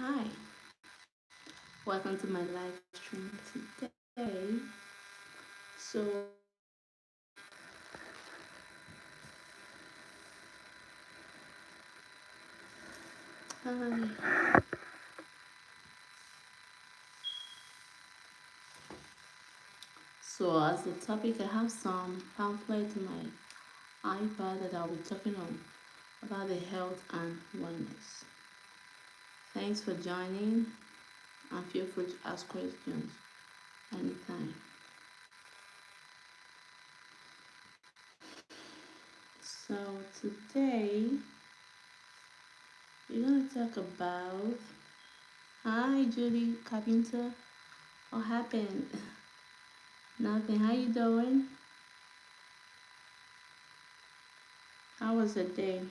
Hi, welcome to my live stream today. So, hi. So, as the topic, I have some pamphlet in my iPad that I'll be talking on about the health and wellness. Thanks for joining, and feel free to ask questions anytime. So, today we're gonna talk about. Hi, Judy Carpenter. What happened? Nothing. How you doing? How was the day?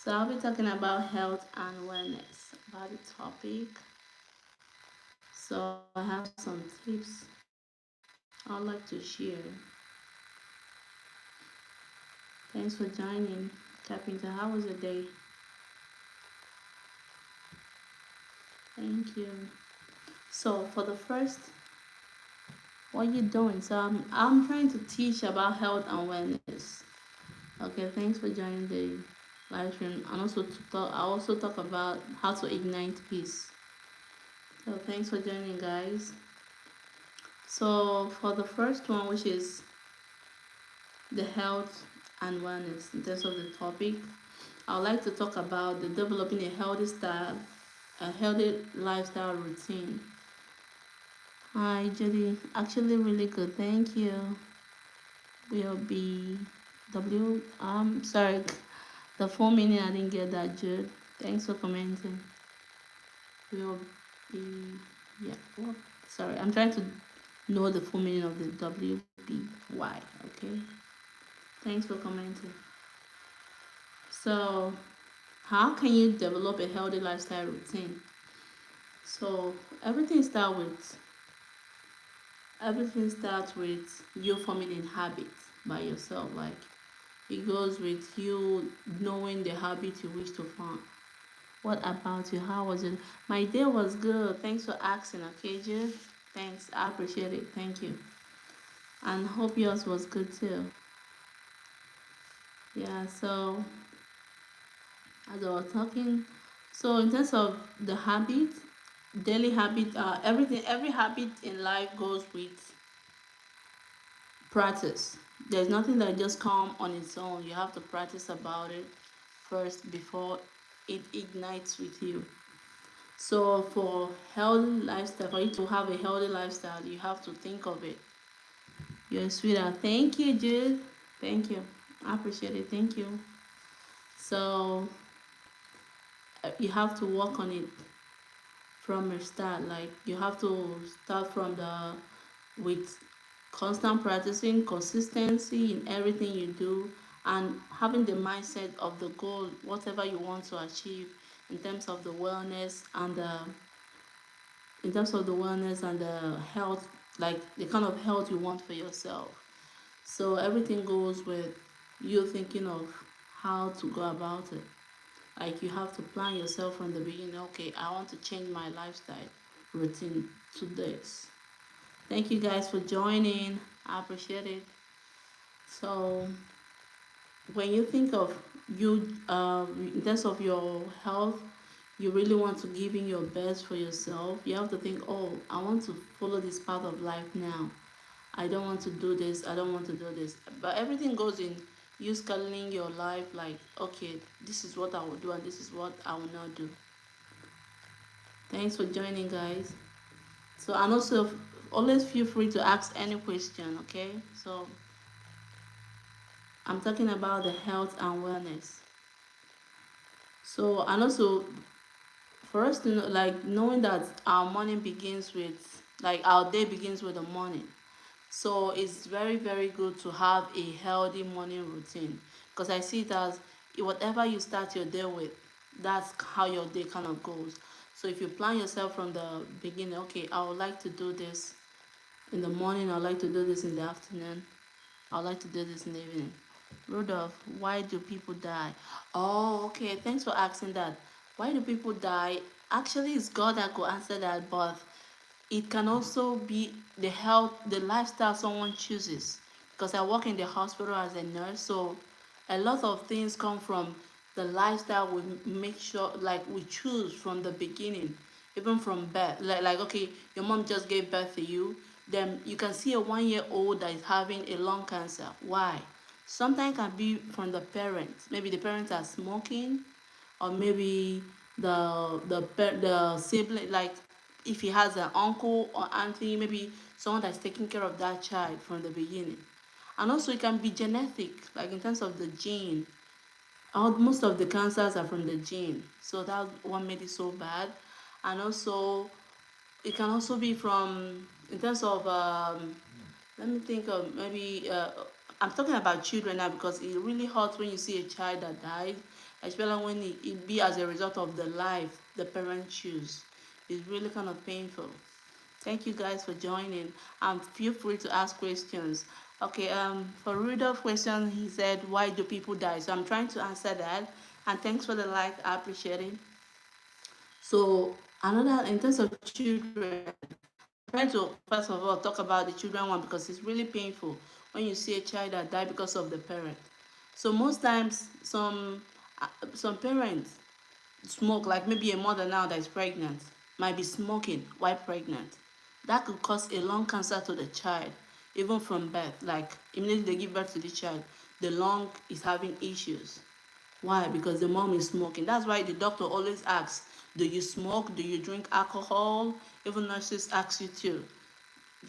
So I'll be talking about health and wellness about the topic. So I have some tips I'd like to share. Thanks for joining, Carpenter. How was the day? Thank you. So for the first, what you doing? So I'm trying to teach about health and wellness. Okay, thanks for joining the live stream. And also I also talk about how to ignite peace. So thanks for joining, guys. So for the first one, which is the health and wellness, in terms of the topic, I would like to talk about the developing a healthy lifestyle routine. Hi, Judy. Actually, really good. Thank you. Will be sorry, the full meaning I didn't get that, Jude. Thanks for commenting. Will be, yeah. Well, sorry, I'm trying to know the full meaning of the WBY. Okay. Thanks for commenting. So, how can you develop a healthy lifestyle routine? So with everything starts with you forming a habit by yourself. Like it goes with you knowing the habit you wish to form. What about you? How was it? My day was good. Thanks for asking, okay, Jill? Thanks. I appreciate it. Thank you. And hope yours was good too. Yeah, so as I was talking, so in terms of the habit, daily habit, every habit in life goes with practice. There's nothing that just come on its own. You have to practice about it first before it ignites with you. So for you to have a healthy lifestyle, you have to think of it. You're a sweetheart. Thank you, Jude. Thank you. I appreciate it. Thank you. So you have to work on it from your start. Like you have to start from the with constant practicing, consistency in everything you do, and having the mindset of the goal, whatever you want to achieve in terms of the wellness and the health, like the kind of health you want for yourself. So everything goes with you thinking of how to go about it. Like you have to plan yourself from the beginning. Okay, I want to change my lifestyle routine to this. Thank you guys for joining. I appreciate it. So when you think of you, in terms of your health, you really want to give in your best for yourself. You have to think, oh, I want to follow this path of life now. I don't want to do this. I don't want to do this. But everything goes in you scheduling your life. Like, okay, this is what I will do, and this is what I will not do. Thanks for joining, guys. So and also always feel free to ask any question. Okay, so I'm talking about the health and wellness. So and also for us to know, like knowing that our morning begins with like our day begins with the morning. So it's very very good to have a healthy morning routine because I see it as whatever you start your day with, that's how your day kind of goes. So if you plan yourself from the beginning, okay, I would like to do this in the morning, I'd like to do this in the afternoon, I'd like to do this in the evening. Rudolph, why do people die? Oh, okay. Thanks for asking that. Why do people die? Actually, it's God that could answer that, but it can also be the health, the lifestyle someone chooses. Because I work in the hospital as a nurse, so a lot of things come from the lifestyle we make sure, like we choose from the beginning, even from birth. Like okay, your mom just gave birth to you, then you can see a 1 year old that is having a lung cancer. Why? Sometimes can be from the parents. Maybe the parents are smoking, or maybe the sibling, like if he has an uncle or auntie, maybe someone that's taking care of that child from the beginning. And also it can be genetic, like in terms of the gene. Most of the cancers are from the gene, so that one made it so bad. And also it can also be from, in terms of let me think of maybe I'm talking about children now, because it really hurts when you see a child that died, especially when it be as a result of the life the parents choose. It's really kind of painful. Thank you guys for joining. Feel free to ask questions. Okay, for Rudolph's question, he said, why do people die? So I'm trying to answer that. And thanks for the like, I appreciate it. So another, in terms of children, I'm trying to first of all talk about the children one, because it's really painful when you see a child that died because of the parent. So most times, some parents smoke, like maybe a mother now that is pregnant might be smoking while pregnant. That could cause a lung cancer to the child, even from birth. Like immediately they give birth to the child, the lung is having issues. Why? Because the mom is smoking. That's why the doctor always asks, do you smoke? Do you drink alcohol? Even nurses ask you too.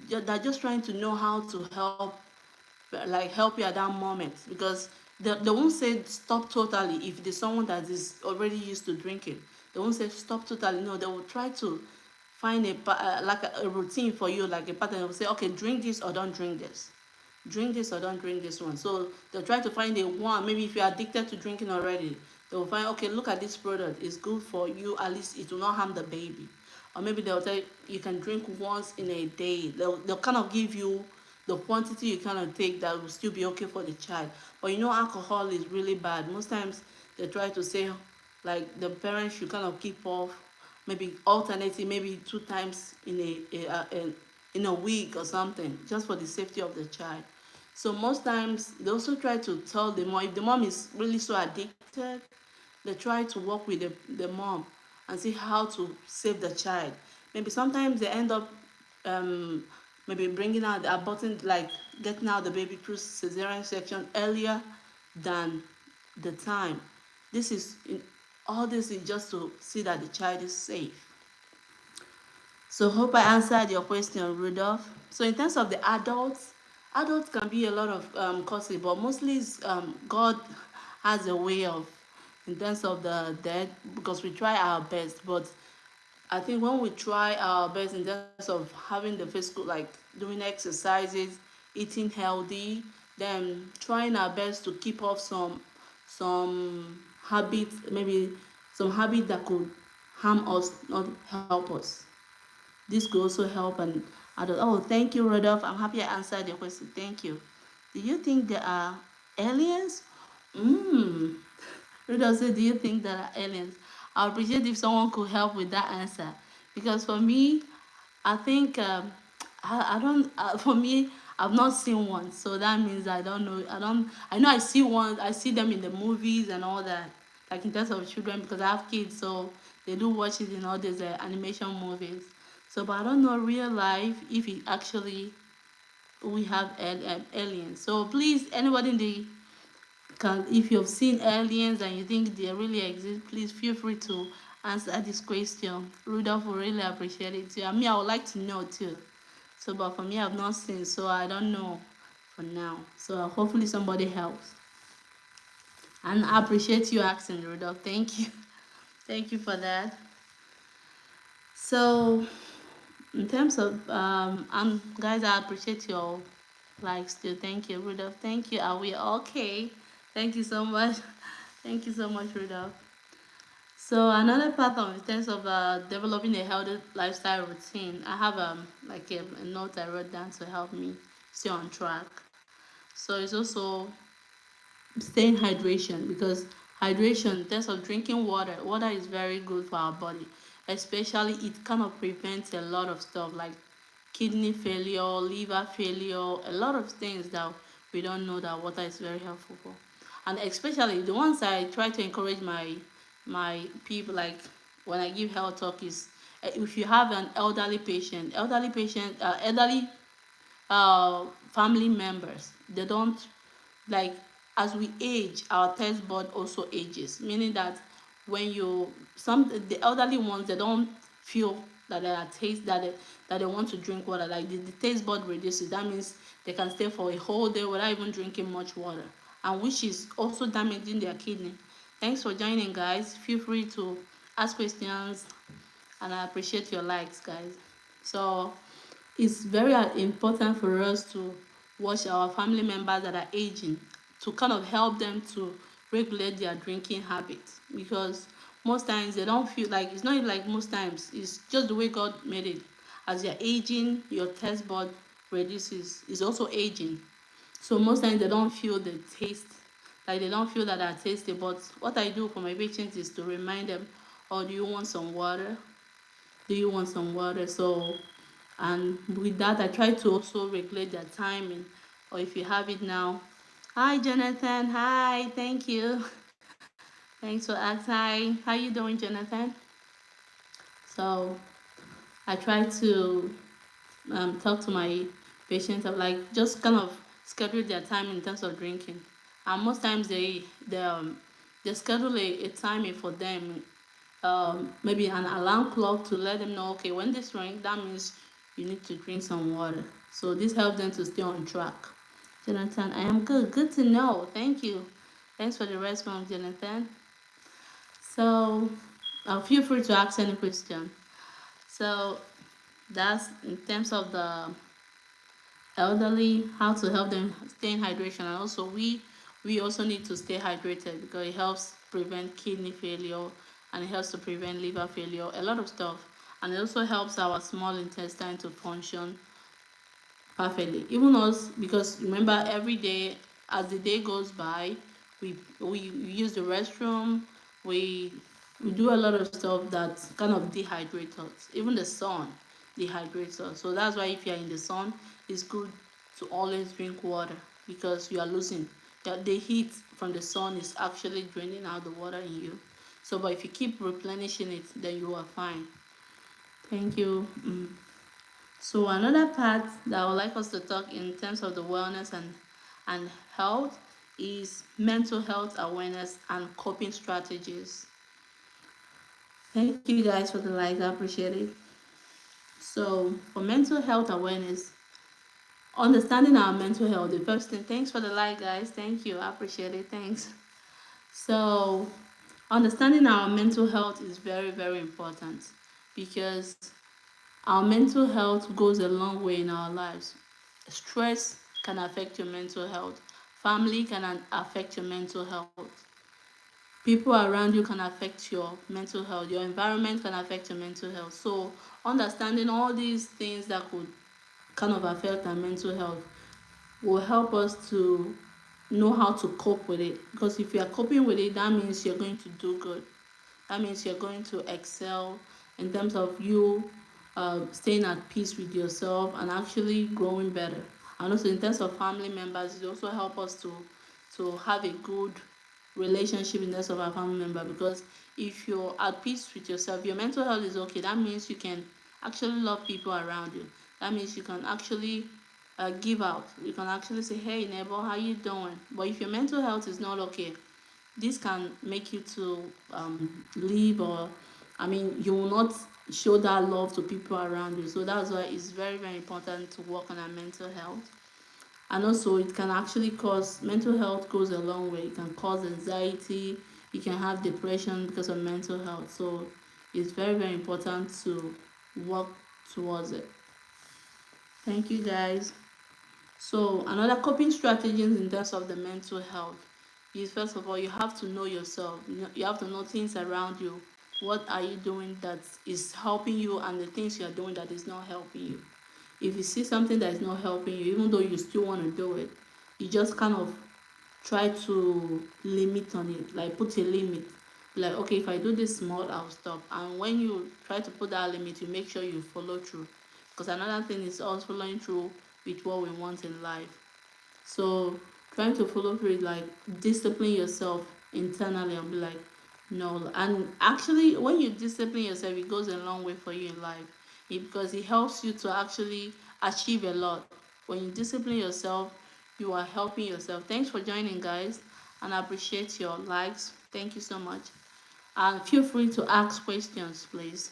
They're just trying to know how to help you at that moment, because they won't say stop totally if there's someone that is already used to drinking. They won't say stop totally. No, they will try to find like a routine for you, like a pattern. They will say, okay, drink this or don't drink this, drink this or don't drink this one. So they'll try to find a one. Maybe if you're addicted to drinking already, they will find, okay, look at this product, it's good for you, at least it will not harm the baby. Or maybe they'll tell you you can drink once in a day. They'll kind of give you the quantity you kind of take that will still be okay for the child. But you know, alcohol is really bad. Most times they try to say, like the parents should kind of keep off, maybe alternating, maybe 2 times in a week or something, just for the safety of the child. So most times they also try to tell the mom, if the mom is really so addicted, they try to work with the mom and see how to save the child. Maybe sometimes they end up um, maybe bringing out the aborting, like getting out the baby through cesarean section earlier than the time. This is all this is just to see that the child is safe. So hope I answered your question, Rudolph. So in terms of the adults, adults can be a lot of costly, but mostly God has a way of, in terms of the dead, because we try our best. But I think when we try our best in terms of having the physical, like doing exercises, eating healthy, then trying our best to keep off some habits, maybe some habit that could harm us, not help us. This could also help an adult. Oh, thank you, Rodolph. I'm happy I answered your question. Thank you. Do you think there are aliens? Mm. Rudolph said, do you think there are aliens? I appreciate if someone could help with that answer. Because for me, I think I don't. For me, I've not seen one, so that means I don't know. I don't. I know I see one. I see them in the movies and all that, like in terms of children, because I have kids, so they do watch it in all these animation movies. So, but I don't know real life if it actually we have aliens. So please, anybody in the can, if you've seen aliens and you think they really exist, please feel free to answer this question. Rudolph will really appreciate it too. I mean, I would like to know too. So, but for me, I've not seen, so I don't know for now. So hopefully somebody helps. And I appreciate you asking, Rudolph. Thank you. Thank you for that. So, in terms of guys, I appreciate your likes too. Thank you, Rudolph. Thank you. Are we okay? Thank you so much. Thank you so much, Rudolph. So another part of, in terms of developing a healthy lifestyle routine, I have like a note I wrote down to help me stay on track. So it's also staying hydration, because Hydration, in terms of drinking water, water is very good for our body. Especially, it kind of prevents a lot of stuff like kidney failure, liver failure, a lot of things that we don't know that water is very helpful for. And especially the ones I try to encourage my people, like when I give health talk, is if you have an elderly family members, they don't, like, as we age our taste bud also ages, meaning that when you some the elderly ones, they don't feel that they are taste that they want to drink water, like the taste bud reduces. That means they can stay for a whole day without even drinking much water, and which is also damaging their kidney. Thanks for joining, guys. Feel free to ask questions, and I appreciate your likes, guys. So it's very important for us to watch our family members that are aging, to kind of help them to regulate their drinking habits, because most times they don't feel like, it's not even like most times, it's just the way God made it. As you're aging, your taste bud reduces, is also aging. So most times they don't feel the taste, like they don't feel that they're tasty. But what I do for my patients is to remind them, oh, do you want some water? Do you want some water? So, and with that, I try to also regulate their timing. Or if you have it now, hi Jonathan, hi, thank you. Thanks for asking. Hi, how you doing, Jonathan? So I try to talk to my patients of, like, just kind of schedule their time in terms of drinking. And most times they schedule a timing for them, maybe an alarm clock to let them know, okay, when this rings, that means you need to drink some water. So this helps them to stay on track. Jonathan, I am good. Good to know. Thank you. Thanks for the response, Jonathan. So feel free to ask any question. So that's in terms of the elderly, how to help them stay in hydration, and also we also need to stay hydrated because it helps prevent kidney failure, and it helps to prevent liver failure, a lot of stuff. And it also helps our small intestine to function perfectly, even us, because remember, every day as the day goes by, we use the restroom, we we do a lot of stuff that kind of dehydrates us. Even the sun dehydrates us. So that's why if you're in the sun, it's good to always drink water, because you are losing the heat from the sun is actually draining out the water in you. So but if you keep replenishing it, then you are fine. Thank you. So another part that I would like us to talk in terms of the wellness and health is mental health awareness and coping strategies. Thank you guys for the likes, I appreciate it. So for mental health awareness, understanding our mental health, the first thing, thanks for the like, guys. Thank you, I appreciate it. Thanks. So understanding our mental health is very, very important, because our mental health goes a long way in our lives. Stress can affect your mental health. Family can affect your mental health. People around you can affect your mental health. Your environment can affect your mental health. So understanding all these things that could kind of affect our mental health will help us to know how to cope with it. Because if you are coping with it, that means you're going to do good. That means you're going to excel in terms of you staying at peace with yourself and actually growing better. And also in terms of family members, it also help us to have a good relationship in terms of our family member, because if you're at peace with yourself, your mental health is okay, that means you can actually love people around you. That means you can actually give out. You can actually say, hey neighbor, how you doing? But if your mental health is not okay, this can make you to leave, or you will not show that love to people around you. So that's why it's very, very important to work on our mental health. And also it can actually cause, mental health goes a long way, it can cause anxiety, you can have depression because of mental health. So it's very, very important to work towards it. Thank you guys. So another coping strategies in terms of the mental health is, first of all, you have to know yourself. You have to know things around you. What are you doing that is helping you, and the things you are doing that is not helping you. If you see something that is not helping you, even though you still want to do it, you just kind of try to limit on it, like put a limit. Like, okay, if I do this small, I'll stop. And when you try to put that limit, you make sure you follow through. Because another thing is also following through with what we want in life. So trying to follow through is like discipline yourself internally and be like, no. And actually, when you discipline yourself, it goes a long way for you in life. Because it helps you to actually achieve a lot. When you discipline yourself, you are helping yourself. Thanks for joining, guys, and I appreciate your likes. Thank you so much. And feel free to ask questions, please.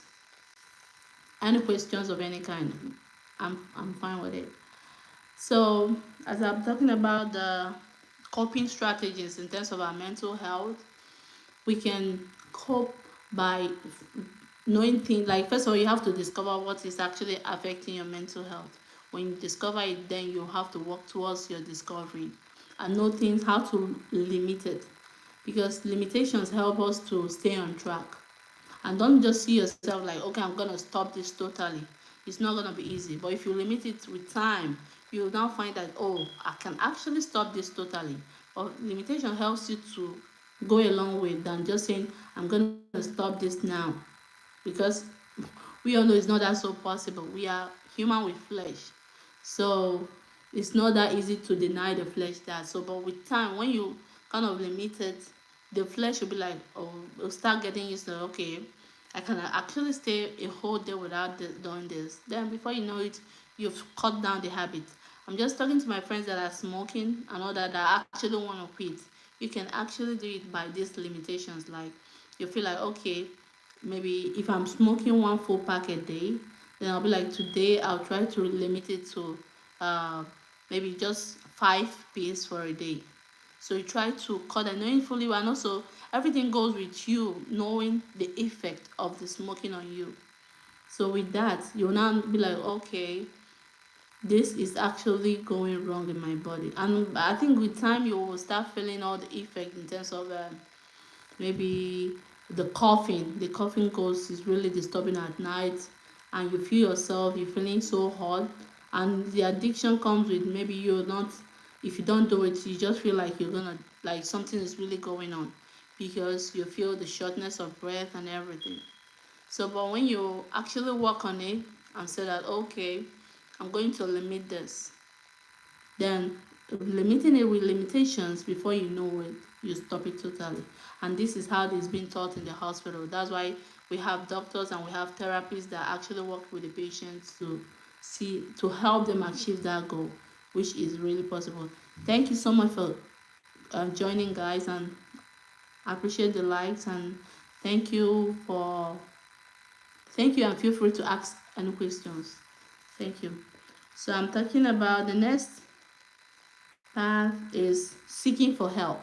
Any questions of any kind, I'm fine with it. So, as I'm talking about the coping strategies in terms of our mental health, we can cope by knowing things like, first of all, you have to discover what is actually affecting your mental health. When you discover it, then you have to work towards your discovery and know things how to limit it, because limitations help us to stay on track. And don't just see yourself like, okay, I'm gonna stop this totally. It's not gonna be easy. But if you limit it with time, you'll now find that, oh, I can actually stop this totally. But limitation helps you to go a long way than just saying, I'm gonna stop this now. Because we all know it's not that so possible. We are human with flesh. So it's not that easy to deny the flesh that. So, but with time, when you kind of limit it, the flesh will be like, oh, will start getting used to, okay, I can actually stay a whole day without doing this. Then before you know it, you've cut down the habit. I'm just talking to my friends that are smoking and all that actually want to quit. You can actually do it by these limitations. Like, you feel like, okay, maybe if I'm smoking one full pack a day, then I'll be like, today I'll try to limit it to uh, maybe just 5 pills for a day. So you try to cut and knowing fully well, and also everything goes with you knowing the effect of the smoking on you. So with that, you'll now be like, okay, this is actually going wrong in my body. And I think with time you will start feeling all the effect in terms of maybe the coughing goes is really disturbing at night, and you feel yourself you're feeling so hot, and the addiction comes with maybe you're not, if you don't do it you just feel like you're gonna, like something is really going on, because you feel the shortness of breath and everything. So but when you actually work on it and say that, okay, I'm going to limit this, then limiting it with limitations, before you know it, you stop it totally. And this is how it's been taught in the hospital. That's why we have doctors and we have therapists that actually work with the patients to help them achieve that goal, which is really possible. Thank you so much for joining, guys, and I appreciate the likes, and thank you for thank you, and feel free to ask any questions. Thank you. So I'm talking about the next path is seeking for help.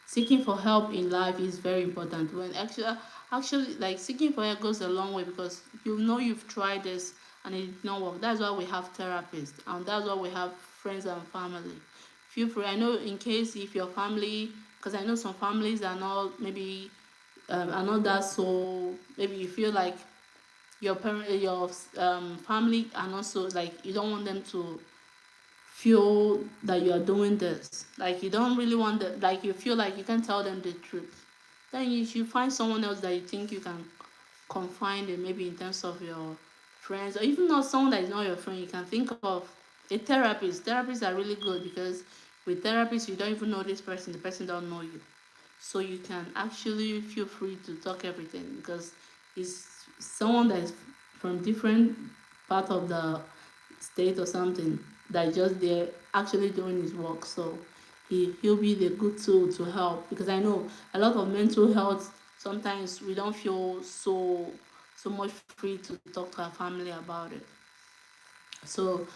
Seeking for help in life is very important. When actually like seeking for help goes a long way, because you know you've tried this and it did not work. That's why we have therapists, and that's why we have friends and family. Feel free. I know in case if your family, because I know some families are not maybe are not that, so maybe you feel like your family are not so, like you don't want them to feel that you are doing this. Like you don't really want the, like you feel like you can tell them the truth. Then you should find someone else that you think you can confide in, maybe in terms of your friends, or even not someone that is not your friend. You can think of a therapist. Therapists are really good, because with therapists you don't even know this person, the person don't know you. So you can actually feel free to talk everything, because it's someone that is from different part of the state or something, that is just there actually doing his work. So he'll be the good tool to help, because I know a lot of mental health, sometimes we don't feel so much free to talk to our family about it. So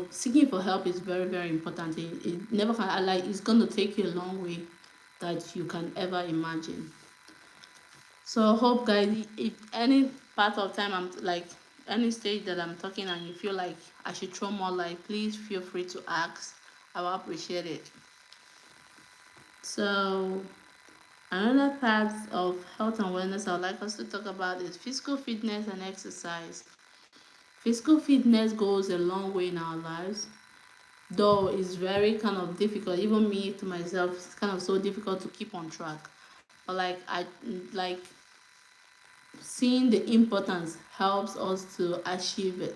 seeking for help is very very important. It never can, like it's going to take you a long way that you can ever imagine. So hope, guys, if any part of time I'm like any stage that I'm talking and you feel like I should throw more light, please feel free to ask. I will appreciate it. So another part of health and wellness I would like us to talk about is physical fitness and exercise. Physical fitness goes a long way in our lives. though it's very kind of difficult. Even me to myself, it's kind of so difficult to keep on track. But like I like seeing the importance helps us to achieve it,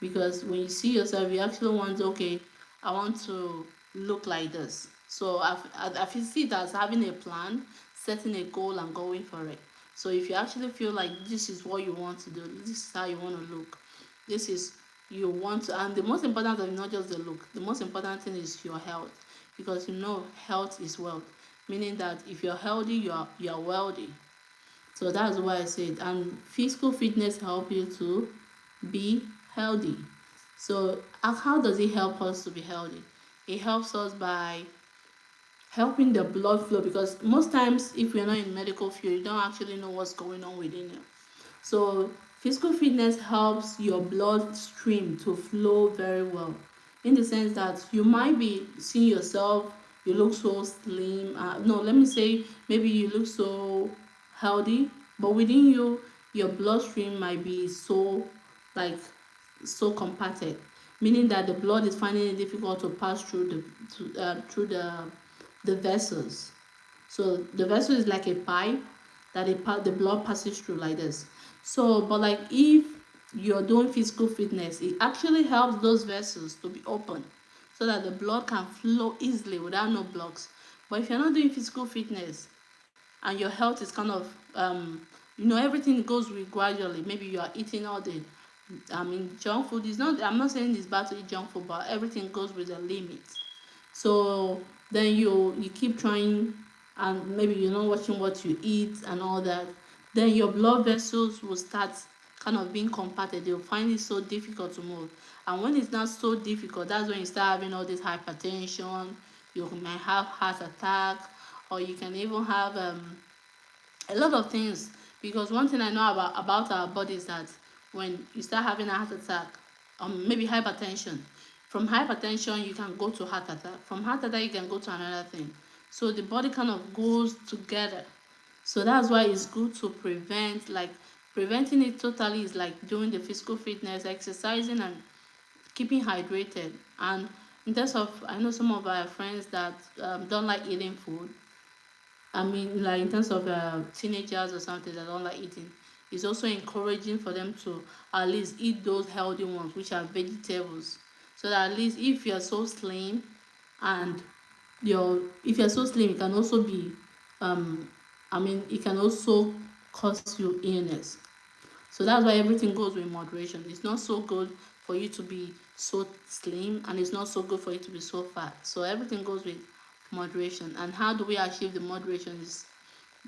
because when you see yourself you actually want, okay, I want to look like this. So I feel see it as having a plan, setting a goal and going for it. So if you actually feel like this is what you want to do, this is how you want to look, this is you want to, and the most important thing is not just the look, the most important thing is your health, because you know health is wealth, meaning that if you're healthy you're wealthy. So that's why I said, and physical fitness help you to be healthy. So how does it help us to be healthy? It helps us by helping the blood flow, because most times if you're not in medical field you don't actually know what's going on within you. So physical fitness helps your blood stream to flow very well, in the sense that you might be seeing yourself, you look so slim. No, let me say maybe you look so healthy, but within you, your bloodstream might be so like so compacted, meaning that the blood is finding it difficult to pass through through the vessels. So the vessel is like a pipe that the blood passes through like this. So, but like if you're doing physical fitness, it actually helps those vessels to be open so that the blood can flow easily without no blocks. But if you're not doing physical fitness and your health is kind of everything goes with gradually. Maybe you are eating all the junk food is not, I'm not saying it's bad to eat junk food, but everything goes with a limit. So then you keep trying, and maybe you're not watching what you eat and all that, then your blood vessels will start kind of being compacted. They'll find it so difficult to move, and when it's not so difficult, that's when you start having all this hypertension. You might have heart attack, or you can even have a lot of things. Because one thing I know about our body is that when you start having a heart attack, maybe hypertension, from hypertension you can go to heart attack, from heart attack you can go to another thing. So the body kind of goes together. So that's why it's good to prevent, like preventing it totally is like doing the physical fitness, exercising and keeping hydrated. And in terms of, I know some of our friends that don't like eating food. I mean, like in terms of teenagers or something that don't like eating, it's also encouraging for them to at least eat those healthy ones, which are vegetables. So that at least if you're so slim, and if you're so slim, it can also be, um, it can also cause you illness. So that's why everything goes with moderation. It's not so good for you to be so slim, and it's not so good for you to be so fat. So everything goes with moderation. And how do we achieve the moderation is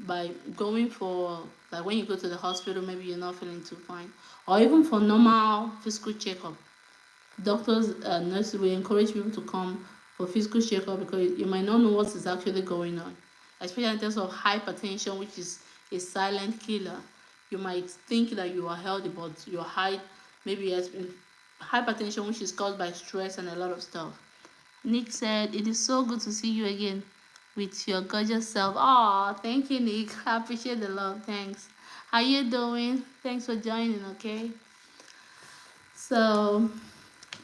by going for, like when you go to the hospital, maybe you're not feeling too fine, or even for normal physical checkup. Doctors and nurses will encourage people to come for physical checkup, because you might not know what is actually going on, especially in terms of hypertension, which is a silent killer. You might think that you are healthy, but your height maybe has been hypertension, which is caused by stress and a lot of stuff. Nick said, "It is so good to see you again with your gorgeous self." Oh, thank you, Nick. I appreciate the love. Thanks. How you doing? Thanks for joining, okay? So,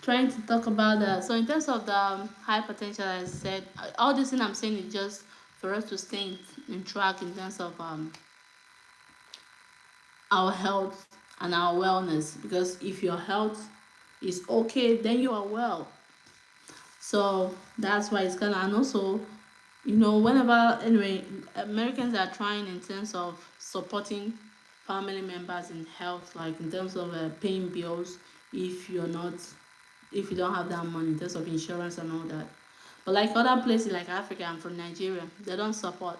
trying to talk about that. So, in terms of the hypertension, I said, all this thing I'm saying is just for us to stay in track in terms of our health and our wellness. Because if your health is okay, then you are well. So that's why it's gonna, and also, whenever, anyway, Americans are trying in terms of supporting family members in health, like in terms of paying bills if you're not, if you don't have that money, in terms of insurance and all that. But like other places like Africa, I'm from Nigeria, they don't support.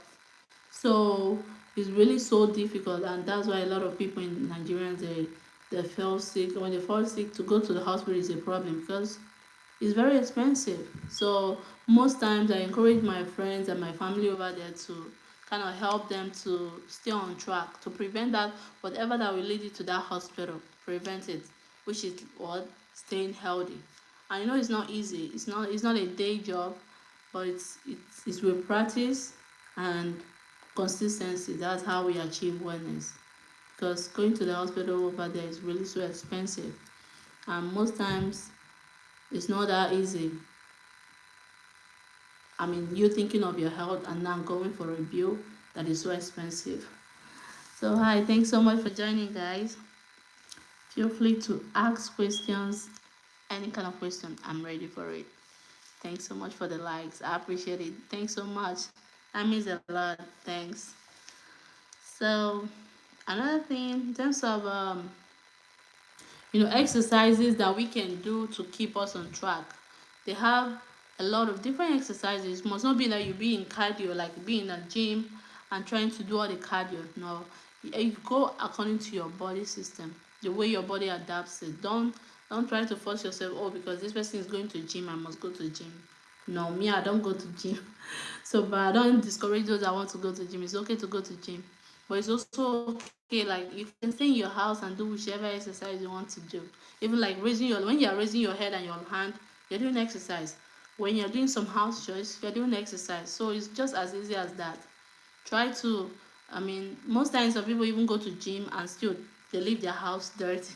So it's really so difficult, and that's why a lot of people in Nigeria, they feel sick. When they fall sick, to go to the hospital is a problem, because it's very expensive. So most times I encourage my friends and my family over there to kind of help them to stay on track, to prevent that whatever that will lead you to that hospital, prevent it, which is what, staying healthy. I know it's not easy. It's not a day job, but it's with practice and consistency. That's how we achieve wellness. Because going to the hospital over there is really so expensive, and most times it's not that easy. you thinking of your health and now going for a bill that is so expensive. So hi, thanks so much for joining, guys. Feel free to ask questions, any kind of question. I'm ready for it. Thanks so much for the likes. I appreciate it. Thanks so much. That means a lot. Thanks. So another thing in terms of exercises that we can do to keep us on track. They have a lot of different exercises. It must not be like you be in cardio, like be in a gym and trying to do all the cardio. No, you go according to your body system, the way your body adapts it. Don't try to force yourself. Oh, because this person is going to gym, I must go to gym. No, me, I don't go to gym. So, but I don't discourage those that want to go to gym. It's okay to go to gym, but it's also okay. Like you can stay in your house and do whichever exercise you want to do. Even like when you're raising your head and your hand, you're doing exercise. When you're doing some house chores, you're doing exercise. So it's just as easy as that. Try to, most times some people even go to gym and still they leave their house dirty,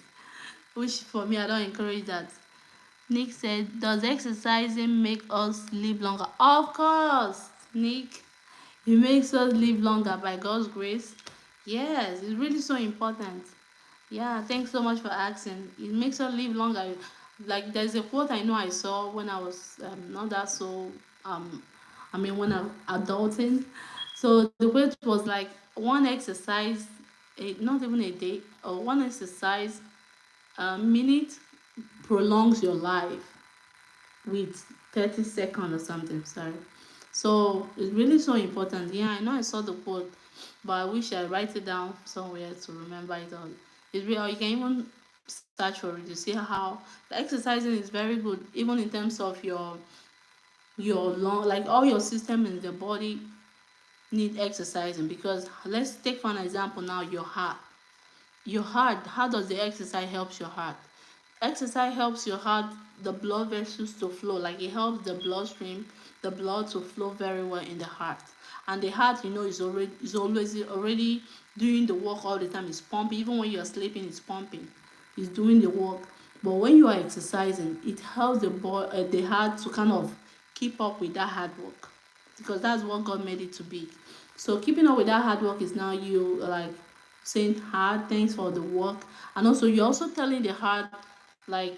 which for me I don't encourage that. Nick said, "Does exercising make us live longer?" Of course, Nick. It makes us live longer by God's grace. Yes, it's really so important. Yeah, thanks so much for asking. It makes us live longer. Like there's a quote I know I saw when I was not that so when I'm adulting. So the quote was like one exercise, not even a day, or one exercise a minute prolongs your life with 30 seconds or something. Sorry. So it's really so important. Yeah, I know I saw the quote, but I wish I write it down somewhere to remember it all. It's real. You can even search for it. You see how the exercising is very good, even in terms of your lung, like all your system in the body need exercising. Because let's take for an example now your heart. Your heart, how does the exercise helps your heart? Exercise helps your heart, the blood vessels to flow. Like it helps the bloodstream, the blood to flow very well in the heart. And the heart, is always already doing the work all the time. It's pumping. Even when you're sleeping, it's pumping. It's doing the work. But when you are exercising, it helps the heart to kind of keep up with that hard work, because that's what God made it to be. So keeping up with that hard work is now you like saying hard thanks for the work, and also you're also telling the heart, like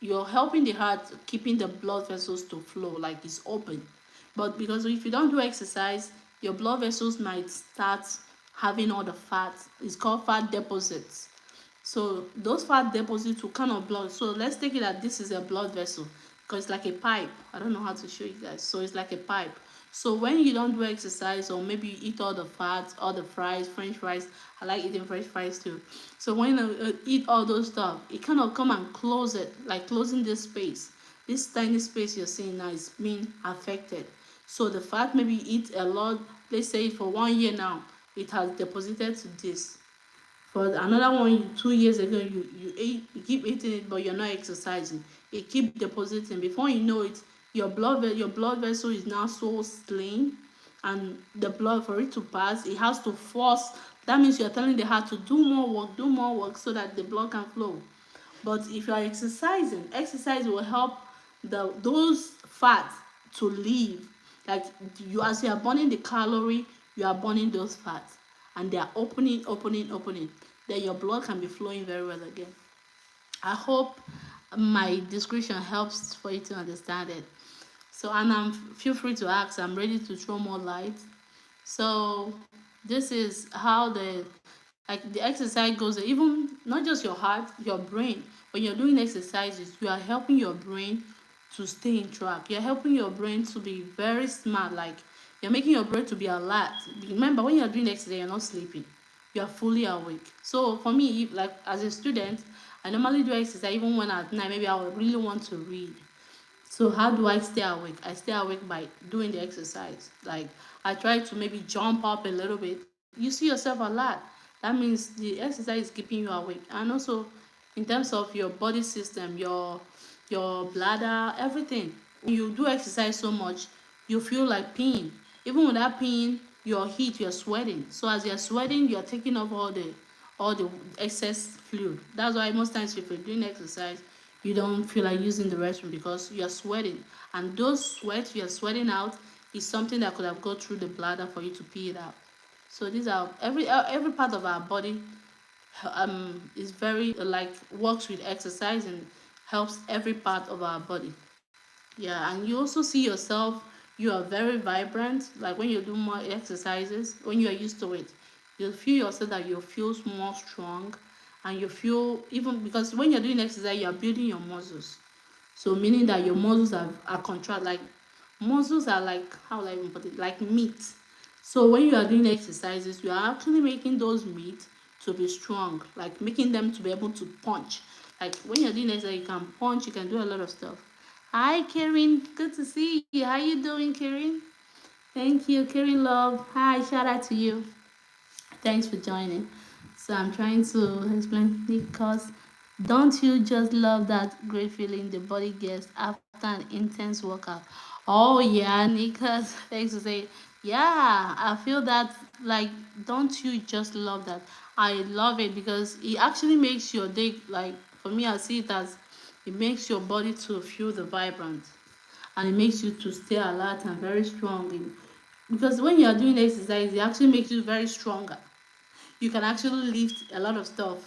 you're helping the heart keeping the blood vessels to flow, like it's open. But because if you don't do exercise, your blood vessels might start having all the fat. It's called fat deposits. So those fat deposits will kind of blood. So let's take it that this is a blood vessel, because it's like a pipe. I don't know how to show you guys. So it's like a pipe. So when you don't do exercise, or maybe you eat all the fat, all the fries, French fries. I like eating French fries too. So when you eat all those stuff, it kind of come and close it, like closing this space. This tiny space you're seeing now is being affected. So the fat, maybe you eat a lot. Let's say for 1 year now, it has deposited to this. For another one, 2 years ago, you keep eating it, but you're not exercising. It keep depositing. Before you know it, your blood vessel is now so slim, and the blood, for it to pass, it has to force. That means you're telling the heart to do more work, so that the blood can flow. But if you are exercising, exercise will help those fats to leave. Like you, as you are burning the calorie, you are burning those fats, and they are opening. Then your blood can be flowing very well again. I hope my description helps for you to understand it. So, and feel free to ask. I'm ready to throw more light. So this is how the exercise goes. Even not just your heart, your brain. When you're doing exercises, you are helping your brain to stay in track. You're helping your brain to be very smart. Like you're making your brain to be alert. Remember, when you're doing exercise, you're not sleeping. You are fully awake. So for me, like as a student, I normally do exercise even when at night maybe I would really want to read. So how do I stay awake? I stay awake by doing the exercise. Like I try to maybe jump up a little bit. You see yourself a lot. That means the exercise is keeping you awake. And also in terms of your body system, your bladder, everything. When you do exercise so much, you feel like peeing. Even without peeing, your heat, you're sweating. So as you're sweating, you're taking off all the excess fluid. That's why most times if you're doing exercise, you don't feel like using the restroom because you're sweating. And those sweat you're sweating out is something that could have gone through the bladder for you to pee it out. So these are every part of our body is very like works with exercise and helps every part of our body. Yeah, and you also see yourself, you are very vibrant. Like when you do more exercises, when you are used to it, you'll feel yourself that you feel more strong, and you feel even because when you're doing exercise, you are building your muscles. So meaning that your muscles are contract like muscles are like how will I even put it like meat. So when you are doing exercises, you are actually making those meat to be strong, like making them to be able to punch. Like when you're doing exercise, you can punch, you can do a lot of stuff. Hi Karen, good to see you. How you doing, Karen? Thank you, Karen Love. Hi, shout out to you. Thanks for joining. So I'm trying to explain because don't you just love that great feeling the body gets after an intense workout? Oh yeah, Nicholas. Thanks for saying. Yeah, I feel that like don't you just love that? I love it because it actually makes your day like for me I see it as it makes your body to feel the vibrant, and it makes you to stay alert and very strong because when you are doing exercise it actually makes you very stronger. You can actually lift a lot of stuff.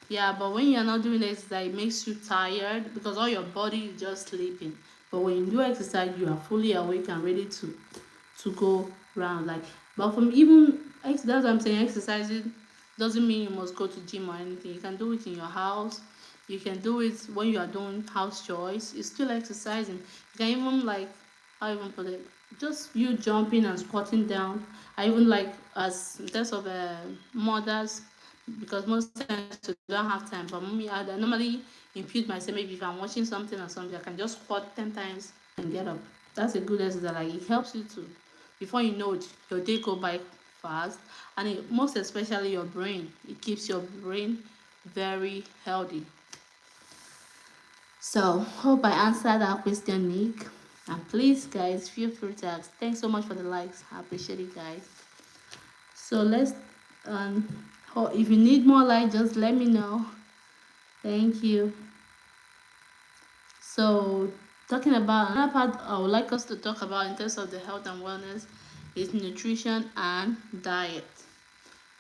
Yeah, but when you're not doing exercise, it makes you tired because all your body is just sleeping. But when you do exercise, you are fully awake and ready to go round. Like, but from even that's what I'm saying. Exercising doesn't mean you must go to gym or anything. You can do it in your house. You can do it when you are doing house chores. It's still exercising. You can even like how even put it, just you jumping and squatting down. I even like as in terms of mothers because most times you don't have time. But me, I normally impute myself. Maybe if I'm watching something or something, I can just squat 10 times and get up. That's a good exercise. Like it helps you to, before you know it, your day go by fast, and most especially your brain. It keeps your brain very healthy. So hope I answered that question, Nick. And please, guys, feel free to ask. Thanks so much for the likes. I appreciate it, guys. So let's um, if you need more likes, just let me know. Thank you. So, talking about another part I would like us to talk about in terms of the health and wellness is nutrition and diet.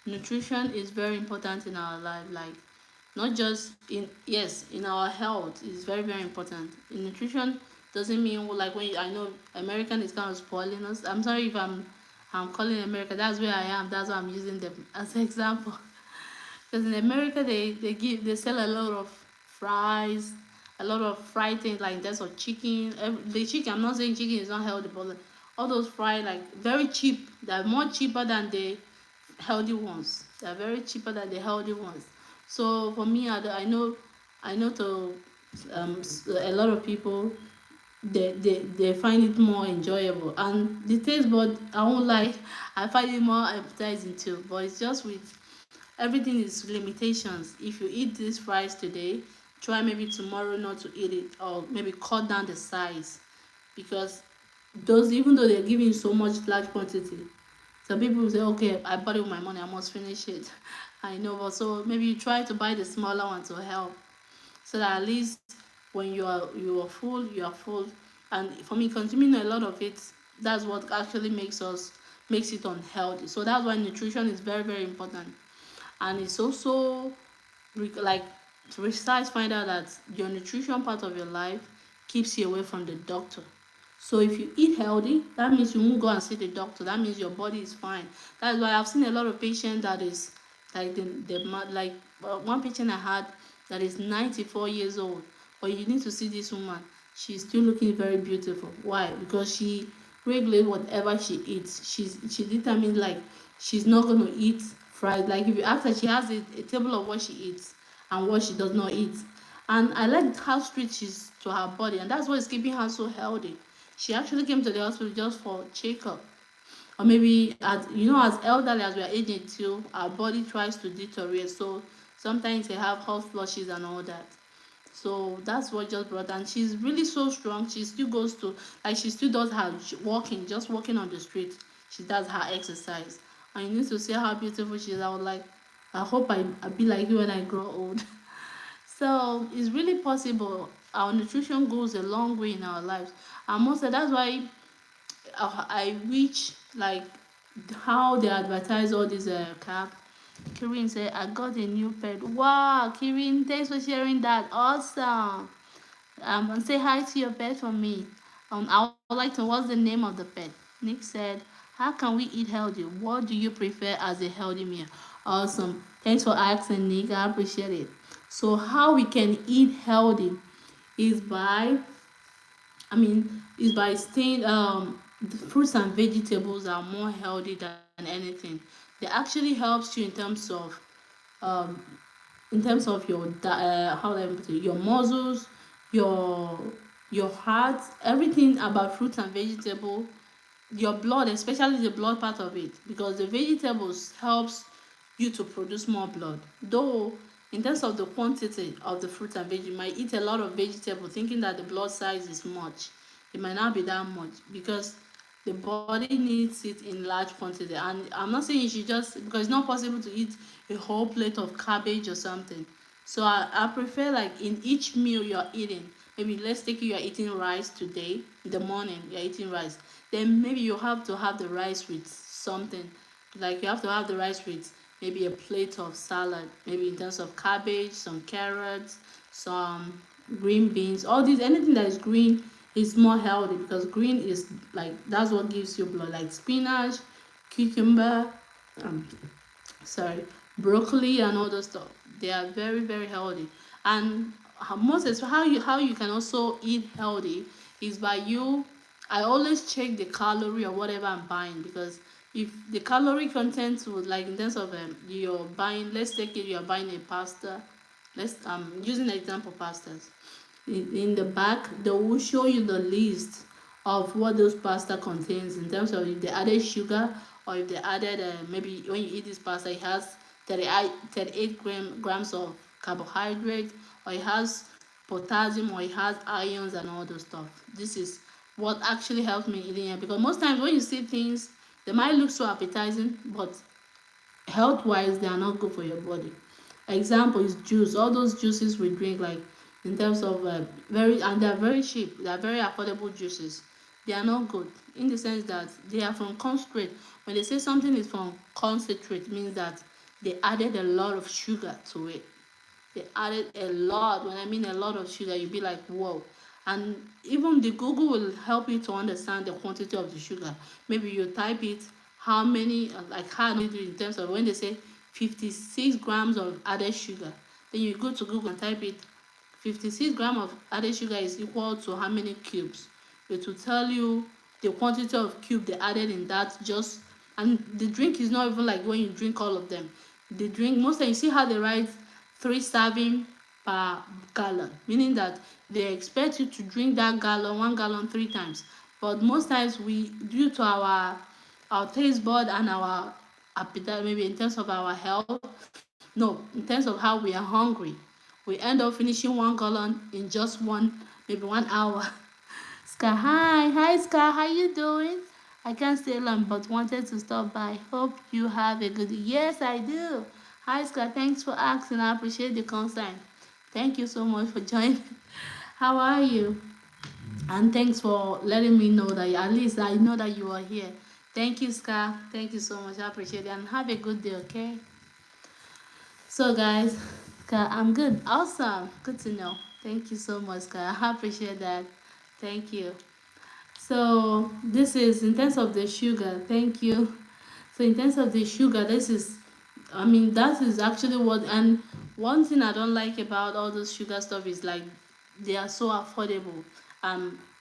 Nutrition is very important in our life, like not just in yes, in our health is very important. In nutrition doesn't mean like when I know American is kind of spoiling us. I'm sorry if I'm calling America. That's where I am. That's why I'm using them as an example. Because in America, they sell a lot of fries, a lot of fried things like that's or chicken. The chicken, I'm not saying chicken is not healthy, but like, all those fried like very cheap. They're more cheaper than the healthy ones. They're very cheaper than the healthy ones. So for me, I know to a lot of people they find it more enjoyable and the taste, but I won't lie, I find it more appetizing too, but it's just with everything is limitations. If you eat this fries today, try maybe tomorrow not to eat it or maybe cut down the size because those even though they're giving you so much large quantity, some people say okay I bought it with my money I must finish it. I know, but so maybe you try to buy the smaller one to help so that at least when you are full you are full. And for me consuming a lot of it, that's what actually makes it unhealthy. So that's why nutrition is very important. And it's also like research find out that your nutrition part of your life keeps you away from the doctor. So if you eat healthy, that means you won't go and see the doctor. That means your body is fine. That's why I've seen a lot of patients that is like like one patient I had that is 94 years old. But you need to see this woman. She's still looking very beautiful. Why? Because she regulates whatever she eats. She determines like she's not gonna eat fried. Like if you ask her, she has a table of what she eats and what she does not eat. And I like how strict she's to her body, and that's what is keeping her so healthy. She actually came to the hospital just for checkup. Or maybe as as elderly as we are aging too, our body tries to deteriorate. So sometimes they have hot flushes and all that. So that's what just brought, and she's really so strong. She still goes to like she still does her walking, just walking on the street. She does her exercise, and you need to see how beautiful she is. I would like, I hope I be like you when I grow old. So it's really possible. Our nutrition goes a long way in our lives, and most of that's why I reach like how they advertise all these cap. Kirin said, I got a new pet. Wow, Kirin, thanks for sharing that. Awesome. And say hi to your pet for me. I would like to know, what's the name of the pet? Nick said, how can we eat healthy? What do you prefer as a healthy meal? Awesome. Thanks for asking, Nick. I appreciate it. So how we can eat healthy is by, is by staying, the fruits and vegetables are more healthy than anything. They actually helps you um in terms of your how do I put it, your muscles, your your heart, everything about fruits and vegetable, your blood, especially the blood part of it, because the vegetables helps you to produce more blood. Though in terms of the quantity of the fruit and veg, you might eat a lot of vegetable thinking that the blood size is much. It might not be that much because the body needs it in large quantity. And I'm not saying you should just, because it's not possible to eat a whole plate of cabbage or something. So I prefer, like, in each meal you're eating, maybe let's take it, you're eating rice today, in the morning you're eating rice, then maybe you have to have the rice with something. Like you have to have the rice with maybe a plate of salad, maybe in terms of cabbage, some carrots, some green beans, all these, anything that is green is more healthy, because green is like, that's what gives you blood, like spinach, cucumber, um, sorry, broccoli and all those stuff. They are very, very healthy. And most is how you can also eat healthy is by you. I always check the calorie or whatever I'm buying, because if the calorie content would, like, in terms of you're buying, let's take it, you're buying a pasta. Let's using the example pastas, in the back they will show you the list of what those pasta contains, in terms of if they added sugar, or if they added maybe when you eat this pasta it has 38 grams of carbohydrate, or it has potassium, or it has ions and all those stuff. This is what actually helps me eating it, because most times when you see things, they might look so appetizing, but health wise they are not good for your body. Example is juice. All those juices we drink, like, in terms of very, and they are very cheap, they are very affordable juices, they are not good, in the sense that they are from concentrate. When they say something is from concentrate, means that they added a lot of sugar to it. They added a lot. When I mean a lot of sugar, you'll be like, whoa. And even the Google will help you to understand the quantity of the sugar. Maybe you type it, how many, like how do it in terms of when they say 56 grams of added sugar. Then you go to Google and type it, 56 grams of added sugar is equal to how many cubes. It will tell you the quantity of cube they added in that, just, and the drink is not even like when you drink all of them. The drink, most times you see how they write 3 serving per gallon, meaning that they expect you to drink that gallon, 1 gallon, 3 times. But most times we, due to our taste bud and our appetite, maybe in terms of our health, no, in terms of how we are hungry, we end up finishing 1 gallon in just maybe 1 hour. Sky, hi Sky, how you doing? I can't stay long, but wanted to stop by. Hope you have a good. Yes, I do. Hi Sky, thanks for asking. I appreciate the concern. Thank you so much for joining. How are you? And thanks for letting me know that at least I know that you are here. Thank you, Sky. Thank you so much. I appreciate it. And have a good day, okay? So, guys, Sky, I'm good. Awesome. Good to know. Thank you so much, Sky. I appreciate that. Thank you. So this is in terms of the sugar. Thank you. So in terms of the sugar, this is, that is actually what. And one thing I don't like about all those sugar stuff is, like, they are so affordable.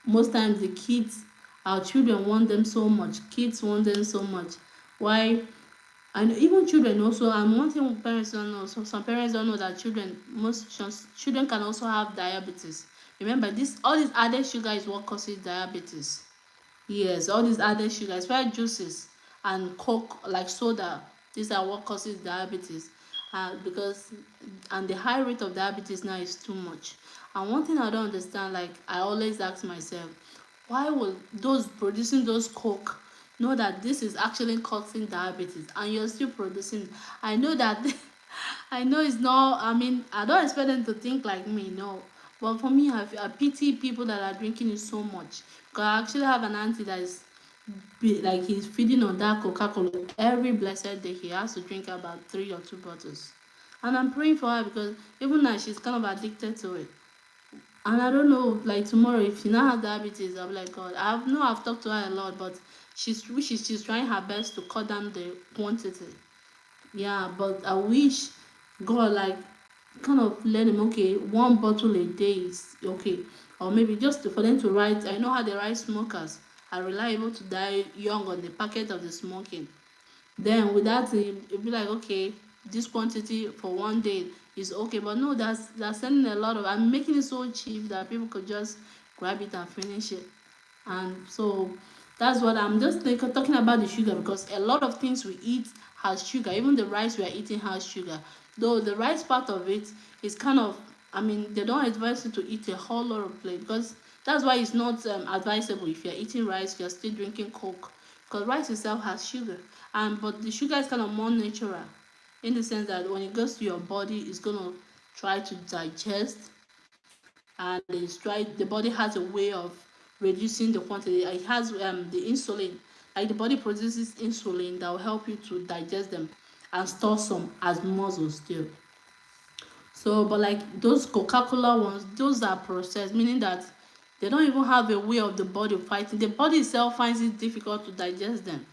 Most times the kids, our children want them so much. Kids want them so much. Why? And even children also. And one thing parents don't know. So some parents don't know that children can also have diabetes. Remember, this all this added sugar is what causes diabetes. Yes, all these added sugar, especially juices and coke, like soda, these are what causes diabetes. Because and the high rate of diabetes now is too much. And one thing I don't understand, like, I always ask myself, why will those producing those coke know that this is actually causing diabetes, and you're still producing? I know that I know it's not, I don't expect them to think like me, no. But for me, I pity people that are drinking it so much. Because I actually have an auntie that is like he's feeding on that Coca-Cola every blessed day. He has to drink about 3 or 2 bottles. And I'm praying for her because even now she's kind of addicted to it. And I don't know, like tomorrow, if she now has diabetes, I'll be like, God, I've talked to her a lot, but she's trying her best to cut down the quantity. Yeah, but I wish God like kind of let them, okay, 1 bottle a day is okay, or maybe just for them to write. I know how they write smokers are reliable to die young on the packet of the smoking. Then with that, it be like, okay, this quantity for 1 day is okay, but no, that's sending a lot of, I'm making it so cheap that people could just grab it and finish it. And so that's what I'm just talking about the sugar, because a lot of things we eat has sugar. Even the rice we are eating has sugar, though the rice part of it is kind of, I mean, they don't advise you to eat a whole lot of plate, because that's why it's not advisable. If you're eating rice, you're still drinking coke, because rice itself has sugar. And but the sugar is kind of more natural, in the sense that when it goes to your body, it's going to try to digest, and the body has a way of reducing the quantity. It has the insulin, like the body produces insulin that will help you to digest them and store some as muscle still. So but like those Coca-Cola ones, those are processed, meaning that they don't even have a way of the body fighting. The body itself finds it difficult to digest them.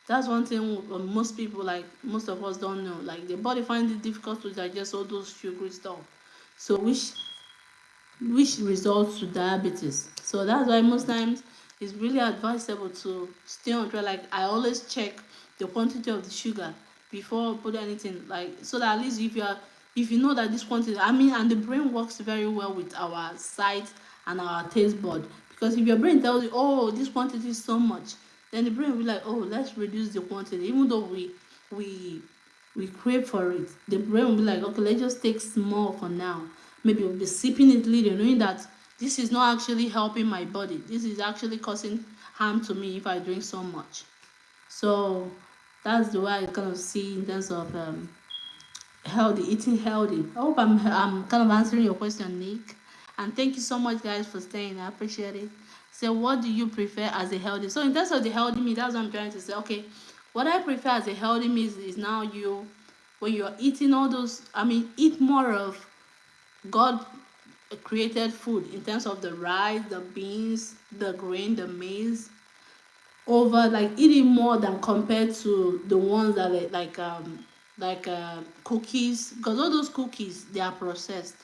That's one thing most people, like most of us, don't know. Like the body finds it difficult to digest all those sugary stuff. So which results to diabetes. So that's why most times it's really advisable to stay on track. Like I always check the quantity of the sugar before put anything, like so that at least if you know that this quantity, I mean, and the brain works very well with our sight and our taste bud, because if your brain tells you, oh, this quantity is so much, then the brain will be like, oh, let's reduce the quantity. Even though we we crave for it, the brain will be like, okay, let's just take small for now. Maybe we'll be sipping it later, knowing that this is not actually helping my body. This is actually causing harm to me if I drink so much. So that's the way I kind of see in terms of healthy, eating healthy. I hope I'm kind of answering your question, Nick. And thank you so much, guys, for staying. I appreciate it. So, what do you prefer as a healthy? So, in terms of the healthy meal, that's what I'm trying to say. Okay, what I prefer as a healthy meal is now when you're eating all those. I mean, eat more of God created food in terms of the rice, the beans, the grain, the maize, over like eating more than compared to the ones that are cookies, because all those cookies they are processed,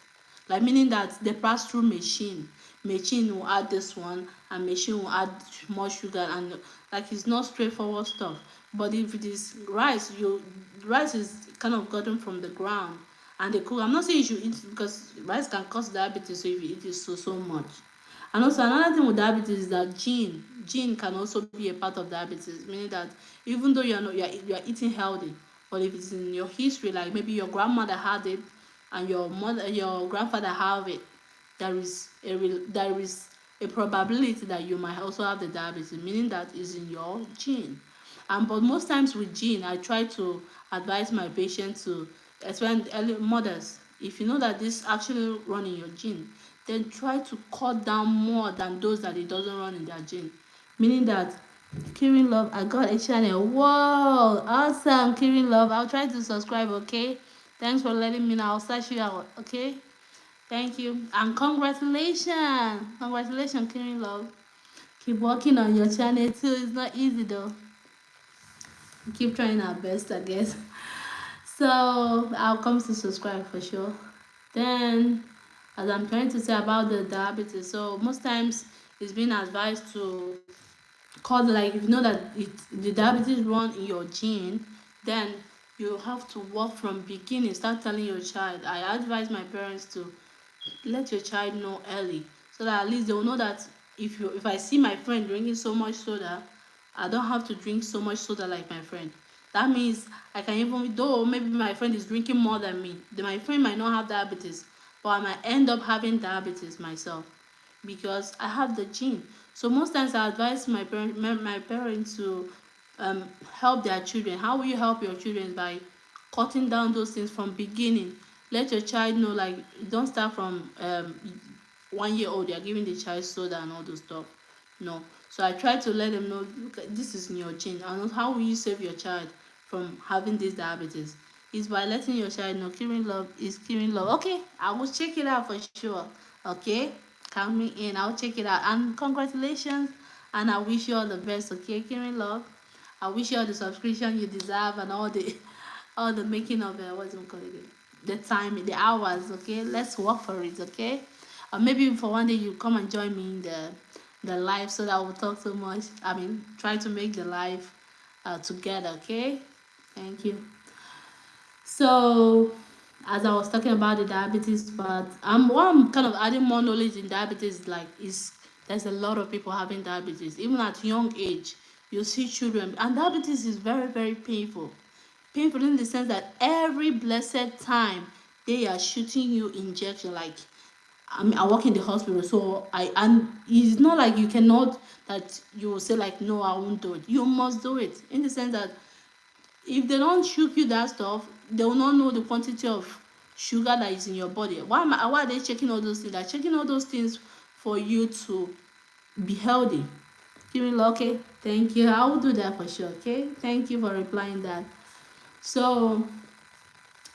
like meaning that they pass through machine will add this one and machine will add more sugar, and like it's not straightforward stuff. But if it is rice, you rice is kind of gotten from the ground and they cook. I'm not saying you should eat, because rice can cause diabetes so if you eat it so much. And also another thing with diabetes is that gene can also be a part of diabetes, meaning that even though you're not you're eating healthy, but if it's in your history, like maybe your grandmother had it and your grandfather have it, there is a probability that you might also have the diabetes, meaning that is in your gene. But most times with gene, I try to advise my patients to, especially early mothers, if you know that this actually run in your gene, then try to cut down more than those that it doesn't run in their gene. Meaning that Kirin Love, I got a channel. Whoa, awesome, Kirin Love. I'll try to subscribe, okay? Thanks for letting me know. I'll search you out, okay? Thank you. And congratulations. Congratulations, Kirin Love. Keep working on your channel too. It's not easy though. We keep trying our best, I guess. So I'll come to subscribe for sure. Then, as I'm trying to say about the diabetes, so most times it's been advised to, cause like if you know that the diabetes run in your gene, then you have to work from beginning. Start telling your child. I advise my parents to let your child know early, so that at least they will know that if I see my friend drinking so much soda, I don't have to drink so much soda like my friend. That means I can, even though maybe my friend is drinking more than me, then my friend might not have diabetes, but I might end up having diabetes myself because I have the gene. So most times I advise my parents to help their children. How will you help your children? By cutting down those things from beginning. Let your child know, like, don't start from 1 year old, you're giving the child soda and all those stuff. No. So I try to let them know, look, this is in your gene. And how will you save your child from having this diabetes? Is by letting your child know Kirin Love is Kirin Love. Okay, I will check it out for sure. Okay, count me in. I'll check it out. And congratulations, and I wish you all the best. Okay, Kirin Love. I wish you all the subscription you deserve and all the all the making of what's it called again? The time, the hours. Okay, let's work for it. Okay, or maybe for one day you come and join me in the live so that we'll talk so much. I mean, try to make the live together. Okay, thank you. So, as I was talking about the diabetes part, what I'm kind of adding more knowledge in diabetes like is there's a lot of people having diabetes, even at young age. You see children, and diabetes is very very painful. Painful in the sense that every blessed time they are shooting you injection. Like I work in the hospital, so and it's not like you cannot that you will say like no, I won't do it. You must do it in the sense that if they don't shoot you that stuff, they will not know the quantity of sugar that is in your body. Why are they checking all those things? They're checking all those things for you to be healthy. Give me okay. Thank you. I will do that for sure. Okay. Thank you for replying that. So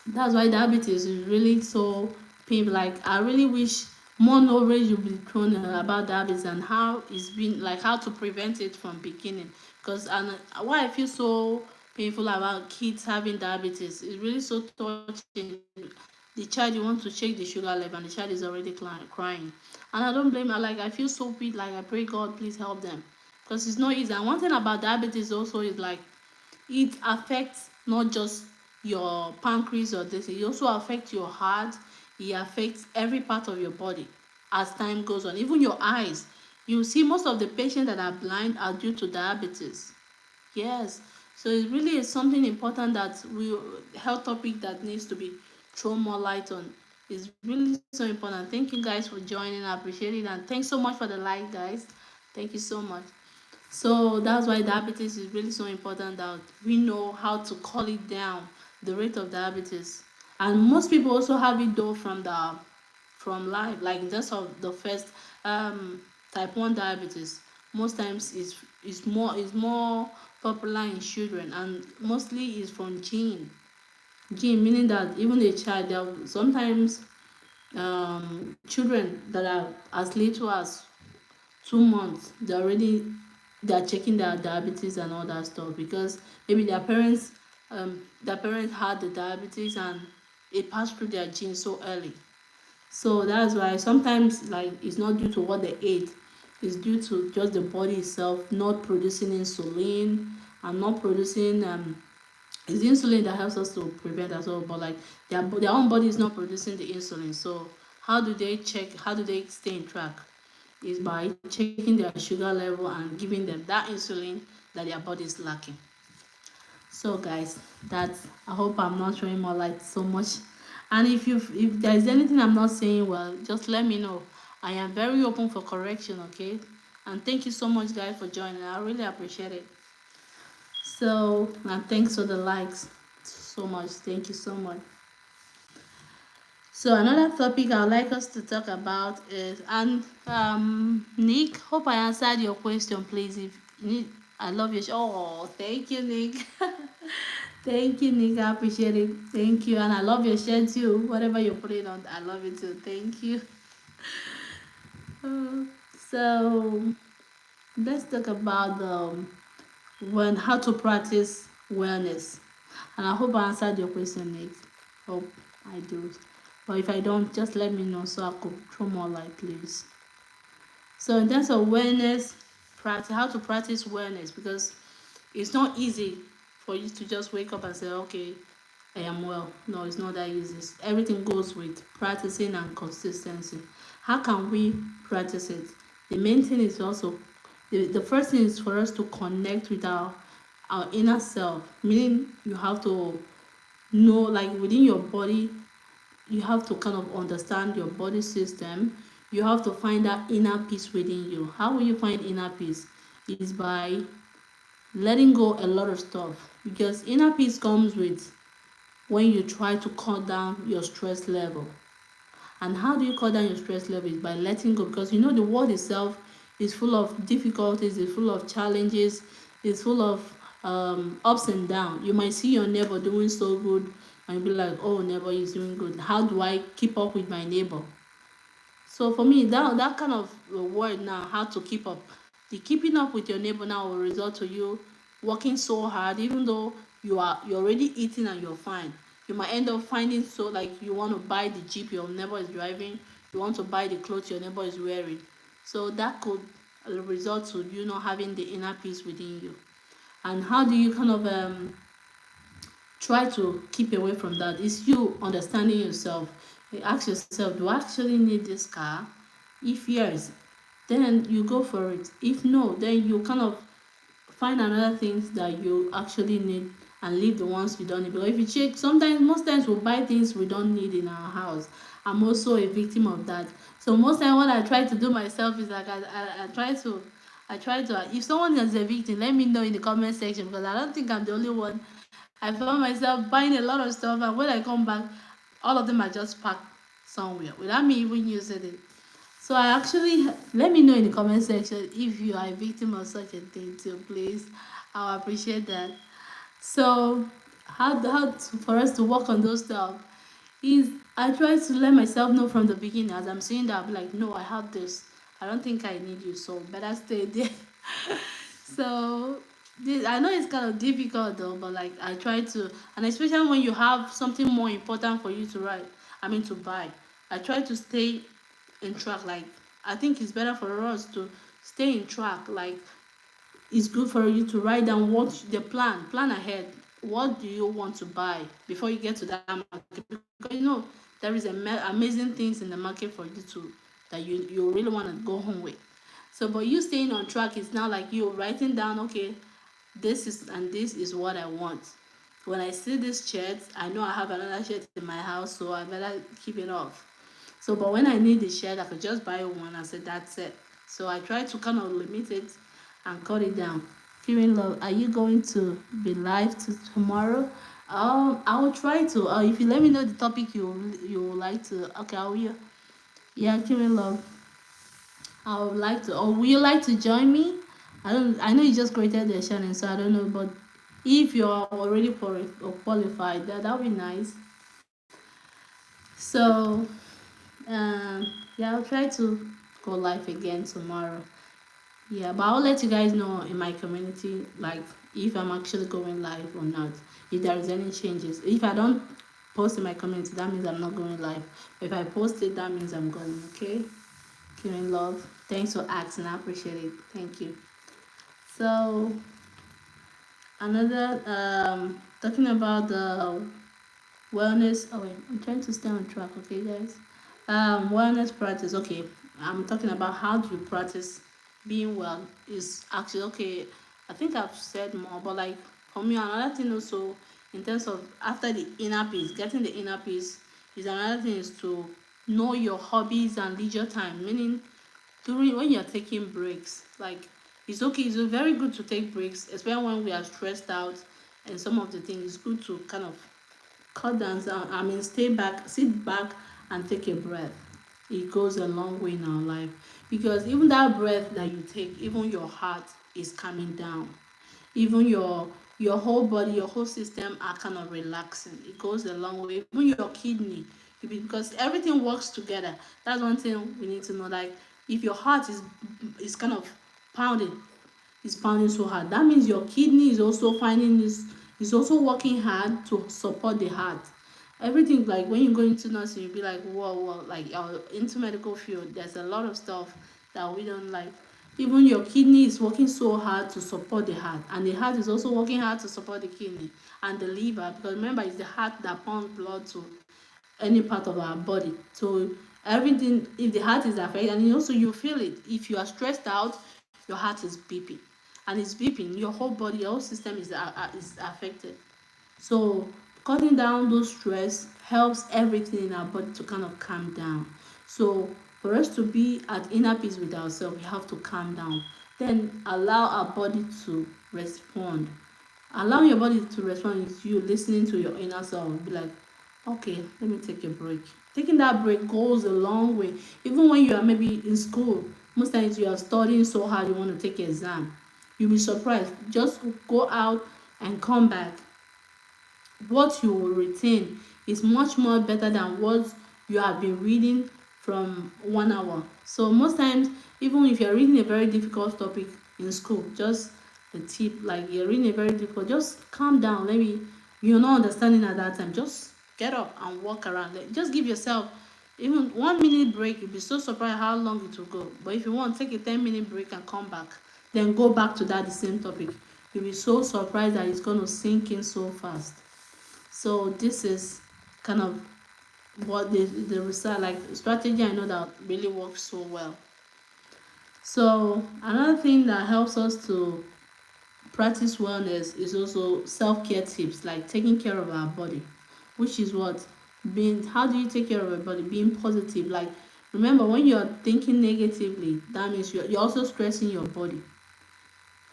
that's why diabetes is really so painful. Like I really wish more knowledge would be thrown about diabetes and how it's been like how to prevent it from beginning. Because and why I feel so painful about kids having diabetes is really so touching. The child you want to check the sugar level and the child is already crying, and I don't blame her. Like I feel so bad. Like I pray God please help them because it's not easy. And one thing about diabetes also is like it affects not just your pancreas or this, it also affects your heart, it affects every part of your body as time goes on, even your eyes. You see most of the patients that are blind are due to diabetes. Yes, so it really is something important that we health topic that needs to be thrown more light on. It's really so important. Thank you guys for joining. I appreciate it, and thanks so much for the like, guys. Thank you so much. So that's why diabetes is really so important that we know how to call it down, the rate of diabetes. And most people also have it though from life, like in terms of the first type 1 diabetes. Most times is more popular in children and mostly is from gene, meaning that even a child sometimes children that are as little as 2 months they're checking their diabetes and all that stuff because maybe their parents had the diabetes and it passed through their genes so early. So that's why sometimes like it's not due to what they ate, it's due to just the body itself not producing insulin and not producing it's insulin that helps us to prevent as well, but like their own body is not producing the insulin. So how do they stay in track is by checking their sugar level and giving them that insulin that their body is lacking. So guys, that's I hope I'm not showing more light so much. And if there's anything I'm not saying well, just let me know. I am very open for correction, okay? And thank you so much guys for joining. I really appreciate it. So and thanks for the likes so much. Thank you so much. So another topic I'd like us to talk about is and Nick, hope I answered your question, please. If Nick, I love your oh, thank you, Nick. Thank you, Nick. I appreciate it. Thank you, and I love your shirt too. Whatever you put it on, I love it too. Thank you. Uh, so let's talk about when how to practice wellness. And I hope I answered your question, Nick. Hope I do. But if I don't, just let me know so I could throw more light, please. So in terms of wellness, practice how to practice wellness because it's not easy for you to just wake up and say, okay, I am well. No, it's not that easy. Everything goes with practicing and consistency. How can we practice it? The main thing is also the first thing is for us to connect with our inner self, meaning you have to know like within your body you have to kind of understand your body system. You have to find that inner peace within you. How will you find inner peace? Is by letting go a lot of stuff because inner peace comes with when you try to cut down your stress level. And how do you cut down your stress level? Is by letting go because you know the world itself It's full of difficulties, it's full of challenges, it's full of ups and downs. You might see your neighbor doing so good and be like, oh, neighbor is doing good. How do I keep up with my neighbor? So for me, that kind of word now, how to keep up, the keeping up with your neighbor now will result to you working so hard, even though you're already eating and you're fine. You might end up finding so like you want to buy the jeep your neighbor is driving, you want to buy the clothes your neighbor is wearing. So that could result to you not having the inner peace within you. And how do you kind of try to keep away from that? Is you understanding yourself. You ask yourself, do I actually need this car? If yes, then you go for it. If no, then you kind of find another things that you actually need and leave the ones you don't need. Because if you check, sometimes most times we buy things we don't need in our house. I'm also a victim of that. So most time what I try to do myself is like I try to if someone is a victim, let me know in the comment section, because I don't think I'm the only one. I found myself buying a lot of stuff, and when I come back, all of them are just packed somewhere without me even using it. So I actually let me know in the comment section if you are a victim of such a thing too, please. I'll appreciate that. So for us to work on those stuff is I try to let myself know from the beginning. As I'm saying that, I'm like, no, I have this. I don't think I need you, so better stay there. So this, I know it's kind of difficult though, but like I try to, and especially when you have something more important for you to write, I mean to buy, I try to stay in track. Like I think it's better for us to stay in track. Like it's good for you to write down what the plan ahead. What do you want to buy before you get to that market? Because there is amazing things in the market for you to that you really want to go home with. So, but you staying on track is now like you writing down, okay, this is what I want. When I see this shirt, I know I have another shirt in my house, so I better keep it off. So, but when I need the shirt, I could just buy one and say that's it. So I try to kind of limit it and cut it down. Feeling love, are you going to be live tomorrow? I will try to. If you let me know the topic you would like to. Okay, I will. Yeah, Feeling love. I would like to. Or would you like to join me? I don't. I know you just created the channel, so I don't know. But if you are already qualified, that would be nice. So, yeah, I'll try to go live again tomorrow. Yeah, but I'll let you guys know in my community, like if I'm actually going live or not. If there is any changes. If I don't post in my community, that means I'm not going live. But if I post it, that means I'm going. Okay. Giving love. Thanks for asking. I appreciate it. Thank you. So another talking about the wellness. Oh wait, I'm trying to stay on track. Okay, guys. Wellness practice. Okay, I'm talking about how do you practice being well. Is actually okay. I think I've said more, but like for me, another thing also in terms of after the inner peace, getting the inner peace is another thing is to know your hobbies and leisure time. Meaning during when you're taking breaks, like it's okay. It's very good to take breaks, especially when we are stressed out and some of the things. It's good to kind of cut down sound. I mean, stay back, sit back, and take a breath. It goes a long way in our life because even that breath that you take, even your heart is calming down. Even your whole body, your whole system are kind of relaxing. It goes a long way. Even your kidney, because everything works together. That's one thing we need to know. Like if your heart is kind of pounding, is pounding so hard. That means your kidney is also finding this, is also working hard to support the heart. Everything like when you go into nursing, you'll be like, whoa, like into medical field, there's a lot of stuff that we don't like. Even your kidney is working so hard to support the heart, and the heart is also working hard to support the kidney and the liver, because remember, it's the heart that pumps blood to any part of our body. So everything, if the heart is affected, and also you feel it. If you are stressed out, your heart is beeping, and it's beeping. Your whole body, your whole system is affected. So cutting down those stress helps everything in our body to kind of calm down. So for us to be at inner peace with ourselves, we have to calm down. Then allow our body to respond. Allowing your body to respond is you listening to your inner self. Be like, okay, let me take a break. Taking that break goes a long way. Even when you are maybe in school, Most times you are studying so hard, you want to take exam. You'll be surprised. Just go out and come back. What you will retain is much more better than what you have been reading from 1 hour. So most times, even if you're reading a very difficult topic in school, just a tip, like you're reading a very difficult, just calm down. Maybe you're not understanding at that time, just get up and walk around. Just give yourself even 1 minute break. You'll be so surprised how long it will go. But if you want, take a 10-minute break and come back, then go back to that the same topic. You'll be so surprised that it's going to sink in so fast. So this is kind of what the research, like strategy, I know that really works so well. So another thing that helps us to practice wellness is also self-care tips, like taking care of our body, which is what being, how do you take care of your body? Being positive. Like, remember, when you're thinking negatively, that means you're also stressing your body.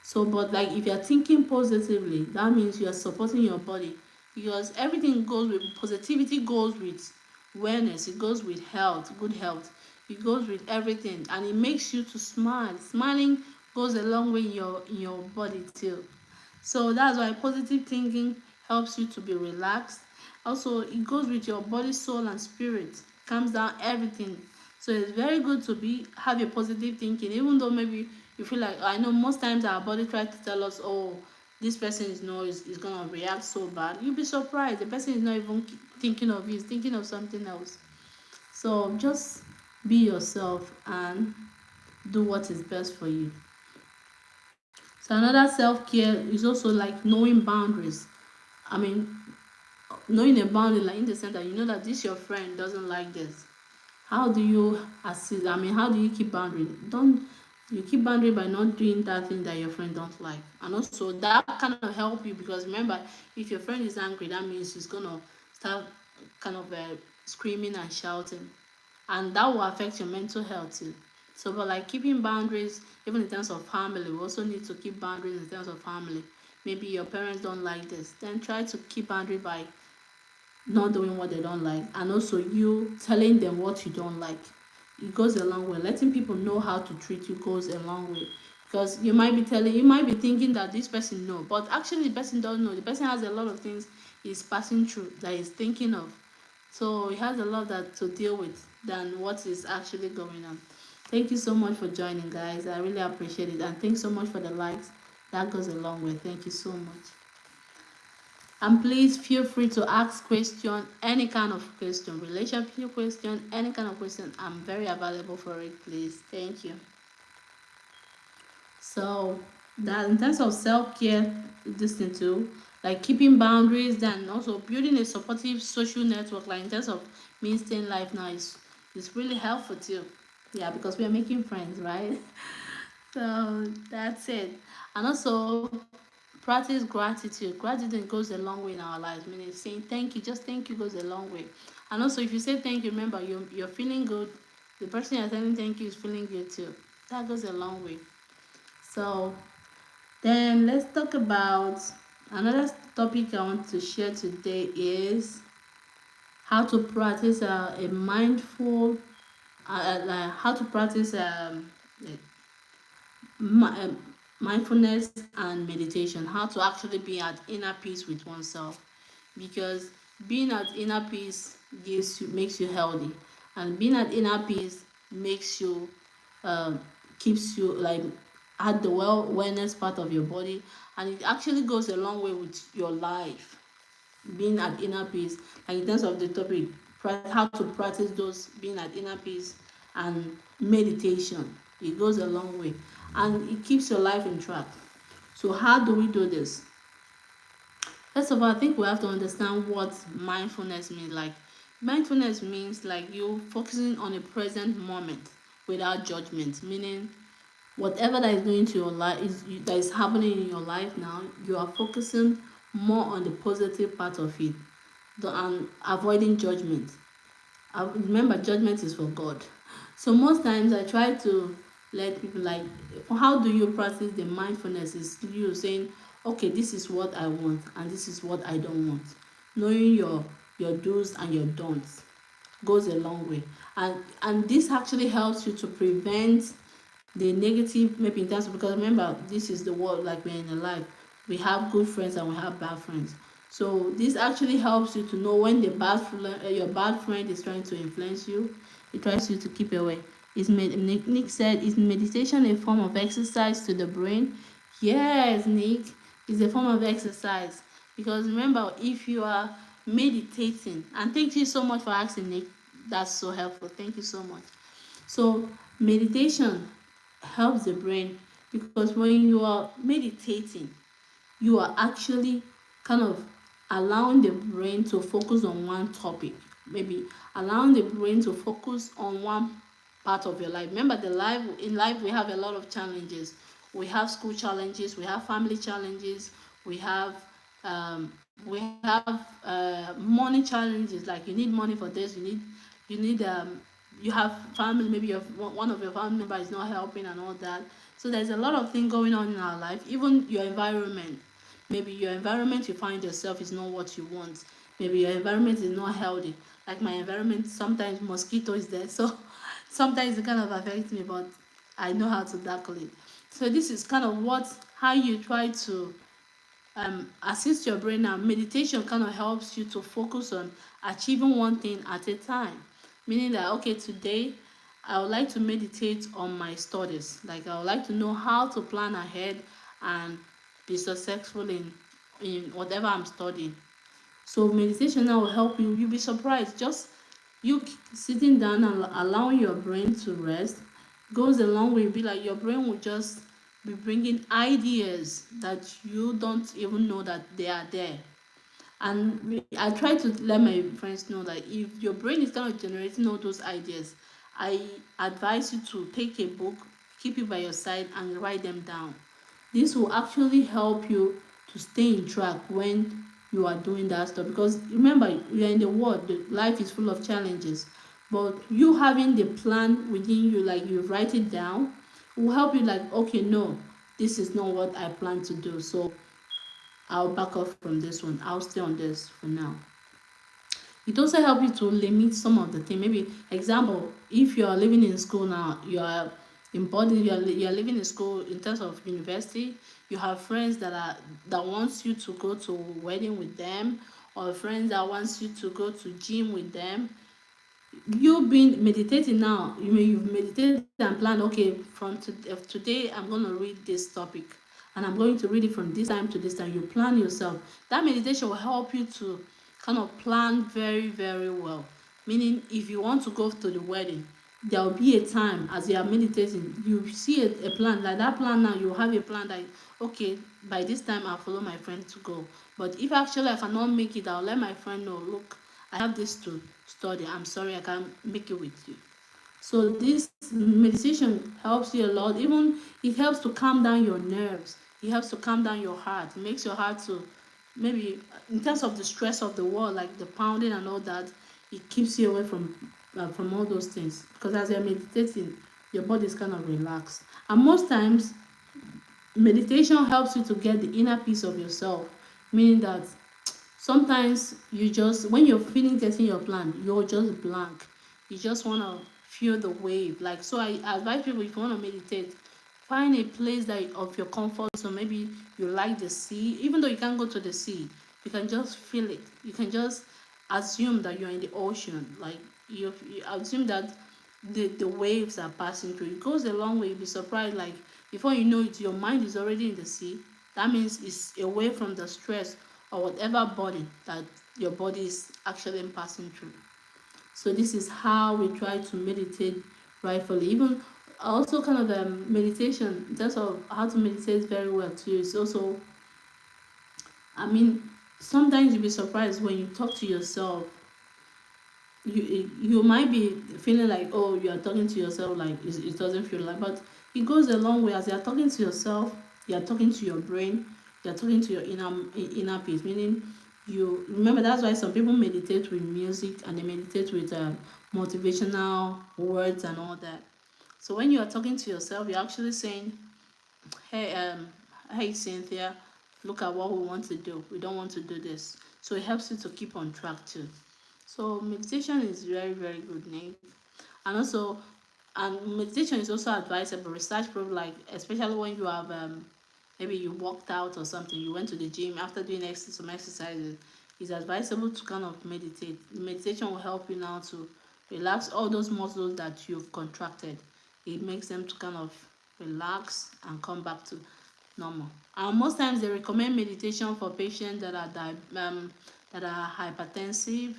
So, but like if you're thinking positively, that means you're supporting your body, because everything goes with positivity, goes with wellness, it goes with health, good health, it goes with everything, and it makes you to smile. Smiling goes a long way in your body too. So that's why positive thinking helps you to be relaxed. Also, it goes with your body, soul, and spirit. Calms down everything. So it's very good to be have a positive thinking, even though maybe you feel like, I know most times our body tries to tell us, oh, this person is gonna react so bad. You'll be surprised. The person is not even thinking of you, he's thinking of something else. So just be yourself and do what is best for you. So another self-care is also like knowing boundaries. I mean, knowing a boundary, like in the sense that you know that this your friend doesn't like this. How do you assist? I mean, how do you keep boundary? Don't you keep boundary by not doing that thing that your friend don't like, and also that kind of help you, because remember, if your friend is angry, that means he's gonna start kind of screaming and shouting, and that will affect your mental health too. So, but like keeping boundaries, even in terms of family, we also need to keep boundaries in terms of family. Maybe your parents don't like this, then try to keep boundary by not doing what they don't like, and also you telling them what you don't like. It goes a long way. Letting people know how to treat you goes a long way, because you might be thinking that this person know, but actually the person doesn't know. The person has a lot of things he's passing through that he's thinking of, so he has a lot that to deal with than what is actually going on. Thank you so much for joining, guys. I really appreciate it, and thanks so much for the likes. That goes a long way. Thank you so much. And please feel free to ask question, any kind of question, relationship question, any kind of question. I'm very available for it, please. Thank you. So that in terms of self-care, this thing too, like keeping boundaries, then also building a supportive social network, like in terms of me staying life now is really helpful too. Yeah, because we are making friends, right? So that's it. And also practice gratitude. Gratitude goes a long way in our lives. Meaning saying thank you, just thank you goes a long way. And also if you say thank you, remember you're feeling good. The person you're telling thank you is feeling good too. That goes a long way. So then let's talk about another topic I want to share today is how to practice a mindful, how to practice mi- um, mindfulness and meditation, how to actually be at inner peace with oneself, because being at inner peace makes you healthy, and being at inner peace makes you um, keeps you like at the wellness part of your body, and it actually goes a long way with your life. Being at inner peace, like in terms of the topic, how to practice those being at inner peace and meditation, it goes a long way, and it keeps your life in track. So how do we do this? First of all, I think we have to understand what mindfulness means. Like mindfulness means like you focusing on a present moment without judgment, meaning whatever that is going to your life that is happening in your life now, you are focusing more on the positive part of it, and avoiding judgment. Remember, judgment is for God. So most times I try to let people, like, how do you practice the mindfulness is you saying, okay, this is what I want and this is what I don't want. Knowing your do's and your don'ts goes a long way, and this actually helps you to prevent the negative, maybe in terms of, because remember, this is the world, like we're in a life. We have good friends and we have bad friends. So this actually helps you to know when your bad friend is trying to influence you. It tries you to keep away. Nick said, is meditation a form of exercise to the brain? Yes, Nick, it's a form of exercise. Because remember, if you are meditating, and thank you so much for asking, Nick. That's so helpful. Thank you so much. So meditation helps the brain, because when you are meditating, you are actually kind of allowing the brain to focus on one topic, maybe allowing the brain to focus on one part of your life. Remember, the life in life, we have a lot of challenges. We have school challenges, we have family challenges, we have money challenges, like you need money for this, you need you have family, maybe one of your family member is not helping and all that. So there's a lot of things going on in our life. Even your environment, maybe your environment you find yourself is not what you want. Maybe your environment is not healthy. Like my environment, sometimes mosquito is there, so sometimes it kind of affects me, but I know how to tackle it. So this is kind of how you try to assist your brain. Now meditation kind of helps you to focus on achieving one thing at a time, meaning that, okay, today I would like to meditate on my studies. Like I would like to know how to plan ahead and be successful in whatever I'm studying. So meditation now will help you. You'll be surprised. Just sitting down and allowing your brain to rest goes a long way. Be like your brain will just be bringing ideas that you don't even know that they are there. And I try to let my friends know that if your brain is kind of generating all those ideas, I advise you to take a book, keep it by your side, and write them down. This will actually help you to stay in track when you are doing that stuff. Because remember, you're in the world, life is full of challenges. But you having the plan within you, like you write it down, will help you, like, okay, no, this is not what I plan to do. So I'll back off from this one. I'll stay on this for now. It also helps you to limit some of the things. Maybe example, if you are living in school now, you are important. You are living in school in terms of university. You have friends that wants you to go to wedding with them, or friends that wants you to go to gym with them. You been meditating now, you've meditated and planned, okay, today I'm going to read this topic, and I'm going to read it from this time to this time. You plan yourself. That meditation will help you to kind of plan very, very well. Meaning, if you want to go to the wedding, there will be a time as you are meditating, you see a plan. Like that plan now, you have a plan that, okay, by this time I'll follow my friend to go. But if actually I cannot make it, I'll let my friend know, look, I have this to study. I'm sorry I can't make it with you. So this meditation helps you a lot. Even it helps to calm down your nerves. It helps to calm down your heart. It makes your heart to, maybe in terms of the stress of the world, like the pounding and all that, it keeps you away from all those things. Because as you're meditating, your body is kind of relaxed. And most times, meditation helps you to get the inner peace of yourself, meaning that sometimes you just, when you're feeling getting your plan, you're just blank. You just want to feel the wave. Like, so I advise people, if you want to meditate, find a place that of your comfort. So maybe you like the sea, even though you can't go to the sea, you can just feel it. You can just assume that you're in the ocean. Like you assume that the waves are passing through. It goes a long way. You'll be surprised. Like before you know it, your mind is already in the sea. That means it's away from the stress or whatever body that your body is actually passing through. So this is how we try to meditate rightfully. Even also kind of meditation, that's of how to meditate very well too. It's also, I mean, sometimes you'll be surprised when you talk to yourself. You might be feeling like, oh, you are talking to yourself, like it doesn't feel like, but it goes a long way. As you're talking to yourself, you're talking to your brain, you're talking to your inner peace. Meaning, you remember, that's why some people meditate with music and they meditate with motivational words and all that. So when you are talking to yourself, you're actually saying, hey, hey Cynthia, look at what we want to do. We don't want to do this. So it helps you to keep on track too. So meditation is very, very good, Nick. And also, and meditation is also advisable. Research proof, like especially when you have maybe you walked out or something, you went to the gym after doing some exercises, it's advisable to kind of meditate. Meditation will help you now to relax all those muscles that you've contracted. It makes them to kind of relax and come back to normal. And most times they recommend meditation for patients that are hypertensive.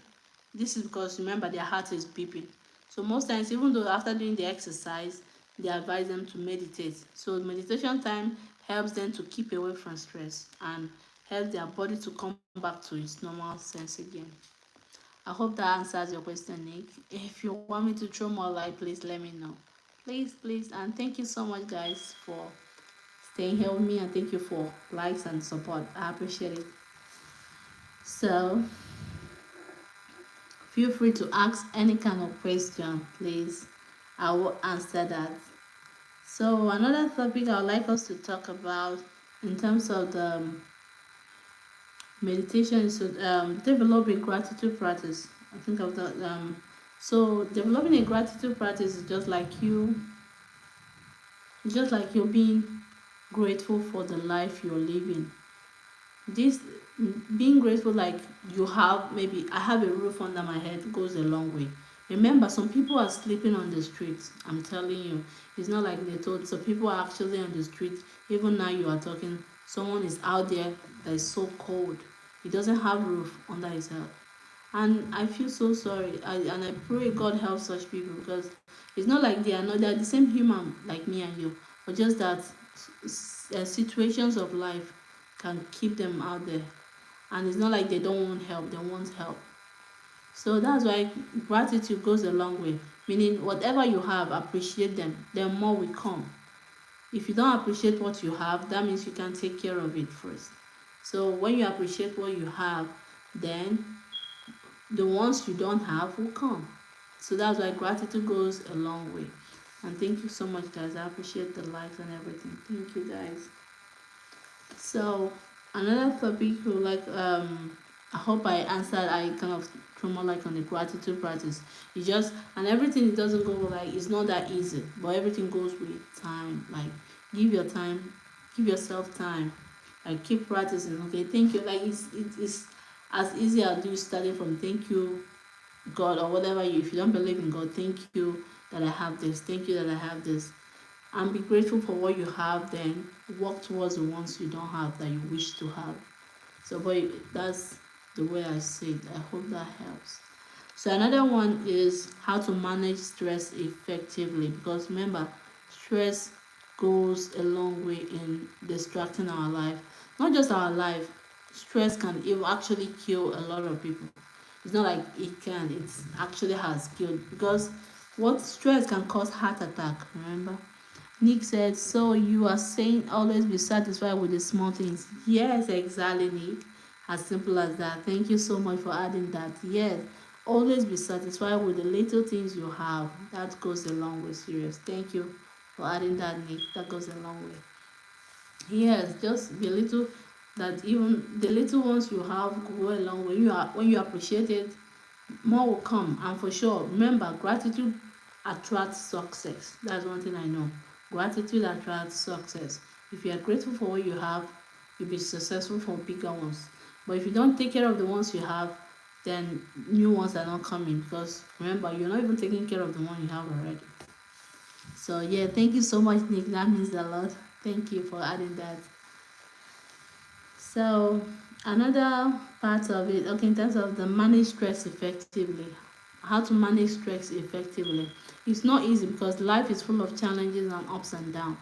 This is because remember their heart is beeping. So most times, even though after doing the exercise, they advise them to meditate. So meditation time helps them to keep away from stress and help their body to come back to its normal sense again. I hope that answers your question, Nick. If you want me to throw more light, please let me know. Please, and thank you so much, guys, for staying here with me, and thank you for likes and support. I appreciate it. So feel free to ask any kind of question, please. I will answer that. So another topic I would like us to talk about in terms of the meditation is to develop a gratitude practice. I think of that. So developing a gratitude practice is just like you're being grateful for the life you're living. This being grateful, like you have, maybe I have a roof under my head, goes a long way. Remember, some people are sleeping on the streets. I'm telling you, it's not like they told. So people are actually on the street. Even now you are talking, someone is out there that is so cold. He doesn't have roof under his head, and I feel so sorry. And I pray God helps such people, because it's not like they are not. They are the same human like me and you, but just that situations of life can keep them out there, and it's not like they don't want help. They want help. So that's why gratitude goes a long way. Meaning, whatever you have, appreciate them. Then more will come. If you don't appreciate what you have, that means you can take care of it first. So when you appreciate what you have, then the ones you don't have will come. So that's why gratitude goes a long way. And thank you so much, guys. I appreciate the likes and everything. Thank you, guys. So another topic, I hope I answered. I kind of threw more like on the gratitude practice. It's just, and everything, it doesn't go like, it's not that easy, but everything goes with time. Like, give your time, give yourself time. Like, keep practicing. Okay, thank you. Like, it's as easy as you starting from thank you God or whatever. You, if you don't believe in God, thank you that I have this. Thank you that I have this, and be grateful for what you have. Then work towards the ones you don't have that you wish to have. So, but that's the way I see it. I hope that helps. So another one is how to manage stress effectively, because remember, stress goes a long way in distracting our life. Not just our life, stress can even actually kill a lot of people. It's not like it can, it actually has killed, because what stress can cause heart attack, remember? Nick said, so you are saying always be satisfied with the small things. Yes, exactly, Nick. As simple as that. Thank you so much for adding that. Yes, always be satisfied with the little things you have. That goes a long way, serious. Thank you for adding that, Nick. That goes a long way. Yes, just the little, that even the little ones you have go a long way. When you appreciate it, more will come. And for sure, remember, gratitude attracts success. That's one thing I know. Gratitude attracts success. If you are grateful for what you have, you'll be successful for bigger ones. But if you don't take care of the ones you have, then new ones are not coming, because remember, you're not even taking care of the one you have already. So yeah, thank you so much, Nick. That means a lot. Thank you for adding that. So another part of it, okay, in terms of the manage stress effectively, how to manage stress effectively. It's not easy, because life is full of challenges and ups and downs.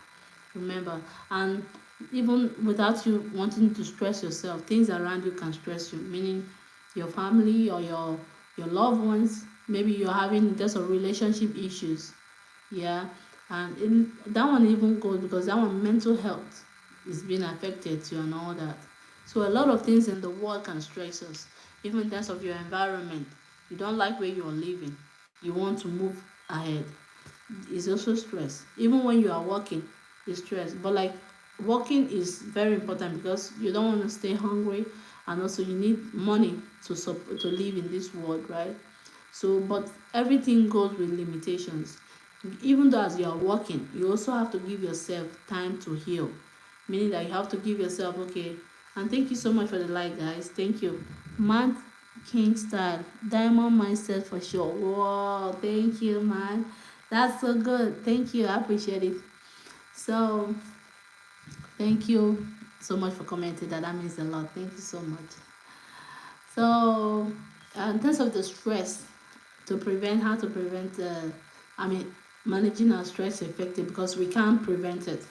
Remember, and even without you wanting to stress yourself, things around you can stress you. Meaning, your family or your loved ones. Maybe you're having just a relationship issues. Yeah, and that one even goes, because that one mental health is being affected too and all that. So a lot of things in the world can stress us, even in terms of your environment. You don't like where you're living, you want to move ahead. It's also stress. Even when you are working, it's stress. But like, working is very important, because you don't want to stay hungry, and also you need money to live in this world, right? So, but everything goes with limitations. Even though as you are working, you also have to give yourself time to heal, meaning that you have to give yourself, okay. And thank you so much for the like, guys. Thank you. Man King style, diamond mindset for sure. Whoa, thank you, man. That's so good. Thank you. I appreciate it. So thank you so much for commenting that. That means a lot. Thank you so much. So in terms of the stress, to prevent, how to prevent I mean managing our stress effective, because we can't prevent it.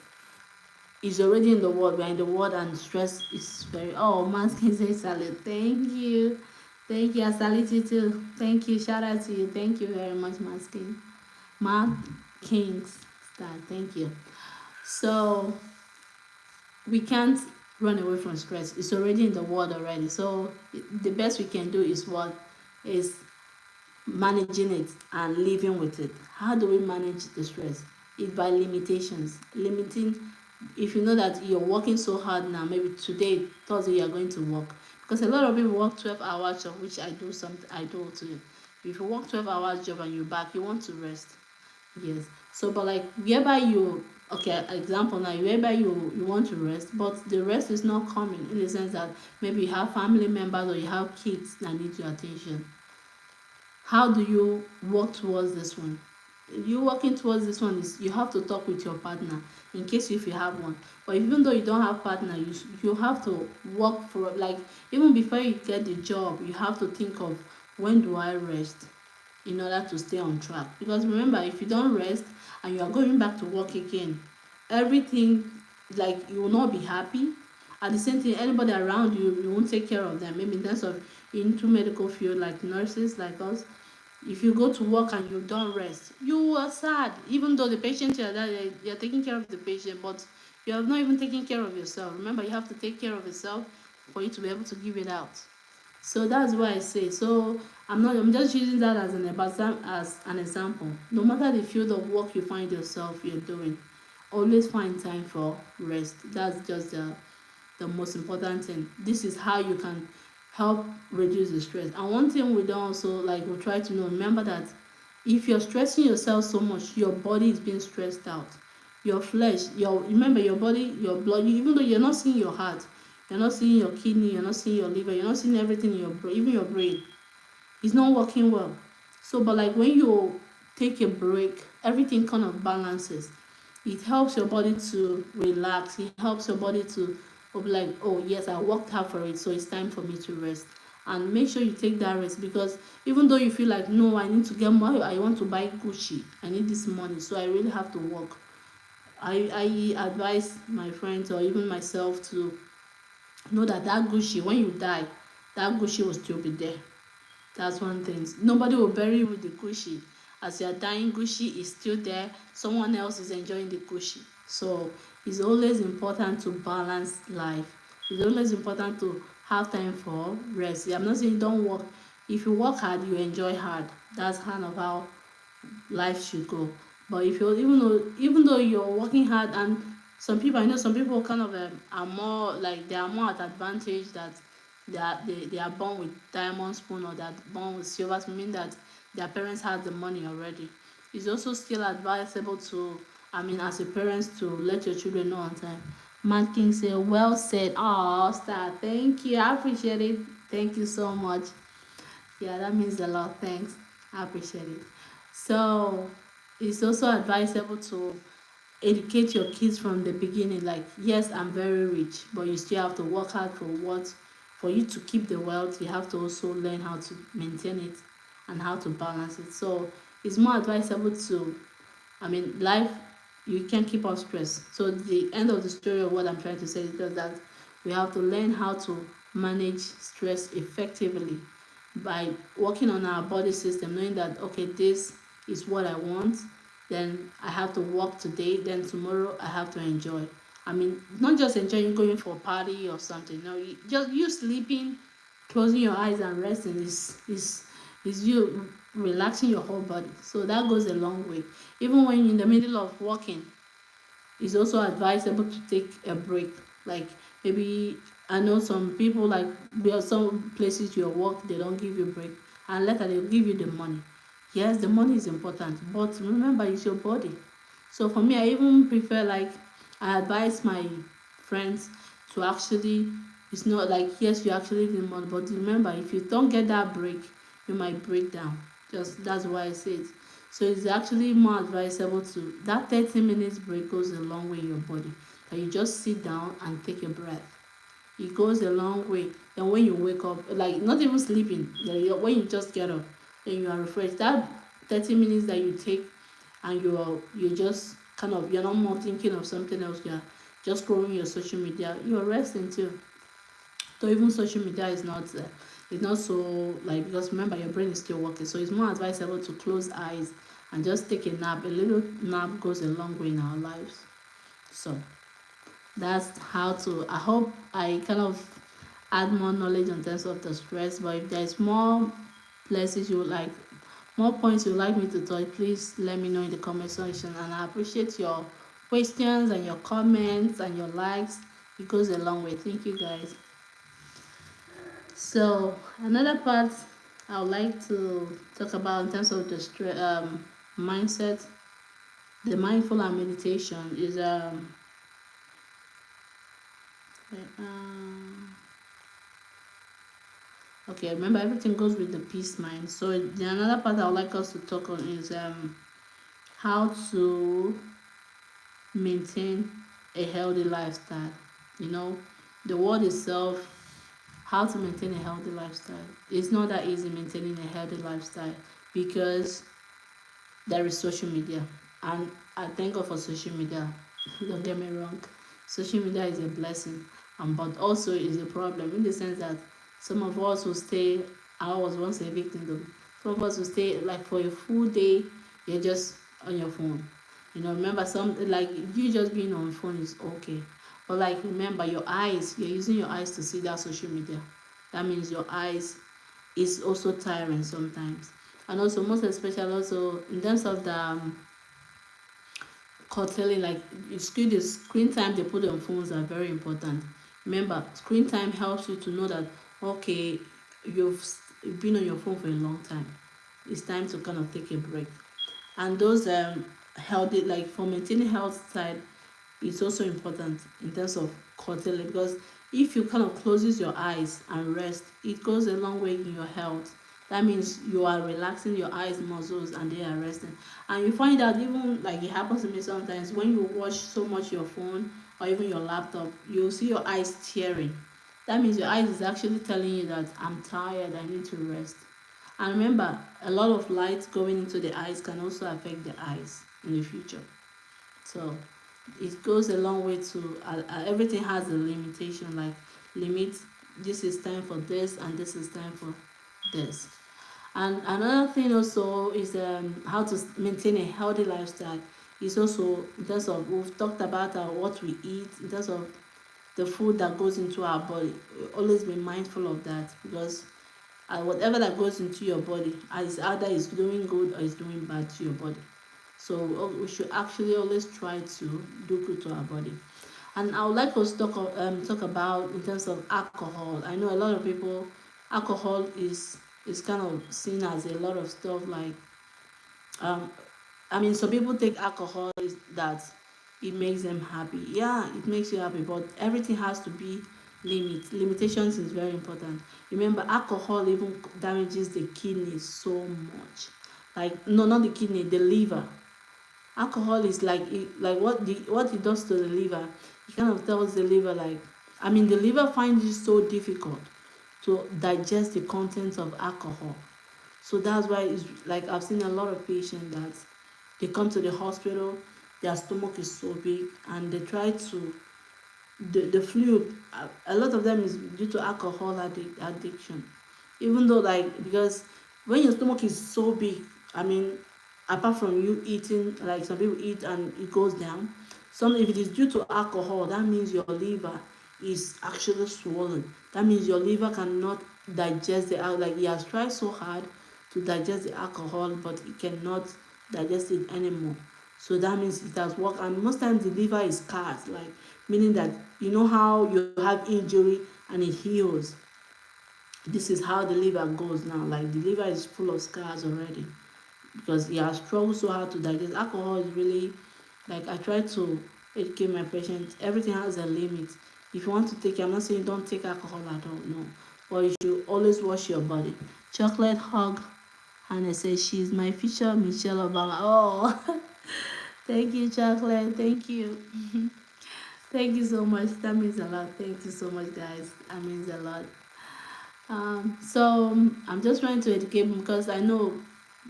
It's already in the world. We're in the world, and stress is very. Oh, Maskin say salute. Thank you. Thank you. I salute you too. Thank you. Shout out to you. Thank you very much, Maskin. Mark Kings star. Thank you. So we can't run away from stress. It's already in the world already. So the best we can do is what is managing it and living with it. How do we manage the stress? It's by limitations. Limiting, if you know that you're working so hard now, maybe today, Thursday, you're going to work. Because a lot of people work 12 hours job, which I do too. If you work 12 hours job and you're back, you want to rest. Yes. So, but like whereby you, okay, example now, whereby you want to rest, but the rest is not coming, in the sense that maybe you have family members or you have kids that need your attention. How do you work towards this one? You working towards this one is, you have to talk with your partner, in case if you have one. But even though you don't have partner, you have to work for, like, even before you get the job, you have to think of, when do I rest, in order to stay on track. Because remember, if you don't rest and you are going back to work again, everything, like, you will not be happy. At the same time, anybody around you, you won't take care of them. Maybe in terms of into medical field, like nurses like us, if you go to work and you don't rest, you are sad. Even though the patient, you're there, you're taking care of the patient, but you have not even taken care of yourself. Remember, you have to take care of yourself for you to be able to give it out. So that's why I say. So I'm just using that as an example. No matter the field of work you find yourself you're doing, always find time for rest. That's just the most important thing. This is how you can help reduce the stress. And one thing we don't also, like, we try to know, remember that if you're stressing yourself so much, your body is being stressed out. Your flesh, remember, your body, your blood, even though you're not seeing your heart, you're not seeing your kidney, you're not seeing your liver, you're not seeing everything in your brain, even your brain is not working well. So, but like when you take a break, everything kind of balances. It helps your body to relax. It helps your body to be like, oh yes, I worked hard for it, so it's time for me to rest. And make sure you take that rest, because even though you feel like, no, I need to get more, I want to buy Gucci, I need this money, so I really have to work. I advise my friends or even myself to know that Gucci, when you die, that Gucci will still be there. That's one thing. Nobody will bury you with the Gucci. As you are dying, Gucci is still there. Someone else is enjoying the Gucci. So it's always important to balance life. It's always important to have time for rest. I'm not saying you don't work. If you work hard, you enjoy hard. That's kind of how life should go. But if you're, even though you're working hard, and some people, I know some people kind of are more like, they are more at advantage, that they are born with diamond spoon, or they're born with silver spoon, meaning that their parents have the money already. It's also still advisable to, as a parents, to let your children know on time. Man King say, well said. Oh, star, thank you. I appreciate it. Thank you so much. Yeah, that means a lot. Thanks. I appreciate it. So it's also advisable to educate your kids from the beginning. Like, yes, I'm very rich, but you still have to work hard for you to keep the wealth. You have to also learn how to maintain it and how to balance it. So it's more advisable to, life, you can't keep us stressed. So the end of the story of what I'm trying to say is just that we have to learn how to manage stress effectively by working on our body system, knowing that, okay, this is what I want, then I have to work today, then tomorrow I have to enjoy. Not just enjoying going for a party or something. No, just you sleeping, closing your eyes and resting is you relaxing your whole body. So that goes a long way. Even when you're in the middle of working, it's also advisable to take a break. Like, maybe, I know some people, like, there are some places you work, they don't give you a break, and later they'll give you the money. Yes, the money is important, but remember, it's your body. So for me, I even prefer, like, I advise my friends to actually, it's not like, yes, you actually need money, but remember, if you don't get that break, you might break down. Just that's why I say it. So it's actually more advisable to, that 30 minutes break goes a long way in your body. That you just sit down and take a breath. It goes a long way. Then when you wake up, like, not even sleeping, when you just get up, then you are refreshed. That 30 minutes that you take, and you're just kind of, you're not more thinking of something else, you're just scrolling your social media, you're resting too. So even social media is not, it's not so, like, because remember, your brain is still working, so it's more advisable to close eyes and just take a nap. A little nap goes a long way in our lives. So that's how to, I hope I kind of add more knowledge in terms of the stress. But if there's more places you would like, more points you would like me to touch, please let me know in the comment section. And I appreciate your questions and your comments and your likes. It goes a long way. Thank you guys. So another part I would like to talk about in terms of the stress, mindset, the mindful and meditation is um okay, remember, everything goes with the peace mind. So the another part I would like us to talk on is how to maintain a healthy lifestyle. You know, the word itself, how to maintain a healthy lifestyle. It's not that easy maintaining a healthy lifestyle, because there is social media, and I thank God for social media. Don't get me wrong, social media is a blessing, but also is a problem, in the sense that some of us will stay. I was once a victim though. Some of us will stay, like, for a full day, you're just on your phone. Remember, some, like, you just being on phone is okay, but, like, remember, your eyes, you're using your eyes to see that social media. That means your eyes is also tiring sometimes. And also, most especially, also in terms of the curtailing, like, the screen time they put on phones are very important. Remember, screen time helps you to know that, okay, you've been on your phone for a long time. It's time to kind of take a break. And those healthy, like, for maintaining health side, it's also important in terms of curtailing, because if you kind of closes your eyes and rest, it goes a long way in your health. That means you are relaxing your eyes muscles and they are resting. And you find out, even, like, it happens to me sometimes, when you watch so much your phone or even your laptop, you'll see your eyes tearing. That means your eyes is actually telling you that, I'm tired, I need to rest. And remember, a lot of light going into the eyes can also affect the eyes in the future. So it goes a long way to, everything has a limitation, like, limit, this is time for this and this is time for this. And another thing also is how to maintain a healthy lifestyle. Is also in terms of, we've talked about what we eat, in terms of the food that goes into our body. We always be mindful of that, because whatever that goes into your body, is either is doing good or is doing bad to your body. So we should actually always try to do good to our body. And I would like us to talk about in terms of alcohol. I know a lot of people, alcohol is kind of seen as a lot of stuff, like, um I mean, some people take alcohol is that it makes them happy. Yeah, it makes you happy, but everything has to be limitations is very important. Remember, alcohol even damages the kidney so much. Like, no, not the kidney, the liver. Alcohol is like, what it does to the liver. It kind of tells the liver, like, I mean, the liver finds it so difficult to digest the contents of alcohol. So that's why it's like, I've seen a lot of patients that they come to the hospital, their stomach is so big, and they try to, the fluid, a lot of them is due to alcohol addiction. Even though, like, because when your stomach is so big, I mean, apart from you eating, like, some people eat and it goes down, some, if it is due to alcohol, that means your liver is actually swollen. That means your liver cannot digest the alcohol. Like, it has tried so hard to digest the alcohol, but it cannot digest it anymore. So that means it has worked, and most times the liver is scarred, like, meaning that, you know how you have injury and it heals. This is how the liver goes now. Like, the liver is full of scars already. because he has struggled so hard to digest. Alcohol is really, like, I try to educate my patients. Everything has a limit. If you want to take it, I'm not saying don't take alcohol at all, no. But you should always wash your body. Chocolate hug. And I say she's my future Michelle Obama. Oh, thank you, Chocolate. Thank you. Thank you so much. That means a lot. Thank you so much, guys. That means a lot. I'm just trying to educate because I know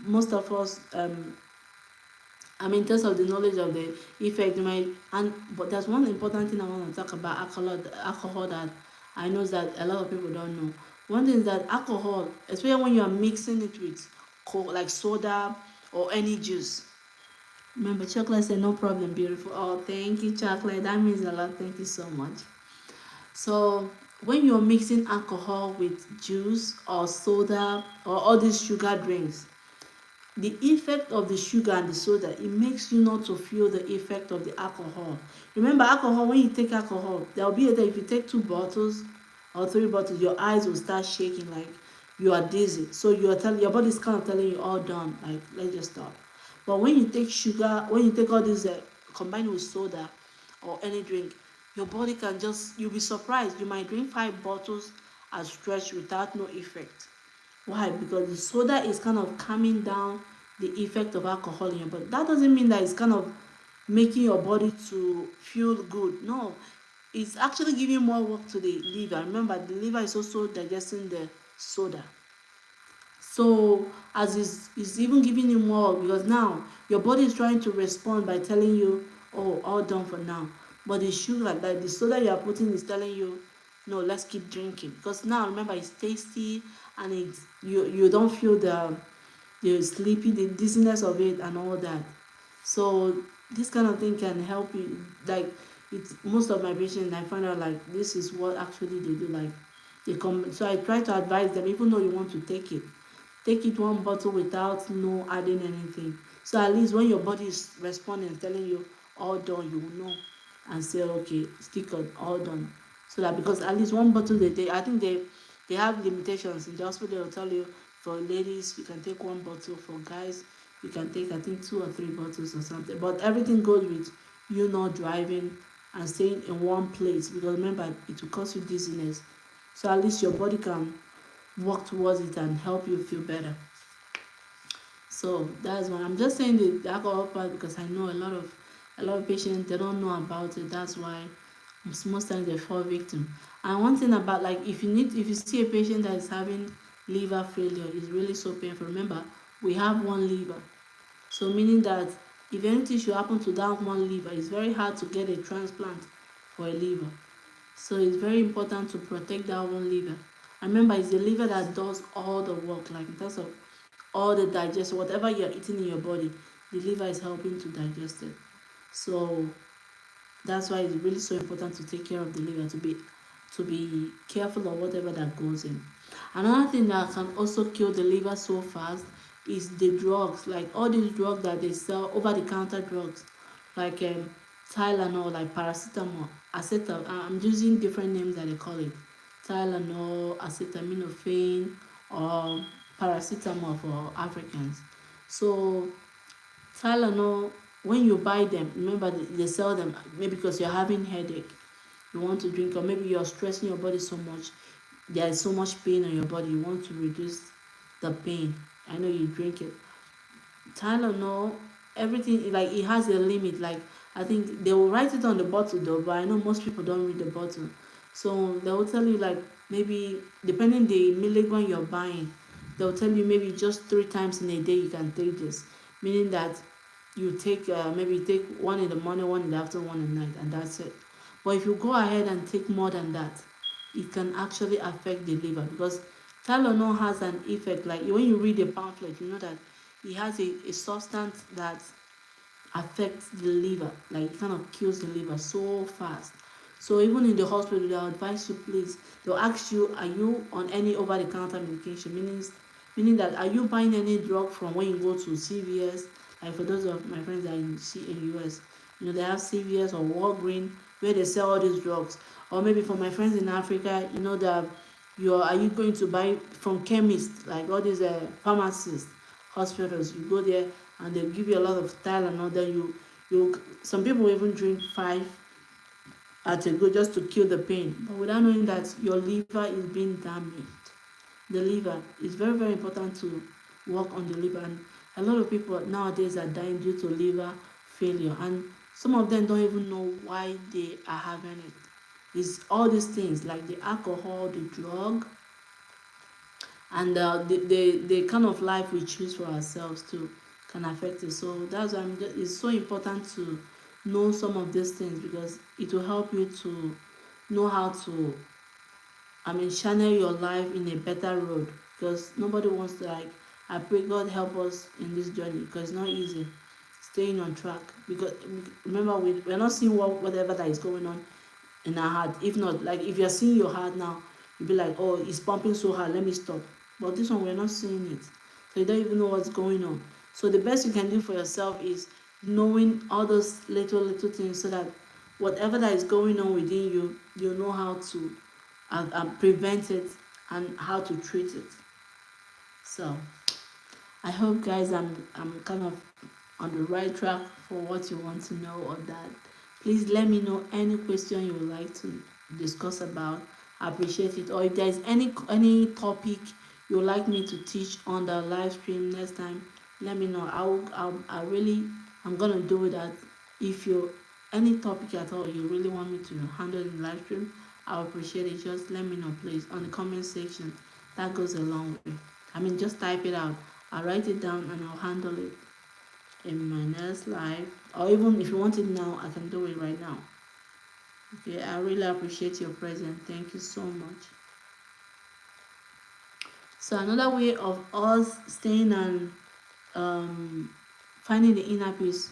most of us, in terms of the knowledge of the effect, you might, and but there's one important thing I want to talk about alcohol that I know that a lot of people don't know. One thing is that alcohol, especially when you are mixing it with like soda or any juice. Remember, chocolate said no problem, beautiful. Oh, thank you, chocolate. That means a lot. Thank you so much. So when you're mixing alcohol with juice or soda or all these sugar drinks, the effect of the sugar and the soda, it makes you not to feel the effect of the alcohol. Remember, alcohol, when you take alcohol, there will be a day if you take 2 bottles or 3 bottles, your eyes will start shaking like you are dizzy. So you are telling your body is kind of telling you all done, like let's just stop. But when you take sugar, when you take all this combined with soda or any drink, your body can just, you'll be surprised, you might drink 5 bottles at stretch without no effect. Why? Because the soda is kind of calming down the effect of alcohol in your body. That doesn't mean that it's kind of making your body to feel good. No, it's actually giving more work to the liver. Remember, the liver is also digesting the soda. So as is even giving you more, because now your body is trying to respond by telling you, oh, all done for now. But the sugar, like the soda you are putting, is telling you, no, let's keep drinking. Because now remember, it's tasty, and it's, you don't feel the sleepy, the dizziness of it and all that. So this kind of thing can help you. Like, it's most of my patients, I find out like this is what actually they do. Like, they come, so I try to advise them, even though you want to take it 1 bottle without no adding anything. So at least when your body is responding, telling you all done, you will know and say, okay, stick on all done. So that, because at least 1 bottle a day, I think they have limitations in the hospital. They'll tell you for ladies you can take 1 bottle, for guys you can take, I think, 2 or 3 bottles or something. But everything goes with you not driving and staying in one place, because remember, it will cause you dizziness. So at least your body can work towards it and help you feel better. So that's why I'm just saying the alcohol part, because I know a lot of patients, they don't know about it. That's why most times they fall victim. And one thing about, like, if you see a patient that is having liver failure, it's really so painful. Remember, we have one liver. So meaning that if anything should happen to that one liver, it's very hard to get a transplant for a liver. So it's very important to protect that one liver. And remember, it's the liver that does all the work, like in terms of all the digestion, whatever you're eating in your body, the liver is helping to digest it. So that's why it's really so important to take care of the liver, to be careful of whatever that goes in. Another thing that can also kill the liver so fast is the drugs, like all these drugs that they sell, over the counter drugs, like Tylenol, like paracetamol, acetal. I'm using different names that they call it. Tylenol, acetaminophen, or paracetamol for Africans. So Tylenol, when you buy them, remember they sell them maybe because you're having headache, you want to drink, or maybe you're stressing your body so much, there is so much pain on your body, you want to reduce the pain. I know you drink it. Tylenol, everything, like, it has a limit. Like, I think they will write it on the bottle though, but I know most people don't read the bottle. So they will tell you, like, maybe depending the milligram you're buying, they'll tell you maybe just 3 times in a day you can take this. Meaning that you take, maybe take one in the morning, one in the afternoon, one at night, and that's it. But if you go ahead and take more than that, it can actually affect the liver, because Tylenol has an effect. Like, when you read the pamphlet, you know that it has a substance that affects the liver, like it kind of kills the liver so fast. So even in the hospital, they'll advise you, please, they'll ask you, are you on any over-the-counter medication? Meaning that, are you buying any drug from when you go to CVS? Like, for those of my friends that are in US, they have CVS or Walgreens where they sell all these drugs. Or maybe for my friends in Africa, that are you going to buy from chemists, like all these pharmacists, hospitals. You go there and they'll give you a lot of Tylenol. Then you some people even drink 5 at a go just to kill the pain, but without knowing that your liver is being damaged. The liver is very very important to work on the liver, and a lot of people nowadays are dying due to liver failure, and some of them don't even know why they are having it. It's all these things like the alcohol, the drug, and the kind of life we choose for ourselves too can affect it. So that's why it's so important to know some of these things, because it will help you to know how to, channel your life in a better road. Because nobody wants to, like, I pray God help us in this journey, because it's not easy staying on track. Because remember, we're not seeing whatever that is going on in our heart. If not, like, if you're seeing your heart now, you'll be like, oh, it's pumping so hard, let me stop. But this one, we're not seeing it, so you don't even know what's going on. So the best you can do for yourself is knowing all those little things, so that whatever that is going on within you, you know how to prevent it and how to treat it. So I hope, guys, I'm kind of on the right track for what you want to know on that. Please let me know any question you would like to discuss about. I appreciate it. Or if there is any topic you would like me to teach on the live stream next time, let me know. I'm gonna do that. If you any topic at all you really want me to handle in live stream, I'll appreciate it. Just let me know, please, on the comment section. That goes a long way. Just type it out. I'll write it down and I'll handle it in my next live. Or even if you want it now, I can do it right now. Okay, I really appreciate your presence. Thank you so much. So another way of us staying and finding the inner peace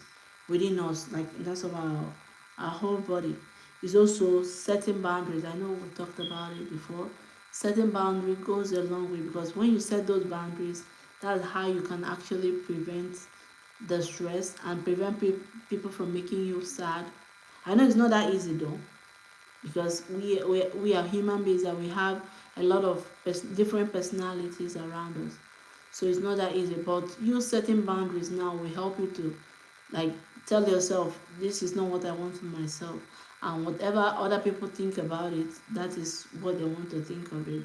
within us, like in terms of our whole body, is also setting boundaries. I know we talked about it before. Setting boundary goes a long way, because when you set those boundaries, that's how you can actually prevent the stress and prevent people from making you sad. I know it's not that easy though, because we are human beings and we have a lot of different personalities around us. So it's not that easy, but you setting boundaries now will help you to, like, tell yourself, this is not what I want for myself, and whatever other people think about it, that is what they want to think of it.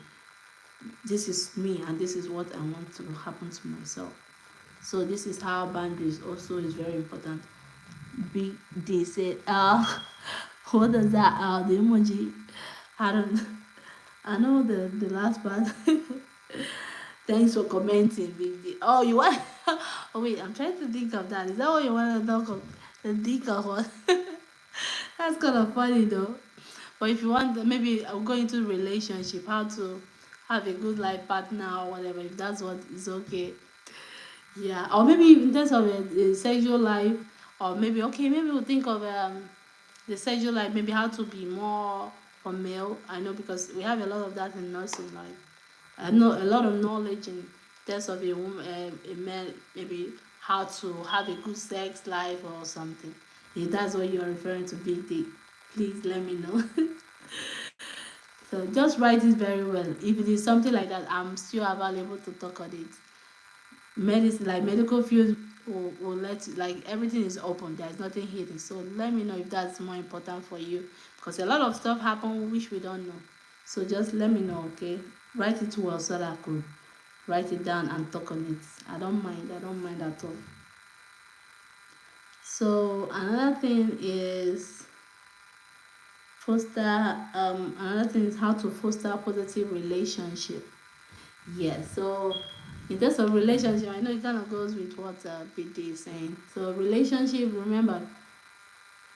This is me and this is what I want to happen to myself. So this is how boundaries also is very important. Big D said, what does that, the emoji, I don't, I know the last part. Thanks for commenting, Big D. Oh, you want, oh wait, I'm trying to think of that. Is that what you want to talk of? The dick of what? That's kind of funny though. But if you want, maybe I'll go into relationship, how to have a good life partner or whatever, if that's what is okay. Yeah, or maybe in terms of a sexual life, or maybe, okay, maybe we'll think of the sexual life, maybe how to be more for male. I know, because we have a lot of that in nursing life. I know a lot of knowledge in terms of a woman, a man, maybe how to have a good sex life or something. If that's what you're referring to, Big D, please let me know. So just write it very well. If it is something like that, I'm still available to talk on it. Medicine, like medical field, will let you, like, everything is open, there's nothing hidden. So let me know if that's more important for you, because a lot of stuff happen which we don't know. So just let me know, okay? Write it well so that I could write it down and talk on it. I don't mind at all. So another thing is how to foster positive relationship. Yes, so in terms of relationship, I know it kind of goes with what PD is saying. So relationship, remember,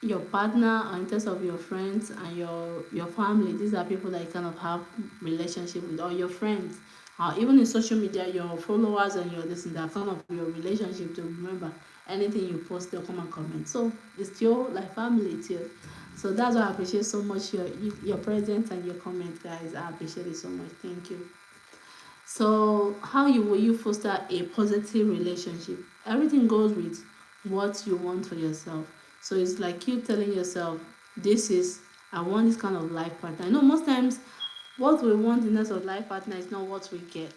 your partner, or in terms of your friends and your family, these are people that you kind of have relationship with, or your friends, even in social media, your followers and your this and that, kind of your relationship. To remember, anything you post, they'll come and comment. So it's still like family too. So that's why I appreciate so much your presence and your comment, guys. I appreciate it so much. Thank you. So how will you foster a positive relationship? Everything goes with what you want for yourself. So it's like you telling yourself, I want this kind of life partner. I know most times what we want in terms of life partner is not what we get.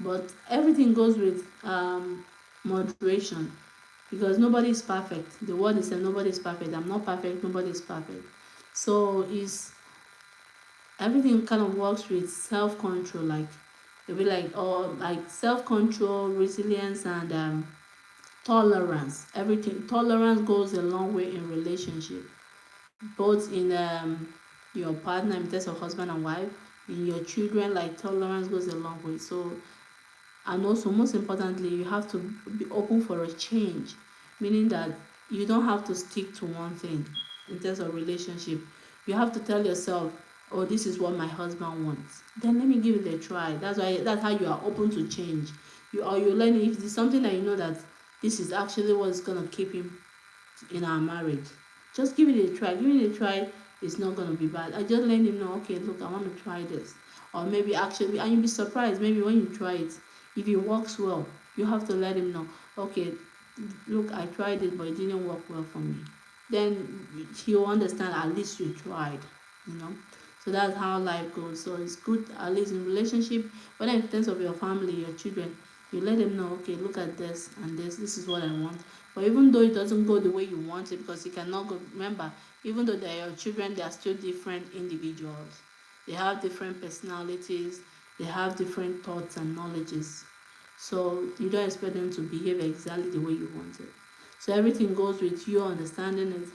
But everything goes with moderation, because nobody is perfect. The word is said nobody is perfect. I'm not perfect. Nobody is perfect. So is everything kind of works with self control, like it'll be like, or like self control, resilience, and tolerance. Everything tolerance goes a long way in relationship, both in your partner, in terms of husband and wife, in your children. Like tolerance goes a long way. So, and also most importantly, you have to be open for a change, meaning that you don't have to stick to one thing. In terms of relationship, you have to tell yourself, oh, this is what my husband wants, then let me give it a try. That's how you are open to change. You learn, if it's something that you know that this is actually what's going to keep him in our marriage, just give it a try. Giving it a try is not going to be bad. I just let him know, okay, look, I want to try this. Or maybe actually, and you'll be surprised, maybe when you try it, if it works well, you have to let him know, okay, look, I tried it, but it didn't work well for me. Then he'll understand, at least you tried, you know. So that's how life goes. So it's good, at least in relationship, whether in terms of your family, your children, you let them know, okay, look at this and this is what I want. But even though it doesn't go the way you want it, because you cannot go, remember, even though they are your children, they are still different individuals. They have different personalities, they have different thoughts and knowledges. So you don't expect them to behave exactly the way you want it. So everything goes with you understanding it,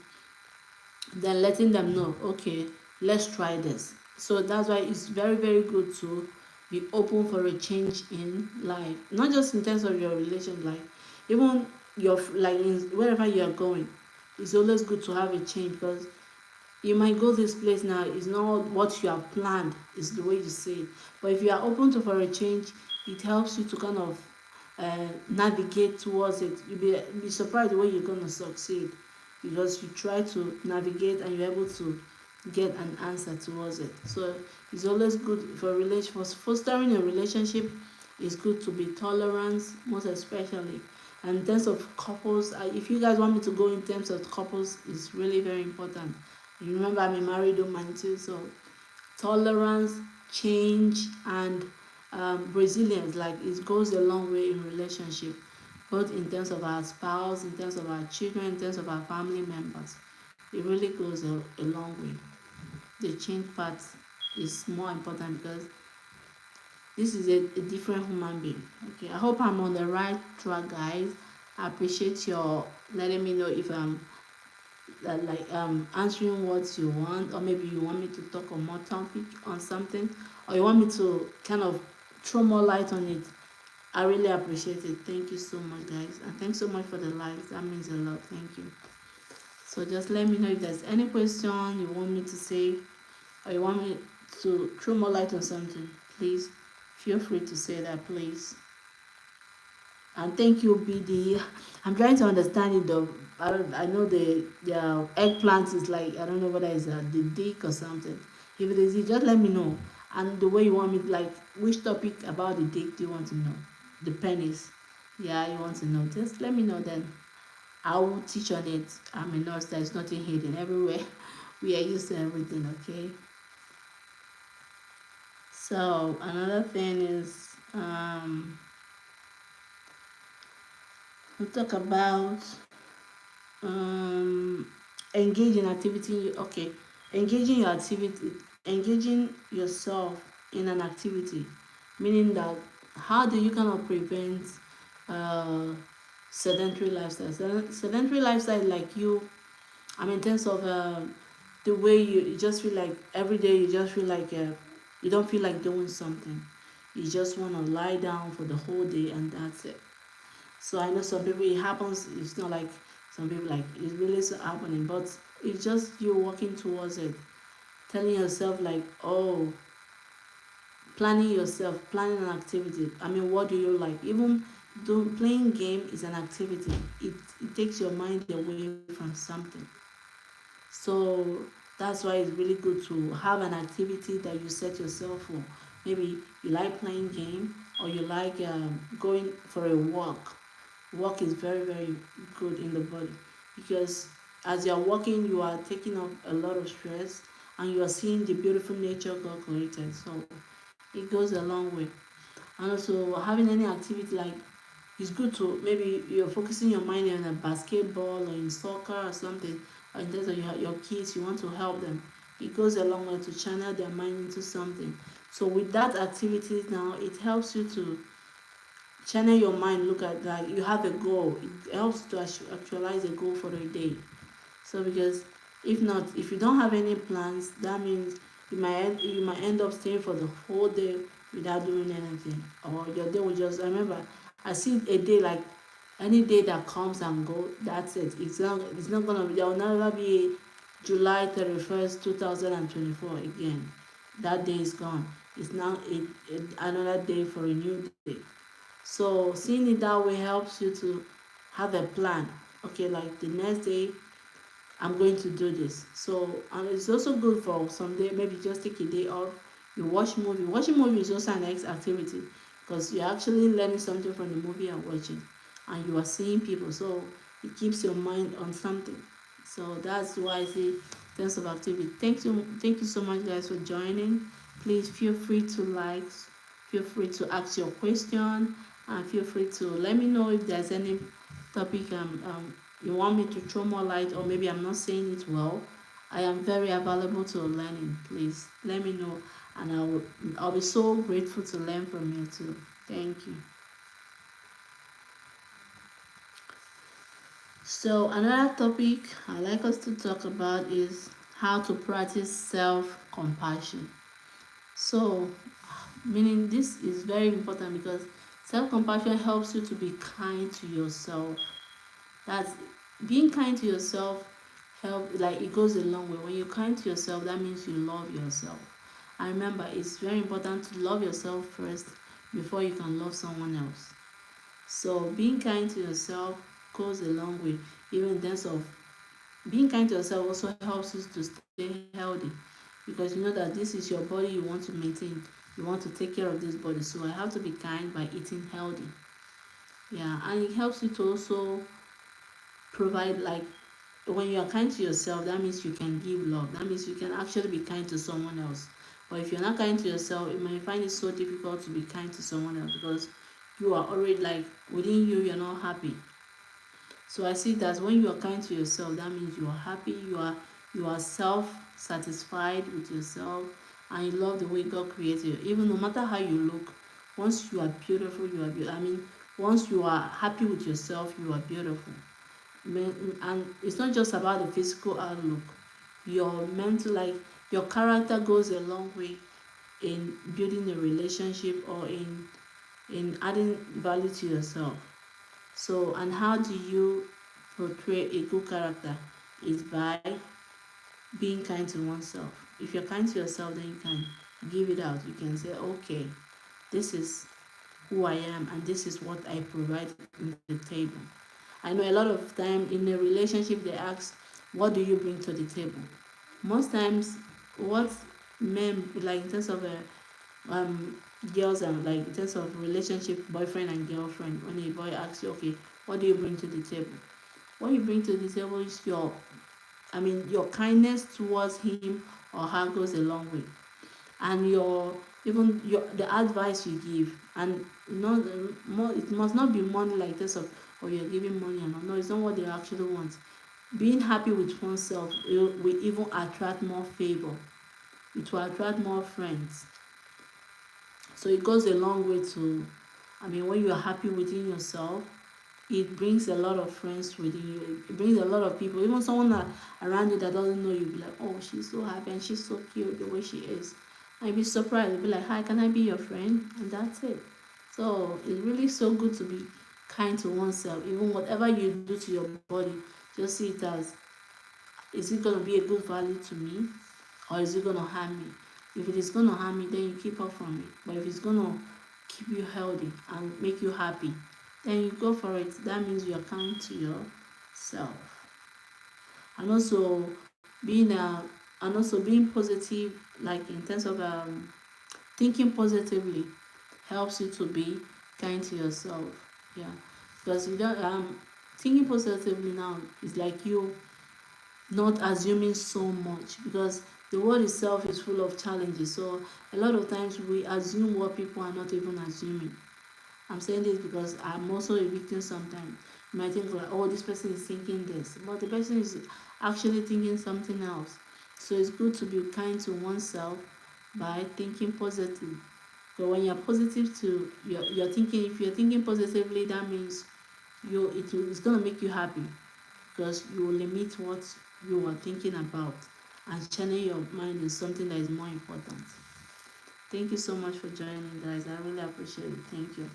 then letting them know, okay, let's try this. So that's why it's very, very good to be open for a change in life, not just in terms of your relation life, even your like in wherever you are going. It's always good to have a change, because you might go this place now, it's not what you have planned, is the way you say it. But if you are open to for a change, it helps you to kind of navigate towards it. You'll be surprised the way you're going to succeed, because you try to navigate and you're able to get an answer towards it. So it's always good for for fostering a relationship. It's good to be tolerant, most especially. And in terms of couples, if you guys want me to go in terms of couples, it's really very important. You remember, I'm a married woman too, so tolerance, change, and resilience, like it goes a long way in relationship, both in terms of our spouse, in terms of our children, in terms of our family members. It really goes a long way. The change part is more important, because this is a different human being. Okay, I hope I'm on the right track, guys. I appreciate your letting me know if I'm like answering what you want, or maybe you want me to talk on more topic on something, or you want me to kind of throw more light on it. I really appreciate it. Thank you so much, guys, and thanks so much for the likes. That means a lot. Thank you. So just let me know if there's any question you want me to say, or you want me to throw more light on something. Please feel free to say that, please. And thank you, BD. I'm trying to understand it though. I know the eggplant is like, I don't know whether it's the dick or something. If it is, just let me know. And the way you want me, like which topic about the dick do you want to know? The penis. Yeah, you want to know. Just let me know, then I will teach on it. I'm a nurse. There's nothing hidden everywhere. We are used to everything. Okay. So another thing is we'll talk about um engage in activity. Okay, engaging your activity, engaging yourself in an activity, meaning that how do you kind of prevent uh sedentary lifestyle. Sedentary lifestyle, like you, I mean, in terms of the way you just feel like every day you just feel like you don't feel like doing something, you just want to lie down for the whole day and that's it. So I know some people it happens, it's not like some people like it's really so happening, but it's just you working towards it, telling yourself like, oh, planning yourself, planning an activity. I mean, what do you like? Even playing game is an activity. It takes your mind away from something. So that's why it's really good to have an activity that you set yourself for. Maybe you like playing game, or you like going for a walk. Walk is very, very good in the body, because as you're walking, you are taking off a lot of stress, and you are seeing the beautiful nature God created. So it goes a long way. And also having any activity, like it's good to, maybe you're focusing your mind on a basketball or in soccer or something, or in terms of your kids, you want to help them. It goes a long way to channel their mind into something. So with that activity now, it helps you to channel your mind, look at, like, you have a goal. It helps to actualize a goal for the day. So because if not, if you don't have any plans, that means you might end up staying for the whole day without doing anything, or your day will just, I remember, I see a day like any day that comes and go, that's it. It's not gonna be, there will never be a July 31st 2024 again. That day is gone. It's now another day for a new day. So seeing it that way helps you to have a plan. Okay, like the next day I'm going to do this. So, and it's also good for some day, maybe just take a day off, you watch movie. Watching movie is also an next activity, because you're actually learning something from the movie you're watching, and you are seeing people, so it keeps your mind on something. So that's why I say sense of activity. Thank you so much, guys, for joining. Please feel free to like, feel free to ask your question, and feel free to let me know if there's any topic you want me to throw more light, or maybe I'm not saying it well. I am very available to learning. Please let me know, and I'll be so grateful to learn from you too. Thank you. So another topic I like us to talk about is how to practice self-compassion. So, meaning this is very important, because self-compassion helps you to be kind to yourself. That's being kind to yourself. Like, it goes a long way. When you're kind to yourself, that means you love yourself. And remember, it's very important to love yourself first before you can love someone else. So being kind to yourself goes a long way. Even in terms of being kind to yourself also helps you to stay healthy, because you know that this is your body you want to maintain. You want to take care of this body. So I have to be kind by eating healthy. Yeah, and it helps you to also provide, like, when you are kind to yourself, that means you can give love. That means you can actually be kind to someone else. But if you're not kind to yourself, you might find it so difficult to be kind to someone else, because you are already, like, within you, you're not happy. So I see that when you are kind to yourself, that means you are happy, you are self satisfied with yourself, and you love the way God created you. Even no matter how you look, once you are beautiful, you are beautiful. I mean, once you are happy with yourself, you are beautiful. And it's not just about the physical outlook. Your mental, like, your character goes a long way in building a relationship, or in adding value to yourself. So, and how do you portray a good character? Is by being kind to oneself. If you're kind to yourself, then you can give it out. You can say, okay, this is who I am, and this is what I provide in the table. I know a lot of time in a relationship they ask, what do you bring to the table? Most times, what men, like, in terms of um girls, and like in terms of relationship, boyfriend and girlfriend, when a boy asks you, okay, what do you bring to the table? What you bring to the table is your kindness towards him or her goes a long way, and your the advice you give, and not more. It must not be money, like this of, or you're giving money, and no, it's not what they actually want. Being happy with oneself will even attract more favor. It will attract more friends. So it goes a long way to, when you are happy within yourself, it brings a lot of friends within you. It brings a lot of people, even someone around you that doesn't know you, be like, oh, she's so happy and she's so cute the way she is. And you'll be surprised. You'll be like, hi, can I be your friend? And that's it. So it's really so good to be kind to oneself. Even whatever you do to your body, just see it as, is it going to be a good value to me, or is it going to harm me? If it is going to harm me, then you keep up from it. But if it's going to keep you healthy and make you happy, then you go for it. That means you are kind to yourself. And also being positive, like in terms of thinking positively, helps you to be kind to yourself. Yeah, because you don't thinking positively now is like you not assuming so much, because the world itself is full of challenges. So a lot of times we assume what people are not even assuming. I'm saying this because I'm also a victim sometimes. You might think like, oh, this person is thinking this, but the person is actually thinking something else. So it's good to be kind to oneself by thinking positive. But when you're positive to you're thinking, if you're thinking positively, that means it's gonna make you happy because you will limit what you are thinking about, and channel your mind is something that is more important. Thank you so much for joining, guys. I really appreciate it. Thank you.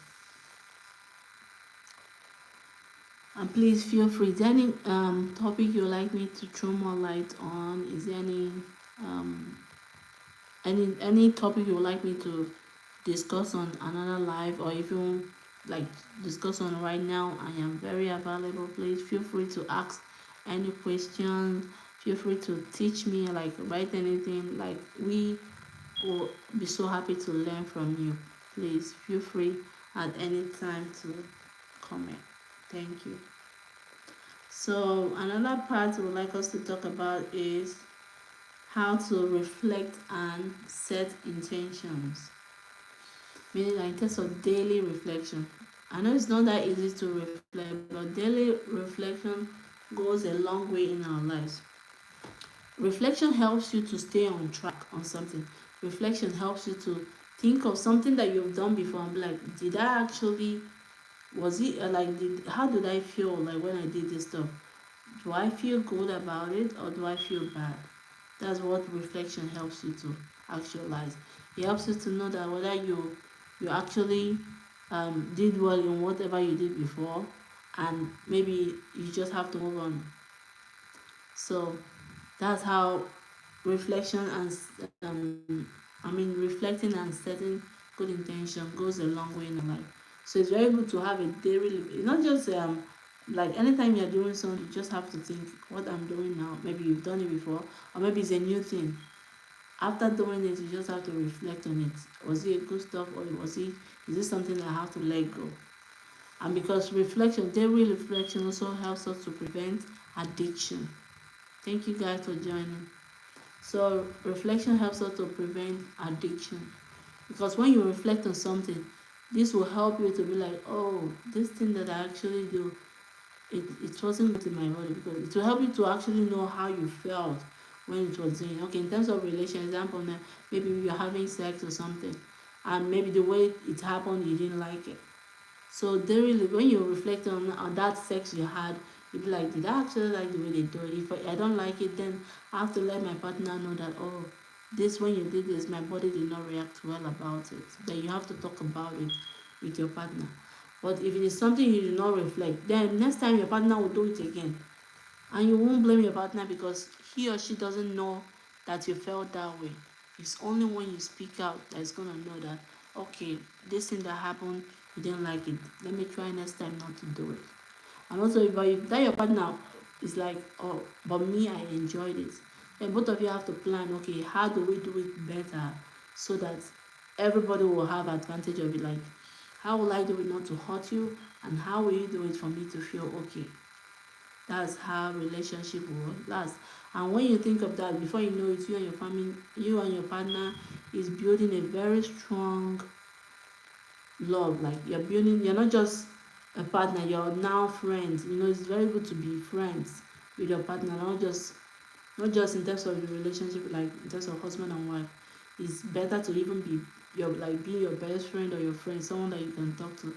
And please feel free. Is there any topic you'd like me to throw more light on? Is there um any topic you would like me to discuss on another live, or even like discuss on right now? I am very available. Please feel free to ask any questions. Feel free to teach me, like write anything. Like we will be so happy to learn from you. Please feel free at any time to comment. Thank you. So another part we would like us to talk about is how to reflect and set intentions, meaning like in terms of daily reflection. I know it's not that easy to reflect, but daily reflection goes a long way in our lives. Reflection helps you to stay on track on something. Reflection helps you to think of something that you've done before and be like, did I actually, was it how did I feel like when I did this stuff? Do I feel good about it or do I feel bad? That's what reflection helps you to actualize. It helps you to know that whether you actually did well in whatever you did before, and maybe you just have to move on. So that's how reflection and reflecting and setting good intention goes a long way in life. So it's very good to have a daily. It's not just like anytime you're doing something, you just have to think what I'm doing now. Maybe you've done it before, or maybe it's a new thing. After doing it, you just have to reflect on it. Was it a good stuff, or is it something that I have to let go? And because reflection, daily reflection also helps us to prevent addiction. Thank you guys for joining. So reflection helps us to prevent addiction, because when you reflect on something, this will help you to be like, oh, this thing that I actually do, it wasn't good in my body, because it will help you to actually know how you felt when it was doing. Okay, in terms of relation example now, maybe you're having sex or something, and maybe the way it happened you didn't like it. So they really, when you reflect on that sex you had, you be like, did I actually like the way they do it? If I don't like it, then I have to let my partner know that, oh, this, when you did this, my body did not react well about it. Then you have to talk about it with your partner. But if it is something you do not reflect, then next time your partner will do it again. And you won't blame your partner because he or she doesn't know that you felt that way. It's only when you speak out that it's gonna know that, okay, this thing that happened, you didn't like it. Let me try next time not to do it. And also, if that your partner is like, oh, but me, I enjoyed it, then both of you have to plan, okay, how do we do it better so that everybody will have advantage of it? Like, how will I do it not to hurt you, and how will you do it for me to feel okay? That's how relationship will last. And when you think of that, before you know it, you and your family, you and your partner is building a very strong love. Like you're not just a partner, you're now friends. It's very good to be friends with your partner, not just in terms of the relationship, like in terms of husband and wife. It's better to even be being your best friend or your friend, someone that you can talk to,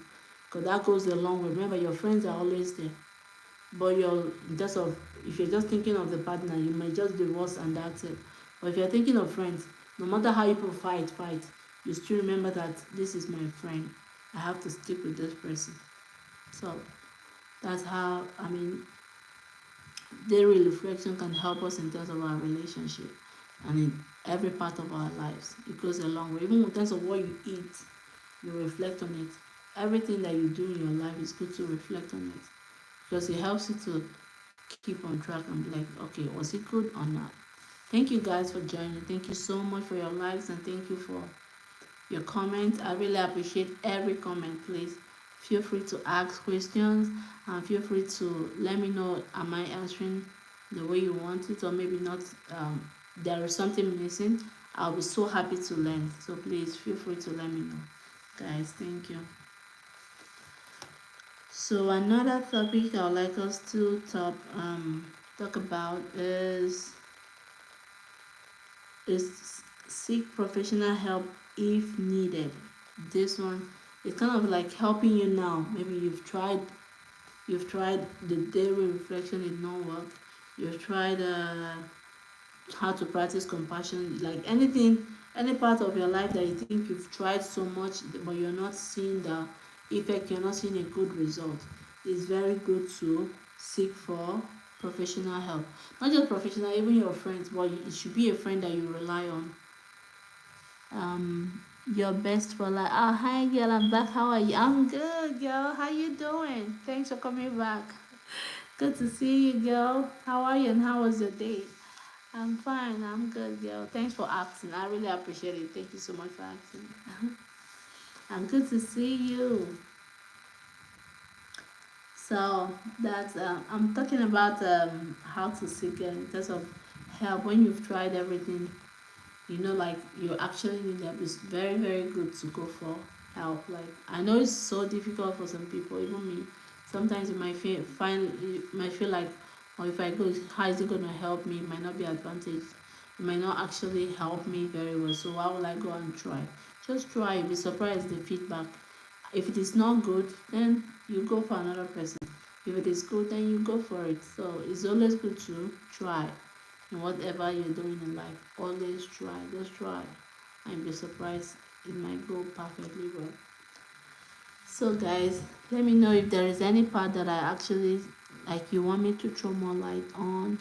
because that goes a long way. Remember, your friends are always there, but if you're just thinking of the partner, you might just divorce and that's it. But if you're thinking of friends, no matter how you fight, you still remember that this is my friend. I have to stick with this person. So that's how daily reflection can help us in terms of our relationship and in every part of our lives. It goes a long way. Even in terms of what you eat, you reflect on it. Everything that you do in your life is good to reflect on it, because it helps you to keep on track and be like, okay, was it good or not? Thank you guys for joining. Thank you so much for your likes, and thank you for your comments. I really appreciate every comment. Please feel free to ask questions, and feel free to let me know, am I answering the way you want it, or maybe not, there is something missing, I'll be so happy to learn. So please feel free to let me know. Guys, thank you. So another topic I would like us to talk about is seek professional help if needed. This one is kind of like helping you now. Maybe you've tried the daily reflection, it not work. You've tried how to practice compassion, like anything, any part of your life that you think you've tried so much but you're not seeing the effect, you're not seeing a good result. It's very good to seek for professional help. Not just professional, even your friends, but it should be a friend that you rely on. Your best for like, oh hi girl, I'm back. How are you? I'm good, girl. How you doing? Thanks for coming back. Good to see you, girl. How are you and how was your day? I'm fine. I'm good, girl. Thanks for asking. I really appreciate it. Thank you so much for asking. I'm good to see you. So that's I'm talking about how to seek in terms of help when you've tried everything. Like you actually need help. It's very very good to go for help. Like I know it's so difficult for some people, even me. Sometimes you might feel like, or if I go, how is it gonna help me? It might not be advantage. It might not actually help me very well. So why would I go and try? Just try. You'll be surprised the feedback. If it is not good, then you go for another person. If it is good, then you go for it. So it's always good to try in whatever you're doing in life. Always try. Just try. And be surprised it might go perfectly well. So guys, let me know if there is any part that I actually like you want me to throw more light on,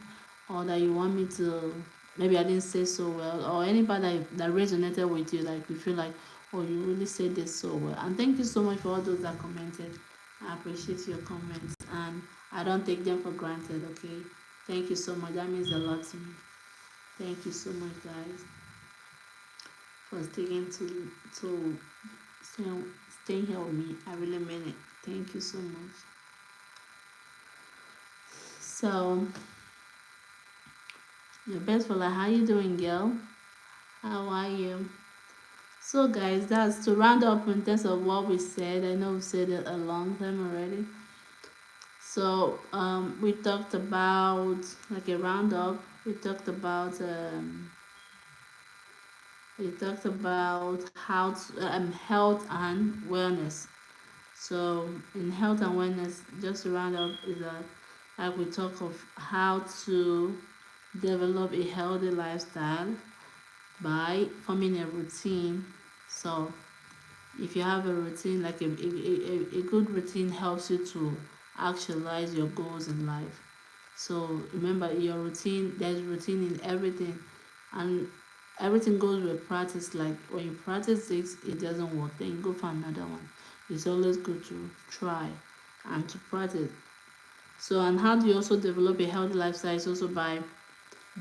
or that you want me to, maybe I didn't say so well, or any part that resonated with you, like you feel like, oh, you really said this so well. And thank you so much for all those that commented. I appreciate your comments and I don't take them for granted. Okay, thank you so much. That means a lot to me. Thank you so much, guys, for sticking to staying, staying here with me. I really mean it. Thank you so much. So, your best for like, how you doing, girl? How are you? So, guys, that's to round up in terms of what we said. I know we said it a long time already. So, we talked about like a roundup. We talked about how to, health and wellness. So in health and wellness, just to round up is that like we talk of how to develop a healthy lifestyle by forming a routine. So if you have a routine, like a good routine helps you to actualize your goals in life. So remember your routine, there's routine in everything, and everything goes with practice. Like when you practice this, it doesn't work, then you go for another one. It's always good to try and to practice. So, and how do you also develop a healthy lifestyle is also by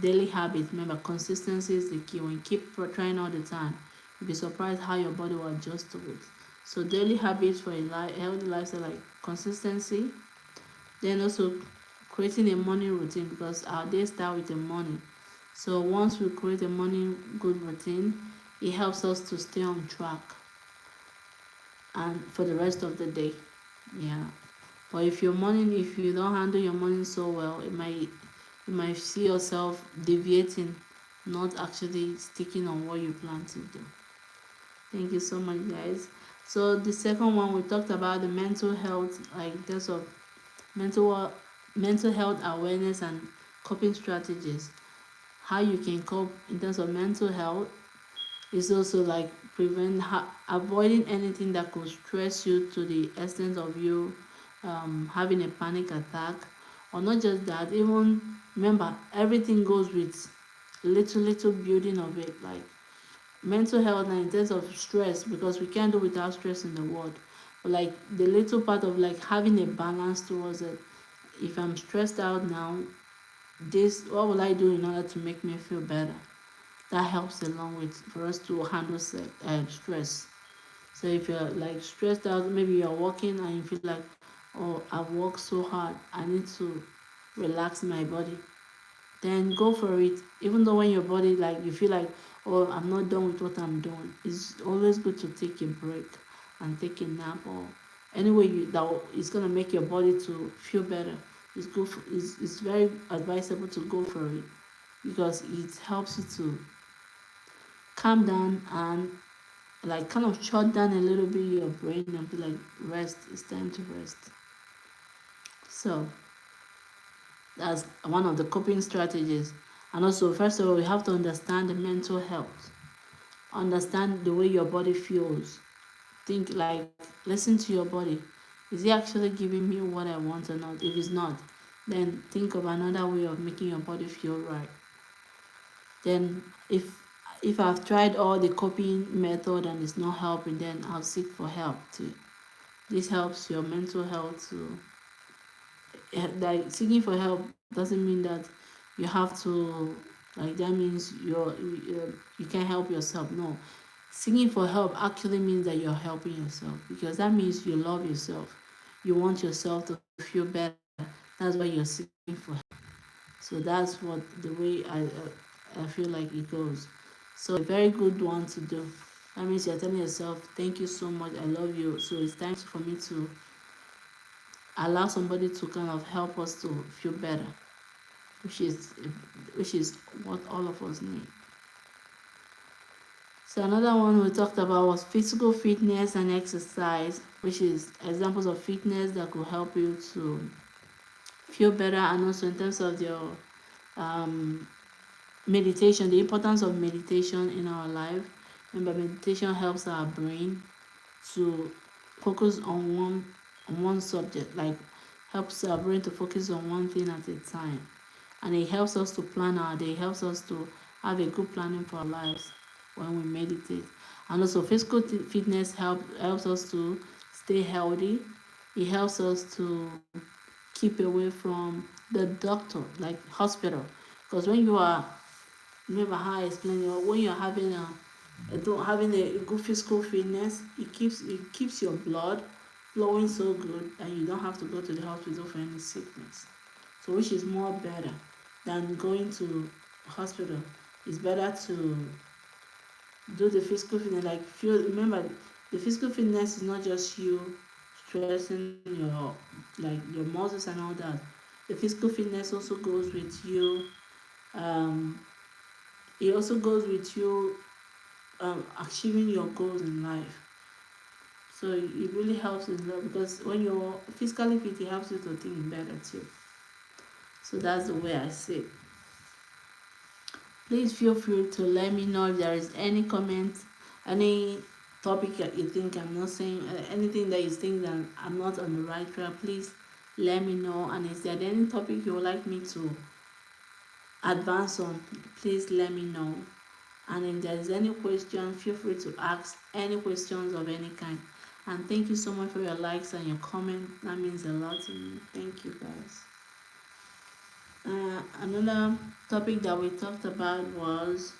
daily habits. Remember, consistency is the key. When you keep trying all the time, you'll be surprised how your body will adjust to it. So daily habits for a healthy lifestyle, like consistency. Then also creating a morning routine, because our day start with the morning. So once we create a morning good routine, it helps us to stay on track and for the rest of the day. Yeah. But if you don't handle your morning so well, you might see yourself deviating, not actually sticking on what you plan to do. Thank you so much, guys. So the second one, we talked about the mental health, like there's of mental mental health awareness and coping strategies. How you can cope in terms of mental health is also like avoiding anything that could stress you to the extent of you having a panic attack, or not just that. Even remember, everything goes with little building of it, like mental health now in terms of stress, because we can't do without stress in the world. But like the little part of like having a balance towards it. If I'm stressed out now, this what will I do in order to make me feel better? That helps along with for us to handle stress. So if you're like stressed out, maybe you're working and you feel like, oh, I've worked so hard, I need to relax my body. then go for it. Even though when your body, like, you feel like, oh, I'm not done with what I'm doing, it's always good to take a break and take a nap, or anyway that is gonna make your body to feel better. It's very advisable to go for it, because it helps you to calm down and like kind of shut down a little bit your brain and be like, rest, it's time to rest. So that's one of the coping strategies. And also, first of all, we have to understand the mental health, understand the way your body feels. Think, like, listen to your body. Is it actually giving me what I want or not? If it's not, then think of another way of making your body feel right. Then if I've tried all the coping method and it's not helping, then I'll seek for help too. This helps your mental health to, like, seeking for help doesn't mean that you have to, like, that means you can't help yourself. No, seeking for help actually means that you're helping yourself, because that means you love yourself. You want yourself to feel better. That's why you're seeking for help. So that's what the way I feel like it goes. So it's a very good one to do. That means you're telling yourself, thank you so much, I love you. So it's time for me to allow somebody to kind of help us to feel better, which is which is what all of us need. So another one we talked about was physical fitness and exercise, which is examples of fitness that could help you to feel better, and also in terms of your um, meditation, the importance of meditation in our life. Remember, meditation helps our brain to focus on one subject, like helps our brain to focus on one thing at a time, and it helps us to plan our day. It helps us to have a good planning for our lives when we meditate. And also, physical fitness helps us to stay healthy. It helps us to keep away from the doctor, like hospital, because when you are, remember how I explained, when you're having having a good physical fitness, it keeps your blood flowing so good, and you don't have to go to the hospital for any sickness. So which is more better than going to hospital. It's better to do the physical fitness, like, feel, remember, the physical fitness is not just you stressing your muscles and all that. The physical fitness also goes with you, um it also goes with you achieving your goals in life. So it really helps a lot, because when you're physically fit, it helps you to think better too. So that's the way I see it. Please feel free to let me know if there is any comment, any topic that you think I'm not saying, anything that you think that I'm not on the right track. Please let me know. And is there any topic you would like me to advance on? Please let me know. And if there is any question, feel free to ask any questions of any kind. And thank you so much for your likes and your comment. That means a lot to me. Thank you, guys. Another topic that we talked about was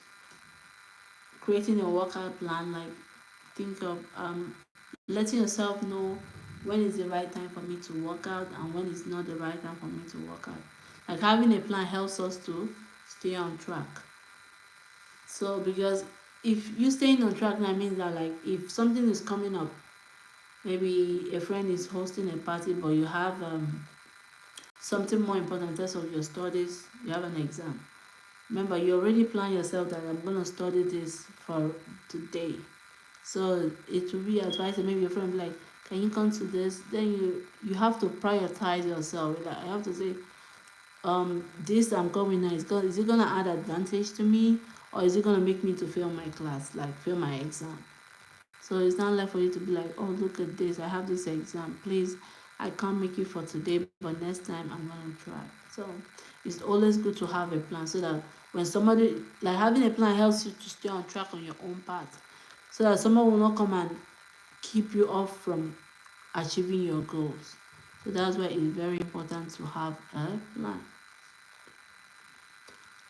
creating a workout plan. Like, think of letting yourself know when is the right time for me to work out and when is not the right time for me to work out. Like, having a plan helps us to stay on track. So because if you staying on track, that means that, like, if something is coming up, maybe a friend is hosting a party, but you have something more important in terms of your studies, you have an exam. Remember, you already plan yourself that I'm gonna study this for today. So it will be advisable. Maybe your friend will be like, can you come to this? Then you have to prioritize yourself. Like, I have to say, this I'm coming now, is it gonna add advantage to me, or is it gonna make me to fail my class, like fail my exam? So it's not left for you to be like, oh, look at this, I have this exam, please, I can't make it for today, but next time I'm gonna try. So it's always good to have a plan, so that when somebody, like, having a plan helps you to stay on track on your own path, so that someone will not come and keep you off from achieving your goals. So that's why it's very important to have a plan.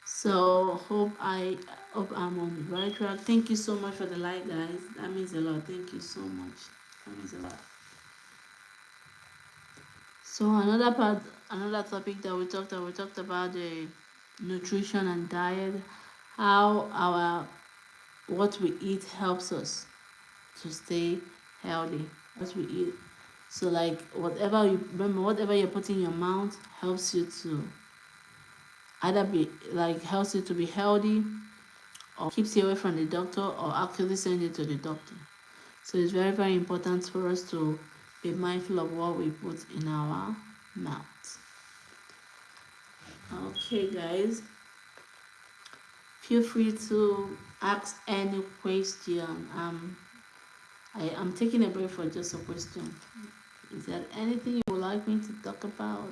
So hope I'm on the right track. Thank you so much for the like, guys. That means a lot. Thank you so much. That means a lot. So another topic that we talked about, nutrition and diet, how our what we eat helps us to stay healthy. What we eat. So like whatever you remember, whatever you put in your mouth helps you to either be like helps you to be healthy or keeps you away from the doctor or actually send you to the doctor. So it's very, very important for us to be mindful of what we put in our mouth. Okay, guys, feel free to ask any question. I am taking a break for just a question. Is there anything you would like me to talk about?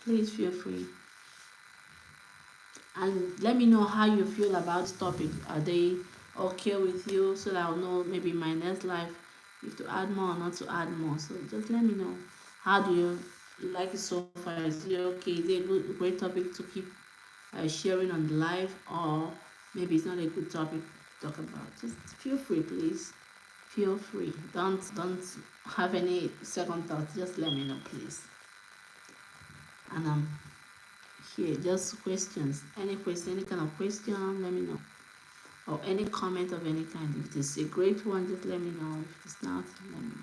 Please feel free. And let me know how you feel about this topic. Are they okay with you so that I'll know maybe in my next life if to add more or not to add more. So just let me know. How do you like it so far? Is it okay? Is it a great topic to keep sharing on the live, or maybe it's not a good topic to talk about? Just feel free, please. Feel free. Don't have any second thoughts. Just let me know, please. And I'm here. Just questions. Any question, any kind of question, let me know. Or any comment of any kind. If it's a great one, just let me know. If it's not, let me know.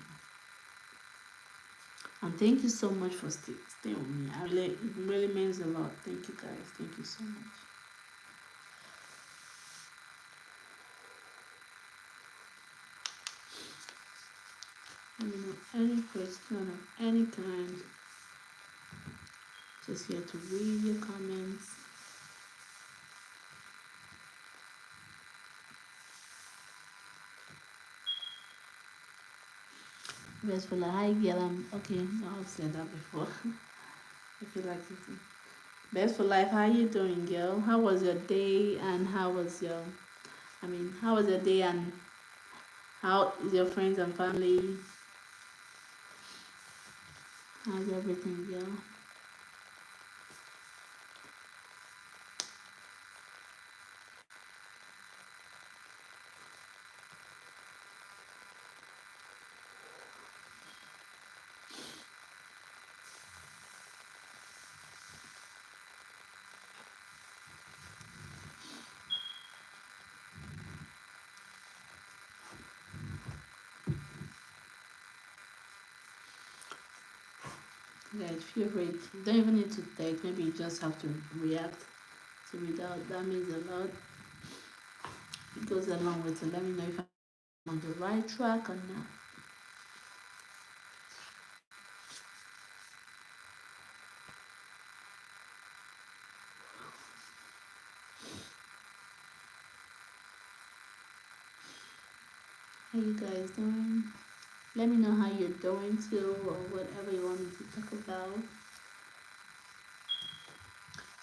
And thank you so much for staying with me. It really means a lot. Thank you guys. Thank you so much. Let me know any question of any kind. Just here to read your comments. Best for like, hi girl. Okay, I've said that before. I feel like it. Best for life. How you doing, girl? How was your day? And how was your? How was your day? And how is your friends and family? How's everything, girl? Guys, feel free. You don't even need to text. Maybe you just have to react to without. That means a lot. It goes a long way to let me know if I'm on the right track or not. How you guys doing? Let me know how you're doing too, or whatever you want me to talk about.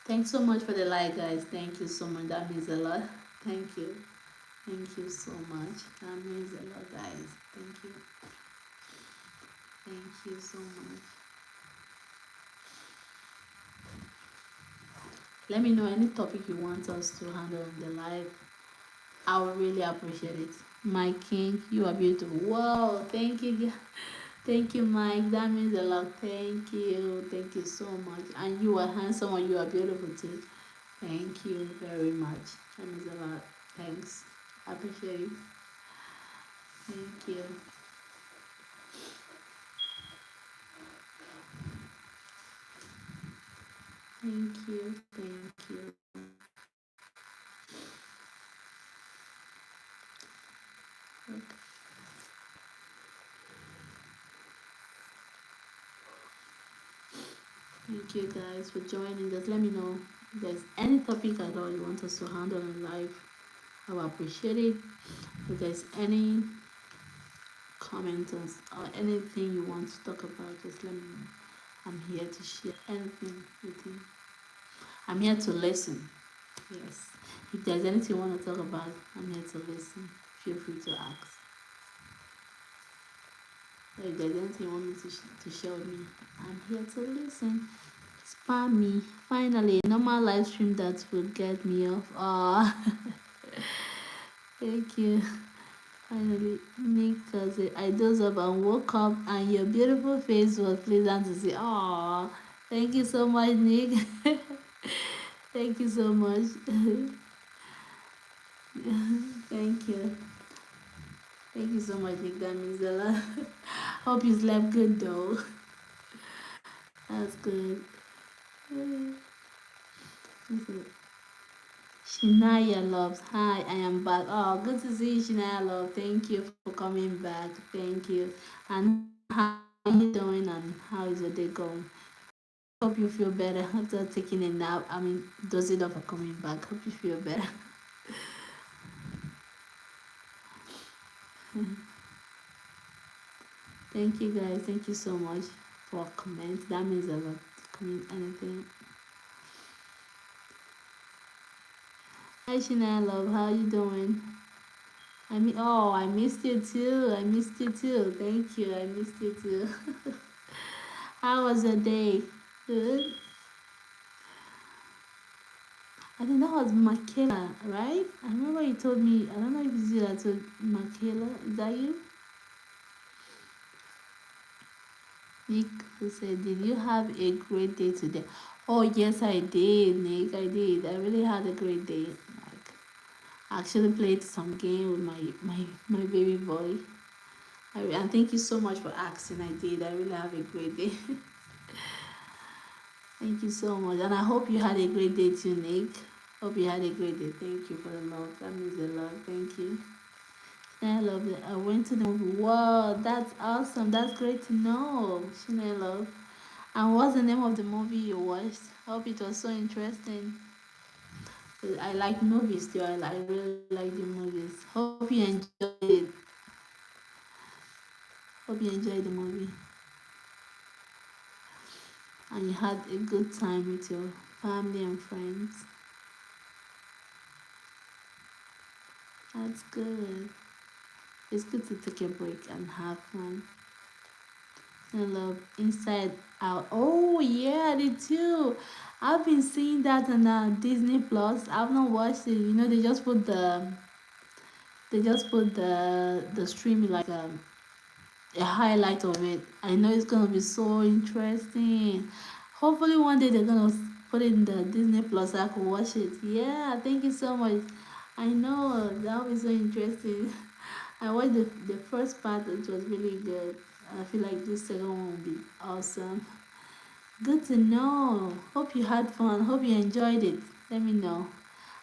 Thanks so much for the like, guys. Thank you so much. That means a lot. Thank you. Thank you so much. That means a lot, guys. Thank you. Thank you so much. Let me know any topic you want us to handle on the live. I would really appreciate it. My king, you are beautiful. Whoa, thank you. Thank you, Mike. That means a lot. Thank you. Thank you so much. And you are handsome and you are beautiful too. Thank you very much. That means a lot. Thanks. I appreciate it. Thank you. Thank you. Thank you. Okay. Thank you guys for joining. Just let me know if there's any topic at all you want us to handle in life. I will appreciate it. If there's any comment or anything you want to talk about, just let me know. I'm here to share anything with you. I'm here to listen. Yes. If there's anything you want to talk about, I'm here to listen. Feel free to ask. Or if there's anything you want me to share with me, I'm here to listen. Spam me. Finally, a normal live stream that will get me off. Oh, thank you. Finally, Nick, because I dozed up and woke up, and your beautiful face was pleasant to see. Oh, thank you so much, Nick. Thank you so much. Thank you. Thank you so much, Nick. That means a lot. Hope you slept good though. That's good. Shinaya loves. Hi, I am back. Oh, good to see you, Shinaya love. Thank you for coming back. Thank you. And how are you doing and how is your day going? Hope you feel better after taking a nap. I mean, dozing off and coming back. Hope you feel better. Thank you guys. Thank you so much for comments. That means a lot. Comment anything. Hi Shana love, how you doing? I missed you too. I missed you too. Thank you. I missed you too. How was your day? Good. I think that was Michaela, right? I remember you told me. I don't know if it's you that told Michaela. Is that you? Nick who said, "Did you have a great day today?" Oh yes, I did, Nick. I did. I really had a great day. Like, I actually played some game with my baby boy. And thank you so much for asking. I did. I really have a great day. Thank you so much. And I hope you had a great day too, Nick. Hope you had a great day. Thank you for the love. That means a lot. Thank you. I love it. I went to the movie. Wow, that's awesome. That's great to know. Shana love. And what's the name of the movie you watched? I hope it was so interesting. I like movies too. I really like the movies. Hope you enjoyed it. Hope you enjoyed the movie. And you had a good time with your family and friends. That's good. It's good to take a break and have fun. I love Inside Out. Oh yeah, I did too. I've been seeing that on Disney Plus. I've not watched it. You know, they just put the stream like a highlight of it. I know it's gonna be so interesting. Hopefully one day they're gonna put it in the Disney Plus so I can watch it. Yeah, thank you so much. I know that'll be so interesting. I watched the first part, it was really good. I feel like this second one will be awesome. Good to know. Hope you had fun. Hope you enjoyed it. Let me know.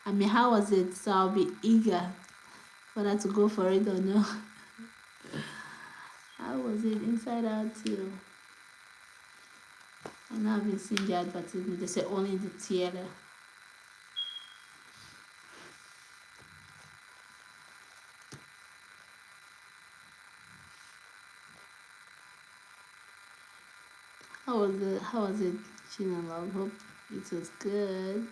I mean, how was it? So I'll be eager whether to go for it or no. How was it? Inside Out too. I know I've been seeing the advertisement. They say only in the theater. How was it? How was it? China Love. Hope it was good.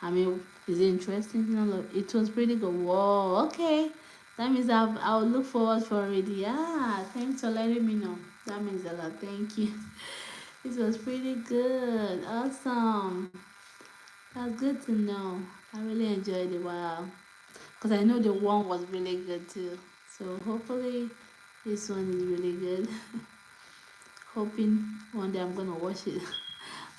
I mean, is it interesting? China Love. It was pretty good. Whoa. Okay. That means I'll look forward for it. Yeah. Thanks for letting me know. That means a lot. Thank you. It was pretty good. Awesome. That's good to know. I really enjoyed it. Wow. Because I know the one was really good too. So hopefully this one is really good. Hoping one day I'm gonna watch it.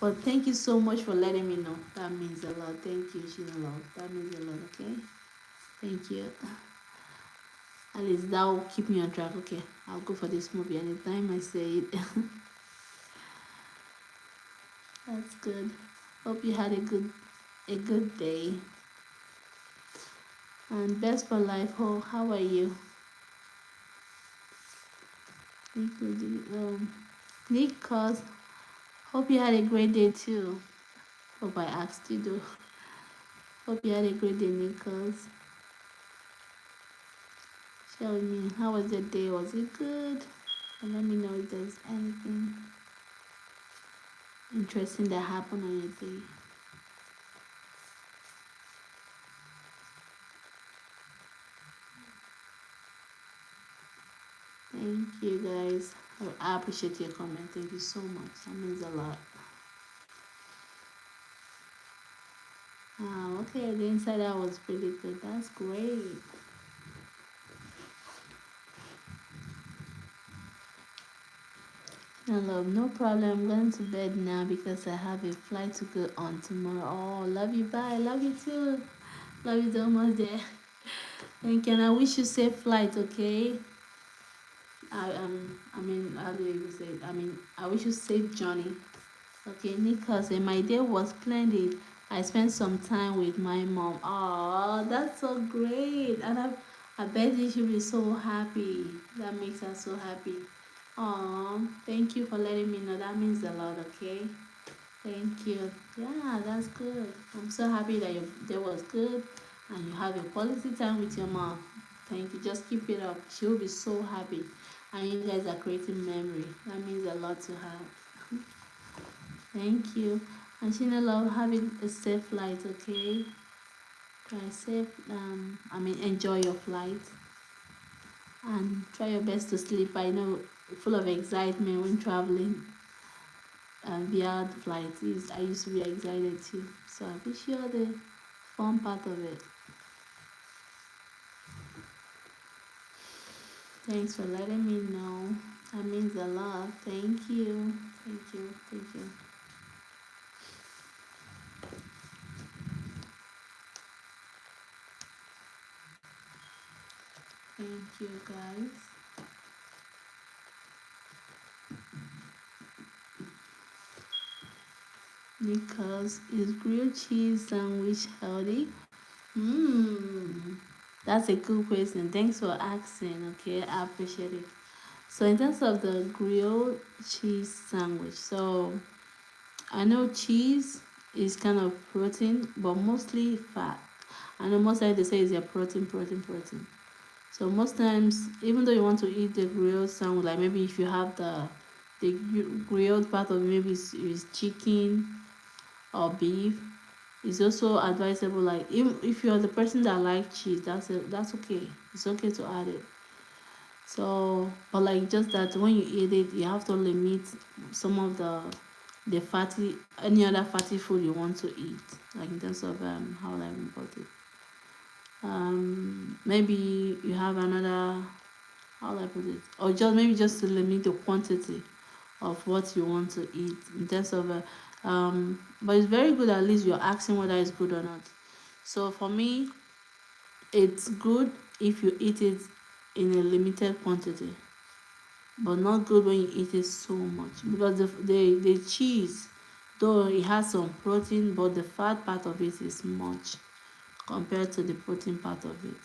But thank you so much for letting me know. That means a lot. Thank you, Shina Love. That means a lot, okay? Thank you. At least that will keep me on track. Okay, I'll go for this movie anytime I say it. That's good. Hope you had a good day. And best for life. Oh, how are you? Nick, cause hope you had a great day too. Hope I asked you though. Hope you had a great day, Nichols. Share with me, how was your day? Was it good? And let me know if there's anything interesting that happened on your day. Thank you guys. I appreciate your comment. Thank you so much. That means a lot. Okay, the inside out was pretty good. That's great. Hello, no problem. I'm going to bed now because I have a flight to go on tomorrow. Oh, love you. Bye. Love you too. Love you so much there. Thank you. And I wish you safe flight, okay? I mean, how do you even say it? I mean, I wish you safe journey. Okay, Nicholas, and my day was splendid. I spent some time with my mom. Oh, that's so great. And I bet you should be so happy. That makes us so happy. Oh, thank you for letting me know. That means a lot, okay? Thank you. Yeah, that's good. I'm so happy that your day was good and you have a quality time with your mom. Thank you. Just keep it up. She'll be so happy. And you guys are creating memory. That means a lot to her. Thank you. And Shina love having a safe flight, okay? Try safe enjoy your flight and try your best to sleep. I know full of excitement when traveling via the flight is I used to be excited too. So I wish you all the fun part of it. Thanks for letting me know. That means a lot. Thank you. Thank you. Thank you. Thank you guys. Because is grilled cheese sandwich healthy? Hmm, that's a good question. Thanks for asking. Okay, I appreciate it. So in terms of the grilled cheese sandwich, so I know cheese is kind of protein, but mostly fat. I know most times they say it's a protein, protein, protein. So most times, even though you want to eat the grilled sandwich, like maybe if you have the grilled part of it, maybe it's chicken or beef, it's also advisable, like even if you're the person that like cheese, that's okay. It's okay to add it. So, but like just that when you eat it, you have to limit some of the fatty, any other fatty food you want to eat, like in terms of how I put it. Maybe you have another, how I put it, or just maybe just to limit the quantity of what you want to eat in terms of but it's very good, at least you're asking whether it's good or not. So for me, it's good if you eat it in a limited quantity, but not good when you eat it so much, because the cheese, though it has some protein, but the fat part of it is much compared to the protein part of it.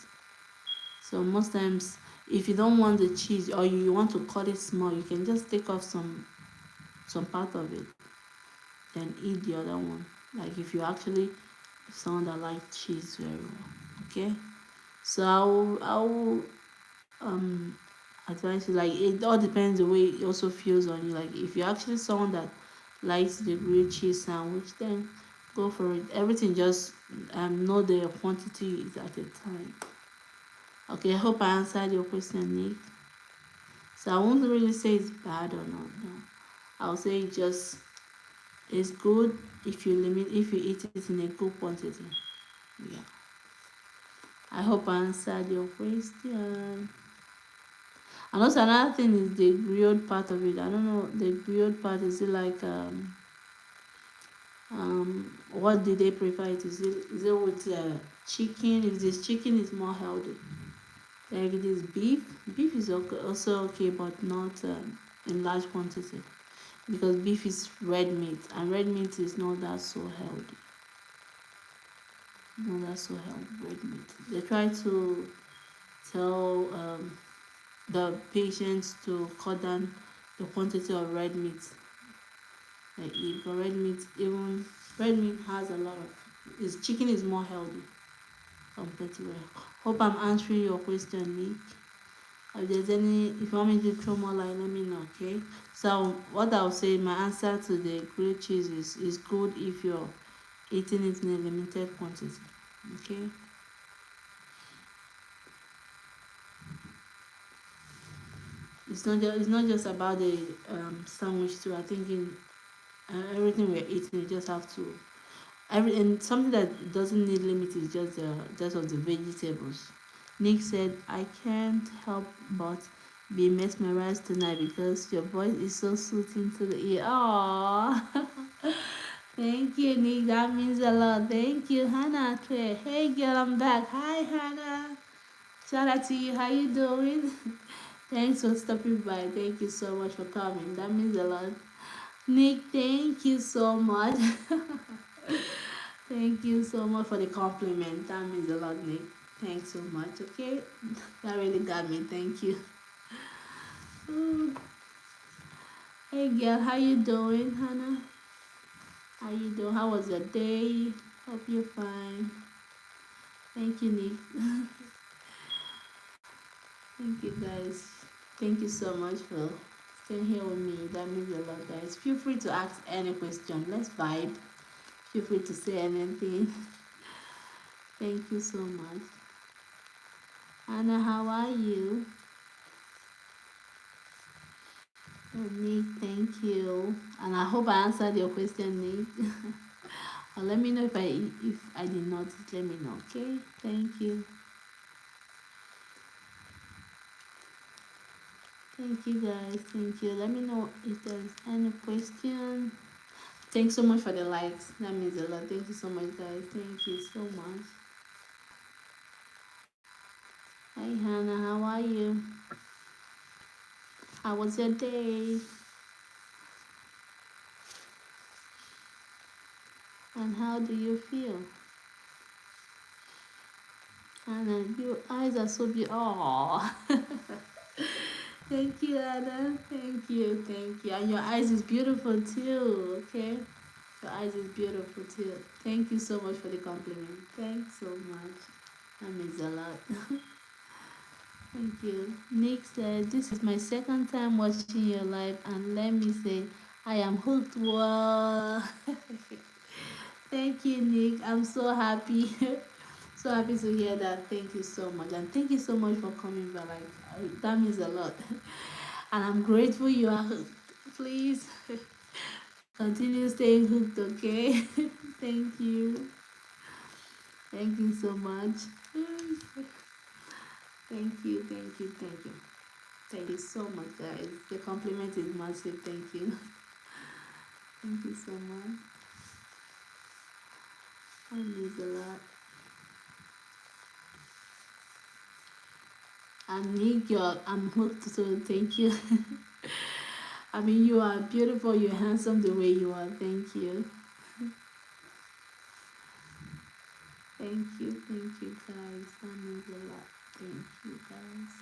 So most times, if you don't want the cheese or you want to cut it small, you can just take off some part of it, then eat the other one. Like if you actually someone that like cheese very well. Okay. So I will um advise you, like it all depends the way it also feels on you. Like if you're actually someone that likes the grilled cheese sandwich, then go for it. Everything just know the quantity is at a time. Okay, I hope I answered your question, Nick. So I won't really say it's bad or not. No, I'll say it just it's good if you eat it in a good quantity. Yeah. I hope I answered your question. And also another thing is the grilled part of it. I don't know, the grilled part, is it like what did they prefer it? Is it with chicken? If this chicken is more healthy. Like if it is beef is okay, also okay, but not in large quantity, because beef is red meat and red meat is not that so healthy. Not that so healthy, red meat. They try to tell the patients to cut down the quantity of red meat they eat. But red meat has a lot of. Is chicken is more healthy compared to red. Hope I'm answering your question, Nick. If there's any, if you want me to throw more light, let me know. Okay. So what I'll say, my answer to the grilled cheese is good if you're eating it in a limited quantity. Okay. It's not just about the sandwich too. I think in everything we're eating, we just have to and something that doesn't need limit is just of the vegetables. Nick said, I can't help but be mesmerized tonight because your voice is so soothing to the ear. Aww. Thank you, Nick. That means a lot. Thank you, Hannah. Hey, girl, I'm back. Hi, Hannah. Shout out to you. How you doing? Thanks for stopping by. Thank you so much for coming. That means a lot. Nick, thank you so much. Thank you so much for the compliment. That means a lot, Nick. Thanks so much. Okay, that really got me. Thank you. Ooh. Hey, girl, how you doing, Hannah? How you doing? How was your day? Hope you're fine. Thank you, Nick. Thank you, guys. Thank you so much for staying here with me. That means a lot, guys. Feel free to ask any question. Let's vibe. Feel free to say anything. Thank you so much. Anna, how are you? Oh, Nick, thank you. And I hope I answered your question, Nick. Or let me know if I did not. Let me know, okay? Thank you. Thank you, guys. Thank you. Let me know if there's any question. Thanks so much for the likes. That means a lot. Thank you so much, guys. Thank you so much. Hi, Hannah. How are you? How was your day? And how do you feel? Hannah, your eyes are so beautiful. Aww. Thank you, Anna. Thank you. Thank you. And your eyes is beautiful too, okay? Your eyes is beautiful too. Thank you so much for the compliment. Thanks so much. That means a lot. Thank you. Nick said, this is my second time watching your live, and let me say, I am hooked. Wow. Thank you, Nick. I'm so happy. So happy to hear that. Thank you so much. And thank you so much for coming back. That means a lot. And I'm grateful you are hooked. Please continue staying hooked, okay? Thank you. Thank you so much. Thank you, thank you, thank you. Thank you so much, guys. The compliment is massive. Thank you. Thank you so much. That means a lot. And Nick, I'm hooked, so thank you. I mean, you are beautiful, you're handsome the way you are. Thank you. Thank you, guys. That means a lot. Thank you, guys.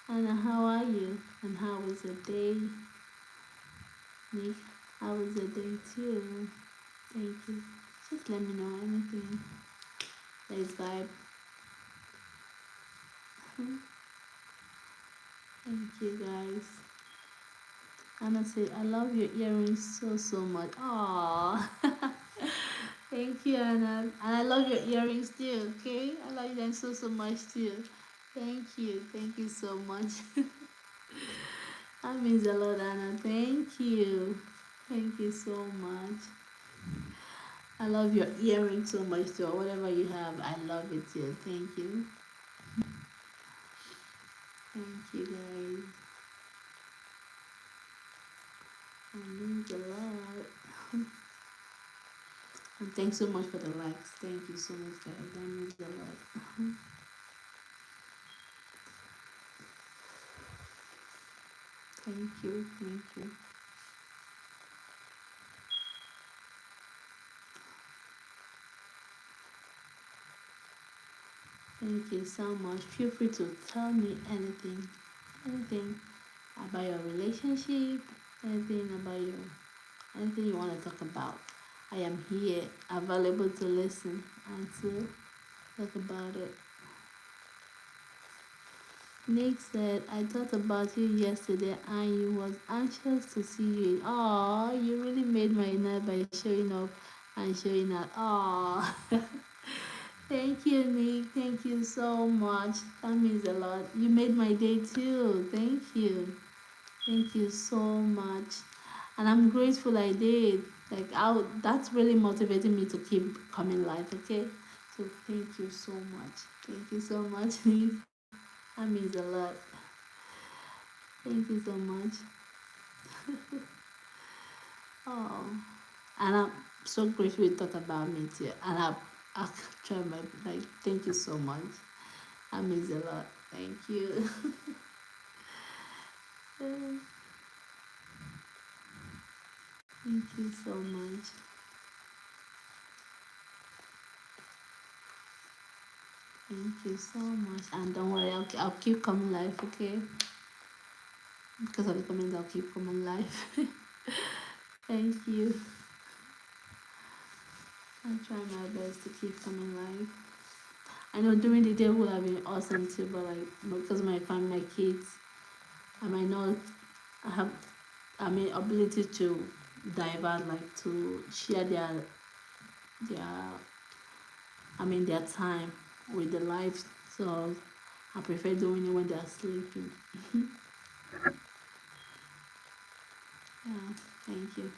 Anna, how are you? And how was your day? Nick, how was your day too? Thank you. Just let me know anything. Let's vibe. Thank you, guys. Anna said, I love your earrings so much. Aww. Thank you, Anna. And I love your earrings too, okay? I love them so much too. Thank you. Thank you so much. That means a lot, Anna. Thank you. Thank you so much. I love your earrings so much too. Whatever you have, I love it too. Thank you. Thank you, guys. That means a lot. And thanks so much for the likes. Thank you so much, guys. That means a lot. Thank you. Thank you. Thank you so much. Feel free to tell me anything about your relationship, anything you want to talk about. I am here, available to listen and to talk about it. Nick said, I thought about you yesterday and you was anxious to see you. Oh, you really made my night by showing up and showing up. Oh, thank you, Nick. Thank you so much. That means a lot. You made my day too. Thank you. Thank you so much. And I'm grateful I did. That's really motivating me to keep coming live, okay? So thank you so much. Thank you so much. That means a lot. Thank you so much. Oh, and I'm so grateful you thought about me too. And I try my like. Thank you so much. That means a lot. Thank you. Thank you so much. Thank you so much. And don't worry, I'll keep coming live, okay? Because of the comments, I'll keep coming live. Thank you. I'll try my best to keep coming live. I know during the day would have been awesome too, but like because of my family, my kids, I might not have ability to divert, like to share their their time with the lives. So I prefer doing it when they're sleeping. Yeah, thank you.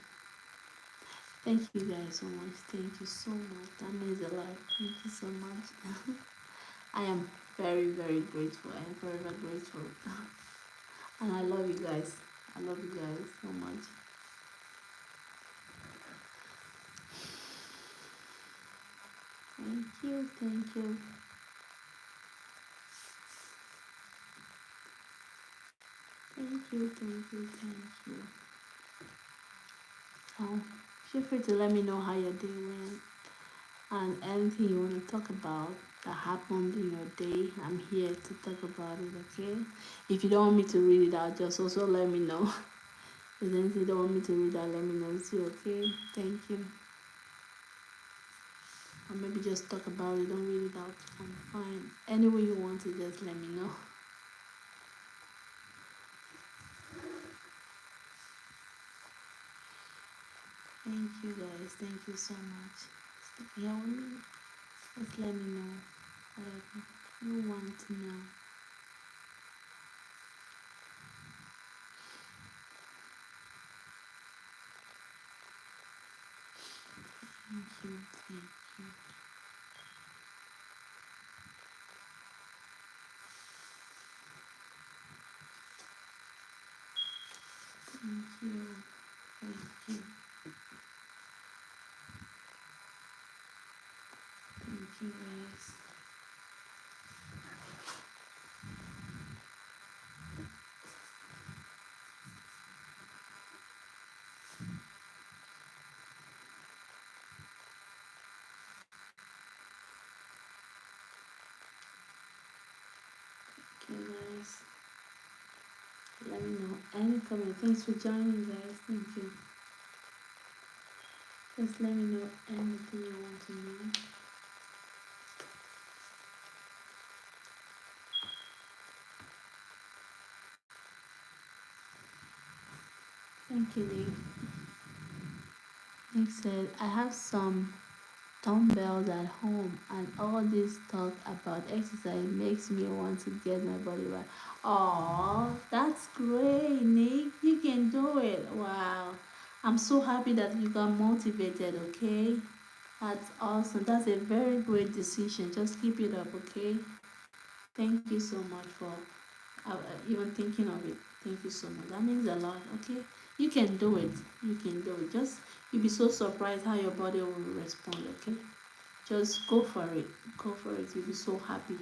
Thank you guys so much. Thank you so much. That means a lot. Thank you so much. I am very, very grateful. I am very, very grateful. And I love you guys. I love you guys so much. Thank you, thank you. Thank you, thank you, thank you. So feel free to let me know how your day went and anything you want to talk about that happened in your day. I'm here to talk about it, okay? If you don't want me to read it out, just also let me know. If there's anything you don't want me to read out, let me know too, okay? Thank you. Or maybe just talk about it, don't read it out. I'm fine. Any way you want to, just let me know. Thank you guys. Thank you so much. Stick here with me. Just let me know whatever you want to know. Thank you. Thank you. Thank you. Thank you. Thank you guys. Okay guys. Let me know any comment. Thanks for joining guys. Thank you. Just let me know anything you want to know. Thank you, Nick. Nick said, I have some dumbbells at home and all this talk about exercise makes me want to get my body right. Oh, that's great, Nick. You can do it. Wow. I'm so happy that you got motivated, okay? That's awesome. That's a very great decision. Just keep it up, okay? Thank you so much for even thinking of it. Thank you so much. That means a lot, okay? You can do it. You can do it. Just you'll be so surprised how your body will respond, okay? Just go for it. Go for it. You'll be so happy.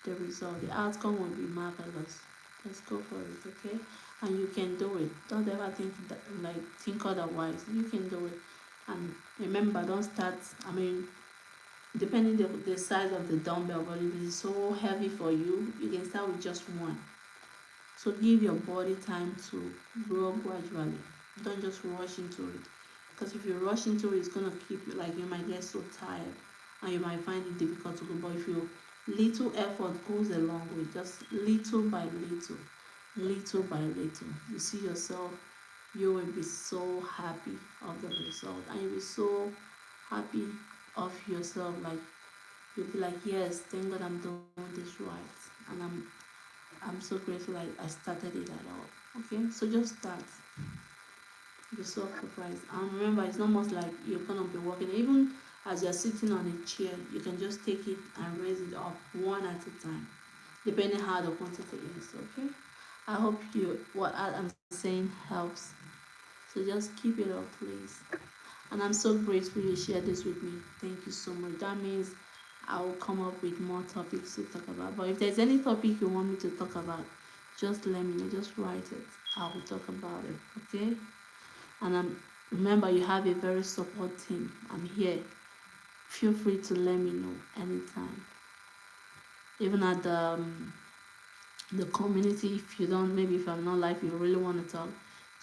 The result, the outcome will be marvelous. Just go for it, okay? And you can do it. Don't ever think that, like think otherwise. You can do it. And remember, don't start. Depending the size of the dumbbell, but if it's so heavy for you, you can start with just one. So give your body time to grow gradually. Don't just rush into it. Because if you rush into it, it's gonna keep you like you might get so tired and you might find it difficult to go. But if you little effort goes a long way, just little by little, little by little, you see yourself, you will be so happy of the result and you'll be so happy of yourself. Like you'll be like, yes, thank God I'm doing this right. And I'm so grateful I started it at all. Okay, so just start. Be so surprised. And remember, it's not much like you're gonna be working. Even As you're sitting on a chair, you can just take it and raise it up one at a time, depending how the quantity is. Okay. I hope you what I'm saying helps. So just keep it up, please. And I'm so grateful you shared this with me. Thank you so much. That means I will come up with more topics to talk about. But if there's any topic you want me to talk about, just let me know. Just write it. I will talk about it. Okay? And remember, you have a very support team. I'm here. Feel free to let me know anytime. Even at the community, if you don't, maybe if I'm not live, you really want to talk,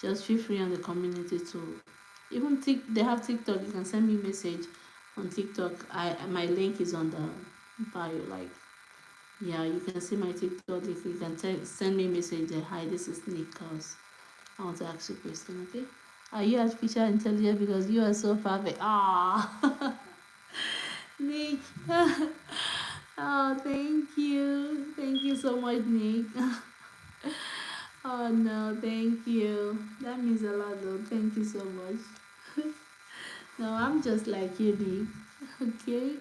just feel free on the community to even they have TikTok. You can send me a message on TikTok. My link is on the bio. Like, yeah, you can see my TikTok. If you can send me a message there. Hi, this is Nick. Cause I want to ask you a question. Okay? Are you artificial intelligence? Because you are so perfect. Ah, Nick. Oh, thank you so much, Nick. Oh no, thank you. That means a lot though. Thank you so much. No, I'm just like you, Nick. Okay?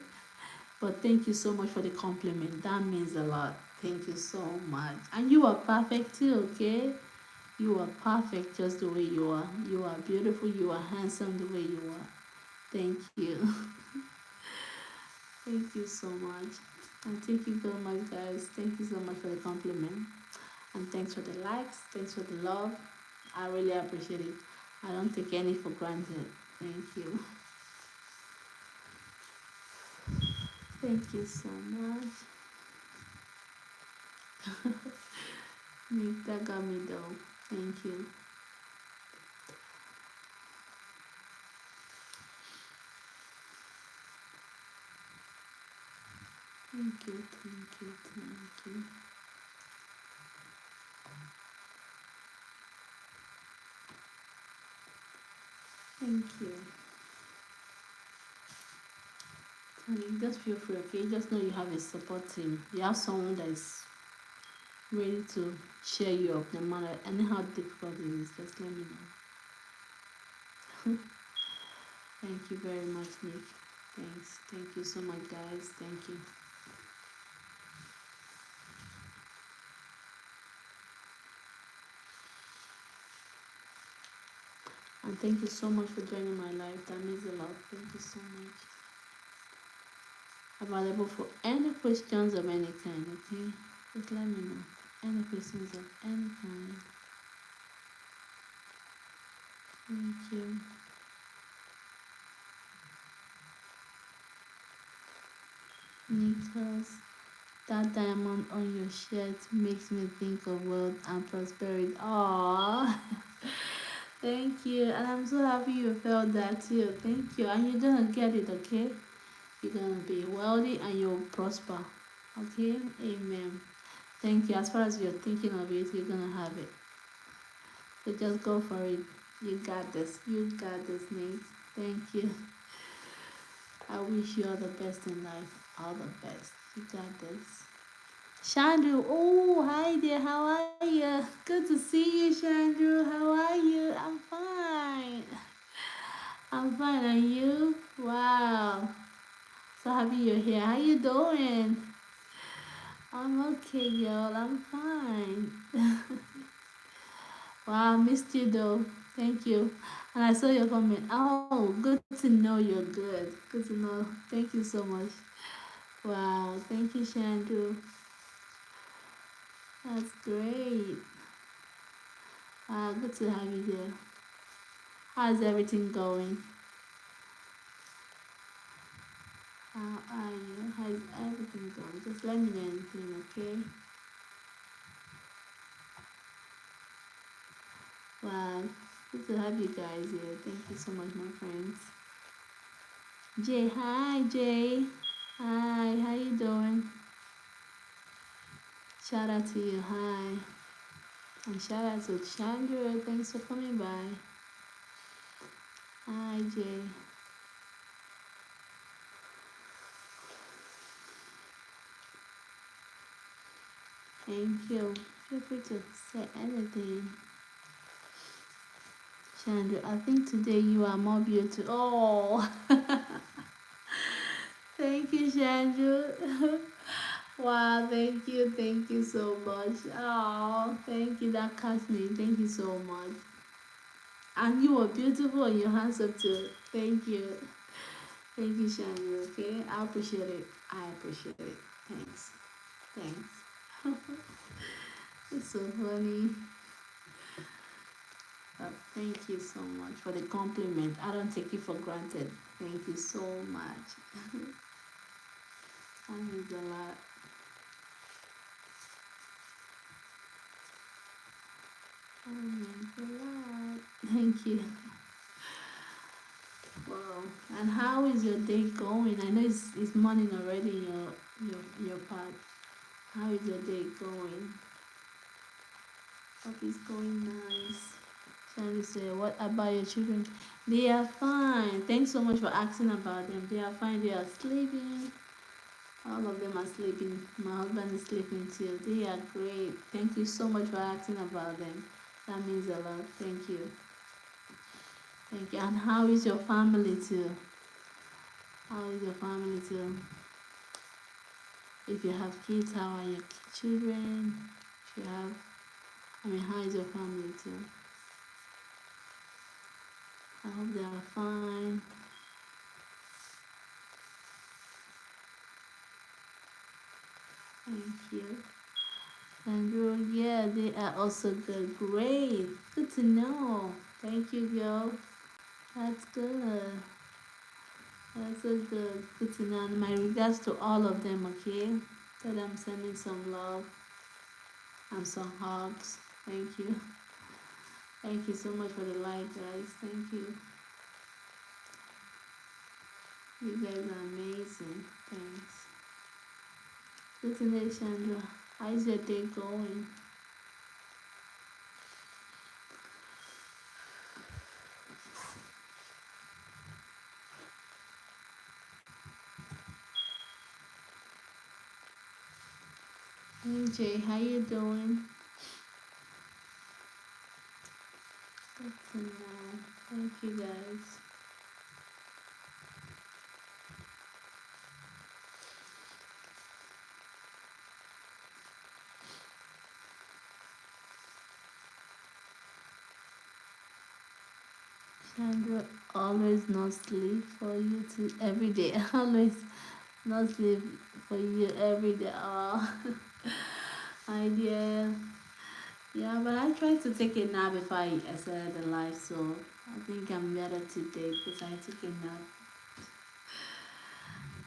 But thank you so much for the compliment. That means a lot. Thank you so much. And you are perfect too, okay? You are perfect just the way you are. You are beautiful. You are handsome the way you are. Thank you. Thank you so much. And thank you very much, guys. Thank you so much for the compliment. And thanks for the likes. Thanks for the love. I really appreciate it. I don't take any for granted. Thank you. Thank you so much. Nick, that got me though. Thank you. Thank you, thank you, thank you. Thank you. Honey, just feel free, okay? Just know you have a support team. You have someone that is ready to cheer you up no matter any how difficult it is. Just let me know. Thank you very much, Nick. Thanks. Thank you so much, guys. Thank you. And thank you so much for joining my life. That means a lot. Thank you so much. Available for any questions of any kind, okay? Just let me know. Any questions of any kind. Thank you. Nicholas, that diamond on your shirt makes me think of wealth and prosperity. Aww. Thank you. And I'm so happy you felt that too. Thank you. And you're gonna get it, okay? You're gonna be wealthy and you'll prosper. Okay? Amen. Thank you. As far as you're thinking of it, you're gonna have it. So just go for it. You got this. You got this, Nate. Thank you. I wish you all the best in life. All the best. You got this. Chandru, oh, hi there. How are you? Good to see you, Chandru. How are you? I'm fine. I'm fine. And you? Wow. So happy you're here. How you doing? I'm okay, girl. I'm fine. Wow, I missed you though. Thank you. And I saw your comment. Oh, good to know you're good. Good to know. Thank you so much. Wow. Thank you, Chandru. That's great. Wow, good to have you there. How's everything going? How are you? How's everything going? Just let me know anything, okay? Wow, good to have you guys here. Thank you so much, my friends. Jay, hi, Jay. Hi, how you doing? Shout out to you, hi. And shout out to Chandra. Thanks for coming by. Hi, Jay. Thank you. Feel free to say anything. Chandra, I think today you are more beautiful. Oh, you, Shandra. Wow, thank you so much. Oh, thank you, that cast me. Thank you so much. And you were beautiful and you're handsome too. Thank you, Shandra. Okay, I appreciate it. I appreciate it. Thanks, thanks. It's so funny. Thank you so much for the compliment. I don't take it for granted. Thank you so much. That means a lot. That means a lot. Thank you. Wow. And how is your day going? I know it's morning already in your part. How is your day going? Hope it's going nice. Shall we say, what about your children? They are fine. Thanks so much for asking about them. They are fine. They are sleeping. All of them are sleeping. My husband is sleeping too. They are great. Thank you so much for asking about them. That means a lot. Thank you. Thank you. And how is your family too? How is your family too? If you have kids, how are your children? If you have, how is your family too? I hope they are fine. Thank you. Andrew, yeah, they are also good. Great. Good to know. Thank you, girl. That's good. That's so good. Good to know. And my regards to all of them, okay? Tell them I'm sending some love and some hugs. Thank you. Thank you so much for the like, guys. Thank you. You guys are amazing. Thanks. Good to know, Chandra. How's your day going? Hey Jay, how you doing? Good to know. Thank you guys. Chandra, always no sleep for you to every day. Always no sleep for you every day. Oh, idea. Yeah, but I try to take a nap if I started the life, so I think I'm better today because I took a nap.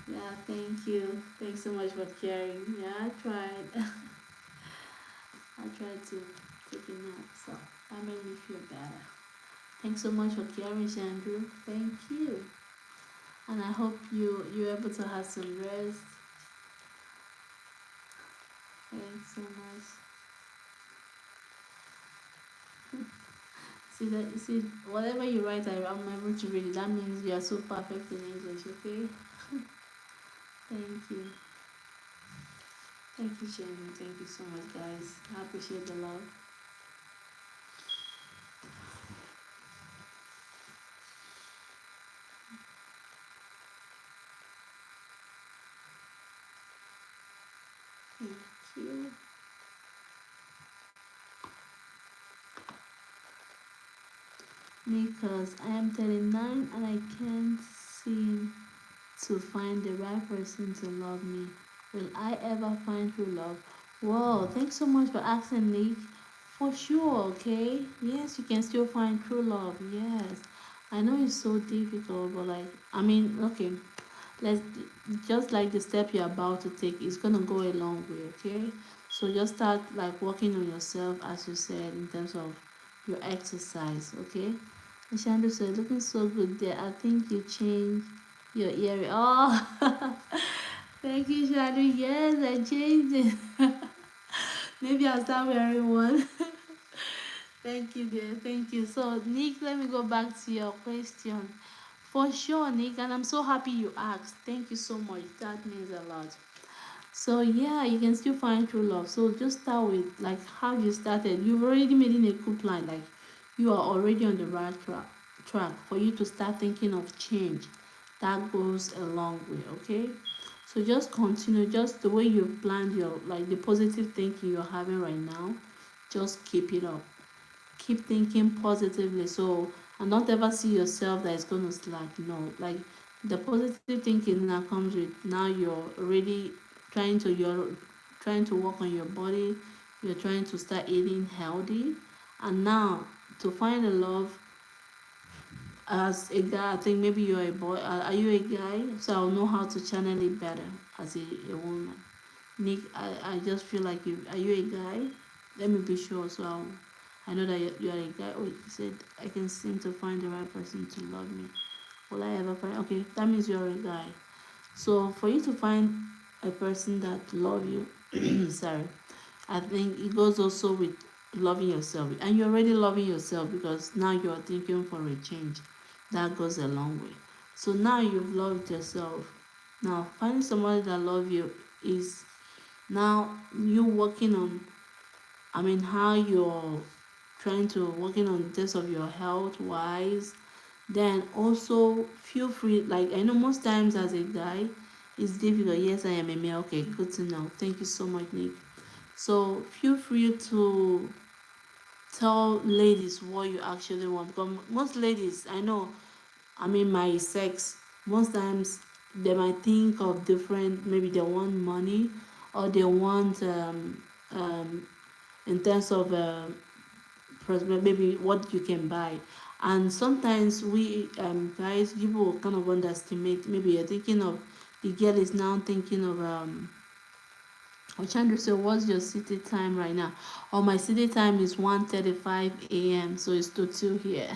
Yeah, thank you. Thanks so much for caring. Yeah, I tried. I tried to take a nap, so that made me feel better. Thanks so much for caring, Andrew. Thank you. And I hope you're able to have some rest. Thanks so much. See whatever you write, I'm able to read it. That means you are so perfect in English, okay? Thank you. Thank you, Jamie. Thank you so much, guys. I appreciate the love. Thank you. Because I am 39 and I can't seem to find the right person to love me. Will I ever find true love? Whoa, thanks so much for asking, Nick. For sure, okay? Yes, you can still find true love. Yes. I know it's so difficult, but okay, let's just like the step you're about to take is gonna go a long way, okay? So just start like working on yourself, as you said, in terms of your exercise, okay? Shandu said, looking so good there. I think you changed your earring. Oh, thank you, Shandu. Yes, I changed it. Maybe I'll start wearing one. Thank you, dear. Thank you. So, Nick, let me go back to your question. For sure, Nick, and I'm so happy you asked. Thank you so much. That means a lot. So, yeah, you can still find true love. So, just start with like how you started. You've already made in a good plan. Like, you are already on the right track for you to start thinking of change. That goes a long way, okay? So just continue, just the way you've planned your, like the positive thinking you're having right now, just keep it up. Keep thinking positively. So, and don't ever see yourself that it's gonna slack. No, like the positive thinking that comes with now you're already you're trying to work on your body, you're trying to start eating healthy, and now to find a love as a guy. I think maybe you're a boy. Are you a guy? So I'll know how to channel it better as a woman. Nick, I just feel like you are you a guy? Let me be sure. So I know that you are a guy. Oh, you said I can seem to find the right person to love me. Will I ever find? Okay, that means you're a guy. So for you to find a person that love you, sorry, I think it goes also with loving yourself, and you're already loving yourself because now you're thinking for a change. That goes a long way. So now you've loved yourself. Now finding somebody that love you is now you working on, I mean, how you're trying to working on this of your health wise. Then also feel free, like I know most times as a guy it's difficult. Yes, I am a male. Okay, good to know. Thank you so much, Nick. So feel free to tell ladies what you actually want, because most ladies I know, I mean my sex, most times they might think of different, maybe they want money, or they want um in terms of maybe what you can buy. And sometimes we guys, people will kind of underestimate, maybe you're thinking of, the girl is now thinking of Ochandra, so what's your city time right now? Oh, my city time is 1:35 a.m. So it's to 2 here.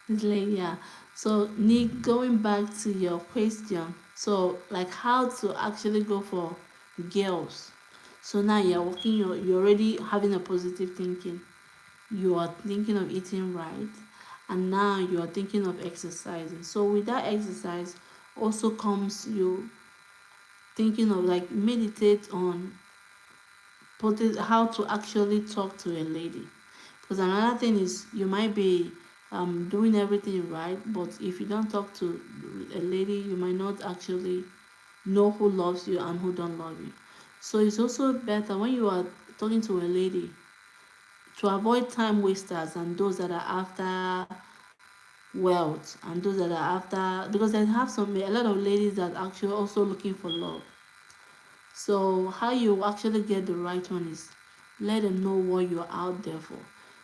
It's late, yeah. So Nick, going back to your question, so like how to actually go for girls. So now you're working, you're already having a positive thinking. You are thinking of eating right, and now you are thinking of exercising. So with that exercise also comes you thinking of like meditate on how to actually talk to a lady. Because another thing is you might be doing everything right, but if you don't talk to a lady, you might not actually know who loves you and who don't love you. So it's also better when you are talking to a lady to avoid time wasters and those that are after wealth and those that are after, because I have a lot of ladies that actually also looking for love. So how you actually get the right one is let them know what you're out there for.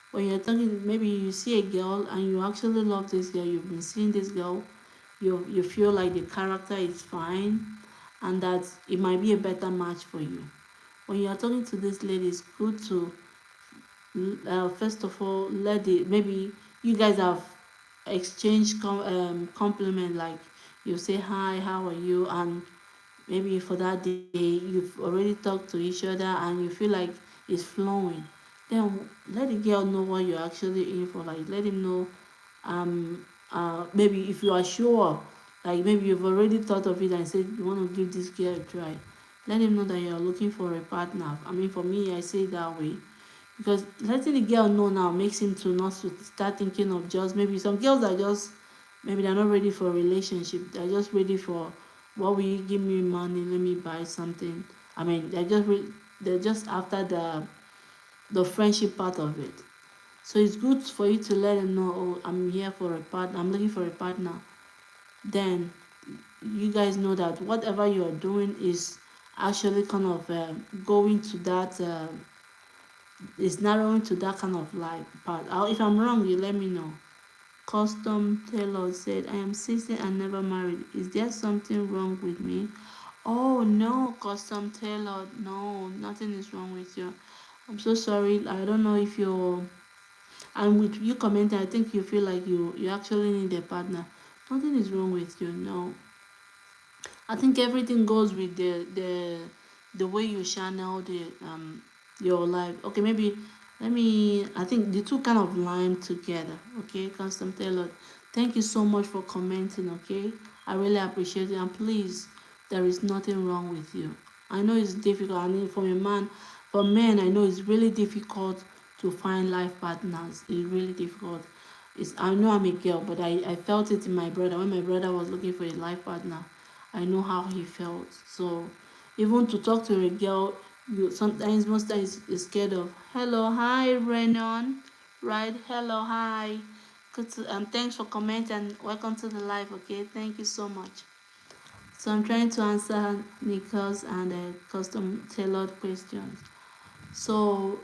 When you're talking, maybe you see a girl and you actually love this girl, you've been seeing this girl, you feel like the character is fine and that it might be a better match for you. When you're talking to this lady, it's good to first of all let the, maybe you guys have exchanged compliment, like you say hi, how are you, and maybe for that day you've already talked to each other and you feel like it's flowing. Then let the girl know what you're actually in for, like let him know maybe if you are sure, like maybe you've already thought of it and said you want to give this girl a try, let him know that you're looking for a partner. I mean, for me, I say it that way, because letting the girl know now makes him to not to start thinking of, just maybe some girls are just, maybe they're not ready for a relationship, they're just ready for, what will you give me money, let me buy something. I mean, they're just after the friendship part of it. So it's good for you to let them know, oh, I'm here for a partner, I'm looking for a partner. Then you guys know that whatever you're doing is actually kind of going to that is narrowing to that kind of life part. If I'm wrong, you let me know. Custom Taylor said, I am 60 and never married. Is there something wrong with me? Oh no, Custom Taylor. No, nothing is wrong with you. I'm so sorry. I don't know if you're, and with you commenting, I think you feel like you actually need a partner. Nothing is wrong with you. No, I think everything goes with the way you channel your life. Okay, maybe let me. I think the two kind of line together. Okay, Custom Taylor. Thank you so much for commenting. Okay, I really appreciate it. And please, there is nothing wrong with you. I know it's difficult. I mean, for a man, for men, I know it's really difficult to find life partners. It's really difficult. I know I'm a girl, but I felt it in my brother when my brother was looking for a life partner. I know how he felt. So even to talk to a girl, you sometimes, most times, you're scared of. Hello, hi, Renan. Right? Hello, hi. Good to, thanks for commenting and welcome to the live. Okay, thank you so much. So I'm trying to answer Nichols and custom tailored questions. So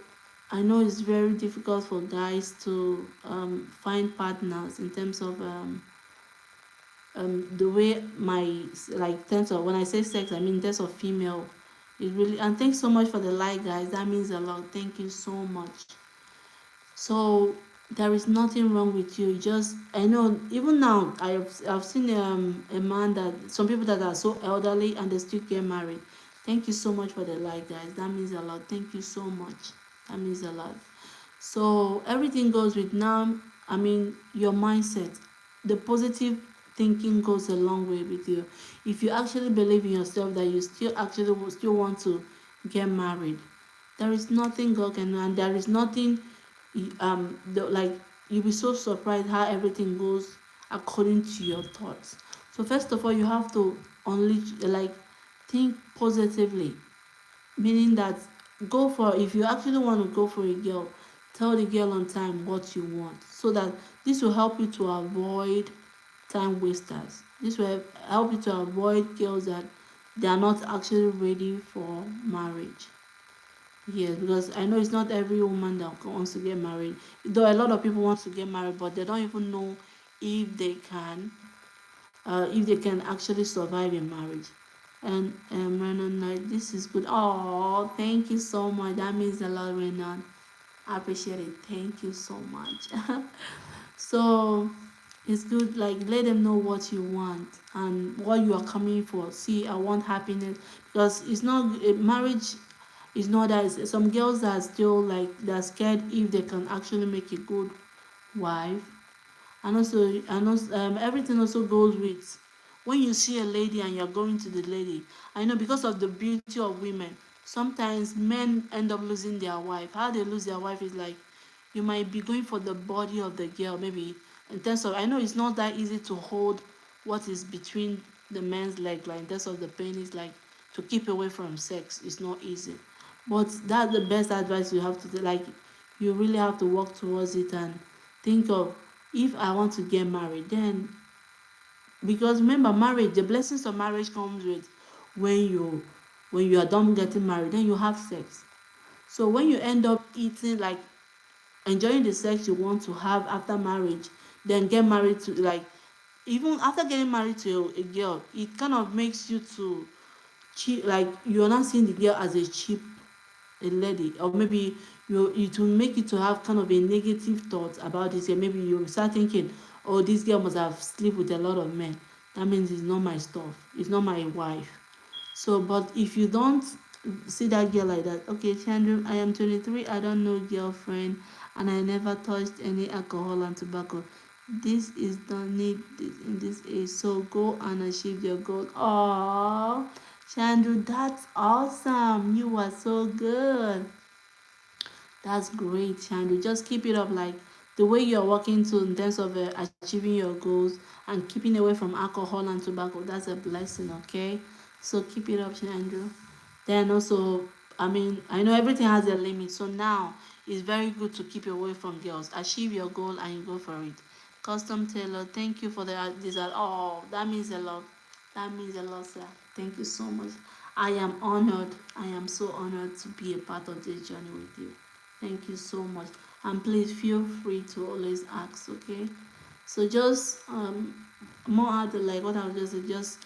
I know it's very difficult for guys to find partners in terms of the way my, like, terms of, when I say sex, I mean in terms of female. It really, and thanks so much for the like, guys. That means a lot. Thank you so much. So there is nothing wrong with you. Just, I know even now I've seen a man, that some people that are so elderly and they still get married. Thank you so much for the like, guys. That means a lot. Thank you so much. That means a lot. So everything goes with, now, I mean, your mindset. The positive thinking goes a long way with you. If you actually believe in yourself that you still actually will still want to get married, there is nothing God can do, and there is nothing, like, you'll be so surprised how everything goes according to your thoughts. So first of all, you have to unleash, like, think positively, meaning that, go for, if you actually want to go for a girl, tell the girl on time what you want, so that this will help you to avoid time wasters. This will help you to avoid girls that they are not actually ready for marriage. Yes, because I know it's not every woman that wants to get married. Though a lot of people want to get married, but they don't even know if they can, if they can actually survive in marriage. And Renan, like, this is good. Oh, thank you so much. That means a lot, Renan. I appreciate it. Thank you so much. So it's good, like, let them know what you want and what you are coming for. See, I want happiness, because it's not, marriage is not that. Some girls are still, like, they're scared if they can actually make a good wife. And also, everything also goes with, when you see a lady and you're going to the lady. I know, because of the beauty of women, sometimes men end up losing their wife. How they lose their wife is like, you might be going for the body of the girl, maybe, in terms of, I know it's not that easy to hold what is between the men's leg, like in terms of the penis, like, to keep away from sex. It's not easy, but that's the best advice you have to do. Like, you really have to work towards it and think of, if I want to get married, then, because remember, marriage, the blessings of marriage comes with, when you are done getting married, then you have sex. So when you end up eating, like, enjoying the sex you want to have after marriage, then get married to, like, even after getting married to a girl, it kind of makes you to cheap, like, you're not seeing the girl as a cheap, a lady, or maybe it will make you to have kind of a negative thought about this girl. Maybe you start thinking, oh, this girl must have slept with a lot of men, that means it's not my stuff, it's not my wife. So, but if you don't see that girl like that, okay, Chandru, I am 23, I don't know girlfriend, and I never touched any alcohol and tobacco. This is don't need this in this age, so go and achieve your goal. Oh, Chandru, that's awesome. You are so good. That's great, Chandru. Just keep it up, like, the way you're working to, in terms of achieving your goals and keeping away from alcohol and tobacco. That's a blessing, okay? So keep it up, Chandru. Then also, I mean, I know everything has a limit, so now it's very good to keep away from girls. Achieve your goal and you go for it. Custom tailor, thank you for the this. Oh, that means a lot. That means a lot, sir. Thank you so much. I am honored. I am so honored to be a part of this journey with you. Thank you so much. And please feel free to always ask, okay? So just more out, like what I was just saying, just,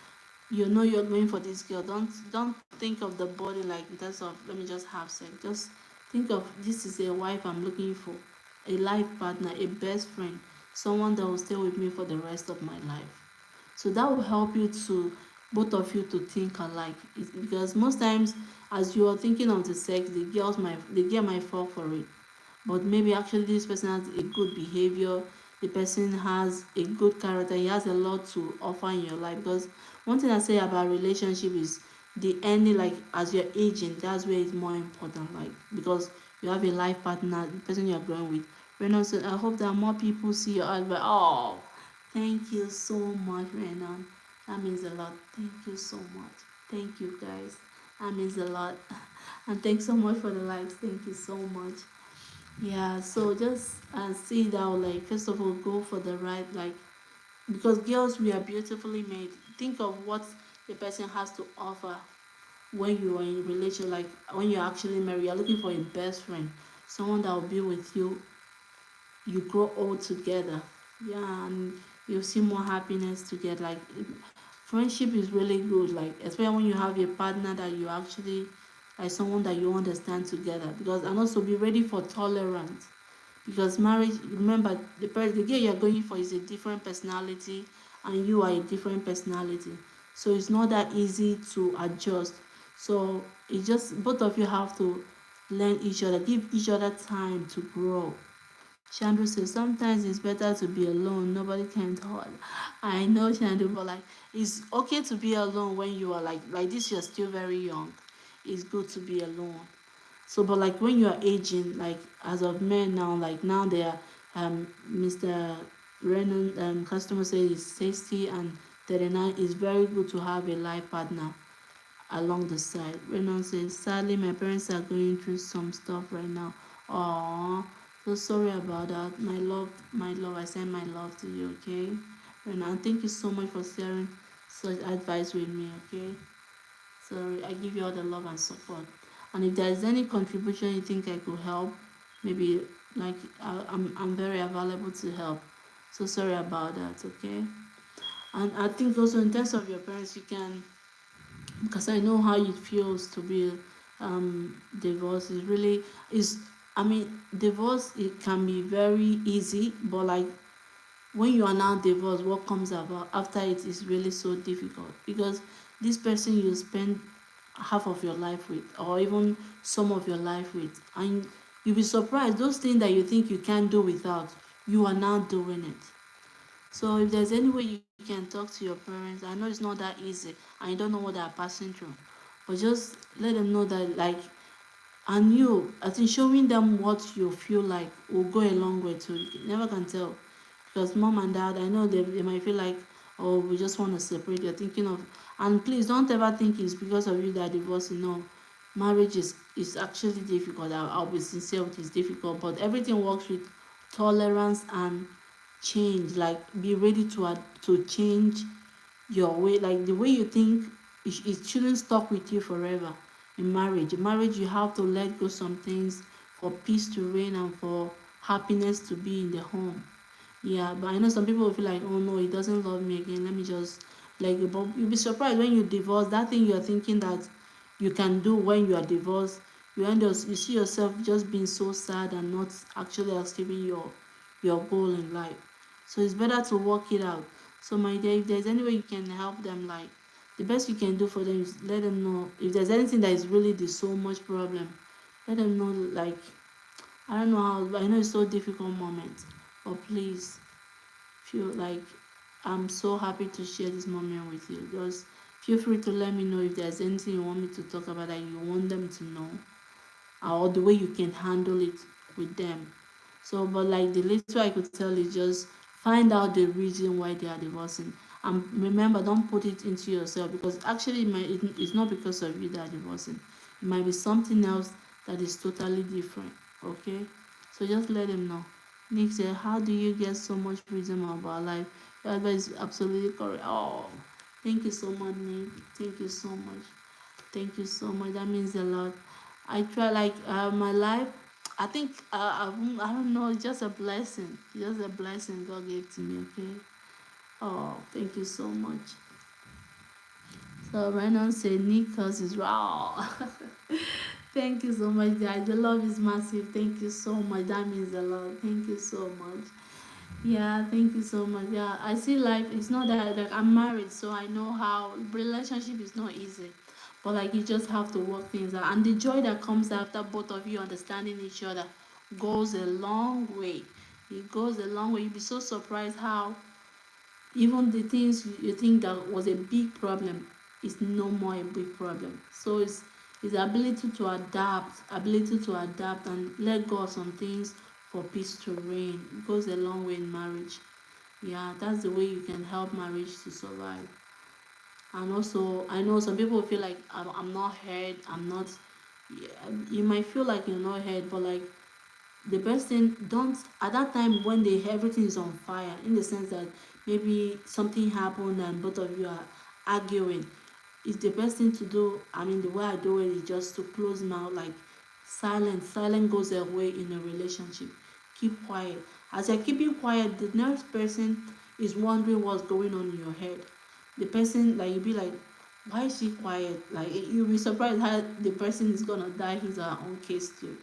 you know, you're going for this girl. Don't think of the body, like, in terms of, let me just have sex. Just think of, this is a wife I'm looking for, a life partner, a best friend, someone that will stay with me for the rest of my life. So that will help you to, both of you, to think alike. Because most times, as you are thinking of the sex, the girl might fall for it, but maybe actually this person has a good behavior, the person has a good character, he has a lot to offer in your life. Because one thing I say about relationship is, the ending, like, as you're aging, that's where it's more important, like, because you have a life partner, the person you're growing with. Renan I hope that more people see your advice. Oh, thank you so much, Renan. That means a lot. Thank you so much. Thank you guys. That means a lot. And thanks so much for the likes. Thank you so much. Yeah, so just see it out, like first of all go for the right, like, because girls, we are beautifully made. Think of what the person has to offer when you are in relation, like when you're actually married, you're looking for a best friend, someone that will be with you, you grow old together. Yeah, and you see more happiness together. Like friendship is really good, like especially when you have a partner that you actually, like someone that you understand together. Because, and also be ready for tolerance, because marriage, remember, the girl you're going for is a different personality, and you are a different personality, so it's not that easy to adjust. So it just, both of you have to learn each other, give each other time to grow. Shandu says sometimes it's better to be alone. Nobody can talk. I know, Shandu, but like it's okay to be alone when you are like this. You're still very young. It's good to be alone. So, but like when you are aging, like as of men now, like now they are, Mr. Renan, customer says it's 60 and 39. It's very good to have a life partner along the side. Renan says, sadly, my parents are going through some stuff right now. Aww, so sorry about that. My love, I send my love to you, okay? Renan, thank you so much for sharing such advice with me, okay? Sorry, I give you all the love and support. And if there is any contribution you think I could help, maybe like I'm very available to help. So sorry about that, okay? And I think also in terms of your parents, you can, because I know how it feels to be divorced. Is really is, I mean, divorce, it can be very easy, but like when you are now divorced, what comes about after it is really so difficult, because this person you spend half of your life with, or even some of your life with, and you'll be surprised those things that you think you can't do without, you are now doing it. So if there's any way you can talk to your parents, I know it's not that easy and you don't know what they're passing through, but just let them know that, like, and you, I think showing them what you feel like will go a long way too. You never can tell, because mom and dad, I know they might feel like, oh, we just want to separate. You're thinking of, and please don't ever think it's because of you that divorcing. No, marriage is actually difficult. I'll be sincere with, it's difficult, but everything works with tolerance and change. Like be ready to change your way, like the way you think. It shouldn't stuck with you forever. In marriage you have to let go some things for peace to reign and for happiness to be in the home. Yeah, but I know some people will feel like, oh no, he doesn't love me again, let me just let go. But you'll be surprised when you divorce, that thing you're thinking that you can do when you are divorced, you see yourself just being so sad and not actually achieving your goal in life. So it's better to work it out. So my dear, if there's any way you can help them, like the best you can do for them is let them know if there's anything that is really the so much problem. Let them know, like, I don't know how, but I know it's so difficult moment. But please feel like, I'm so happy to share this moment with you. Just feel free to let me know if there's anything you want me to talk about that you want them to know, or the way you can handle it with them. So, but like the little I could tell is just find out the reason why they are divorcing. And remember, don't put it into yourself, because actually it's not because of you that are divorcing. It might be something else that is totally different. Okay? So just let them know. Nick said, how do you get so much wisdom about life? Your advice is absolutely correct. Oh, thank you so much, Nick. Thank you so much. Thank you so much. That means a lot. I try, like, my life. I think I don't know. It's just a blessing. Just a blessing God gave to me. Okay. Oh, thank you so much. So Renan said Nichols is raw. Thank you so much, guys. The love is massive. Thank you so much. That means a lot. Thank you so much. Yeah, thank you so much. Yeah, I see life. It's not that, like, I'm married, so I know how relationship is not easy. But like you just have to work things out, and the joy that comes after both of you understanding each other goes a long way. It goes a long way. You'll be so surprised how even the things you think that was a big problem is no more a big problem. So it's ability to adapt and let go of some things for peace to reign. It goes a long way in marriage. Yeah, that's the way you can help marriage to survive. And also, I know some people feel like I'm not heard, I'm not. Yeah, you might feel like you're not heard, but like the best thing, don't at that time when they everything is on fire, in the sense that maybe something happened and both of you are arguing, it's the best thing to do. I mean, the way I do it is just to close mouth, like silence goes away in a relationship. Keep quiet. As you're keeping quiet, the next person is wondering what's going on in your head. The person, like, you'll be like, why is she quiet? Like, you'll be surprised how the person is gonna die his or her own case too.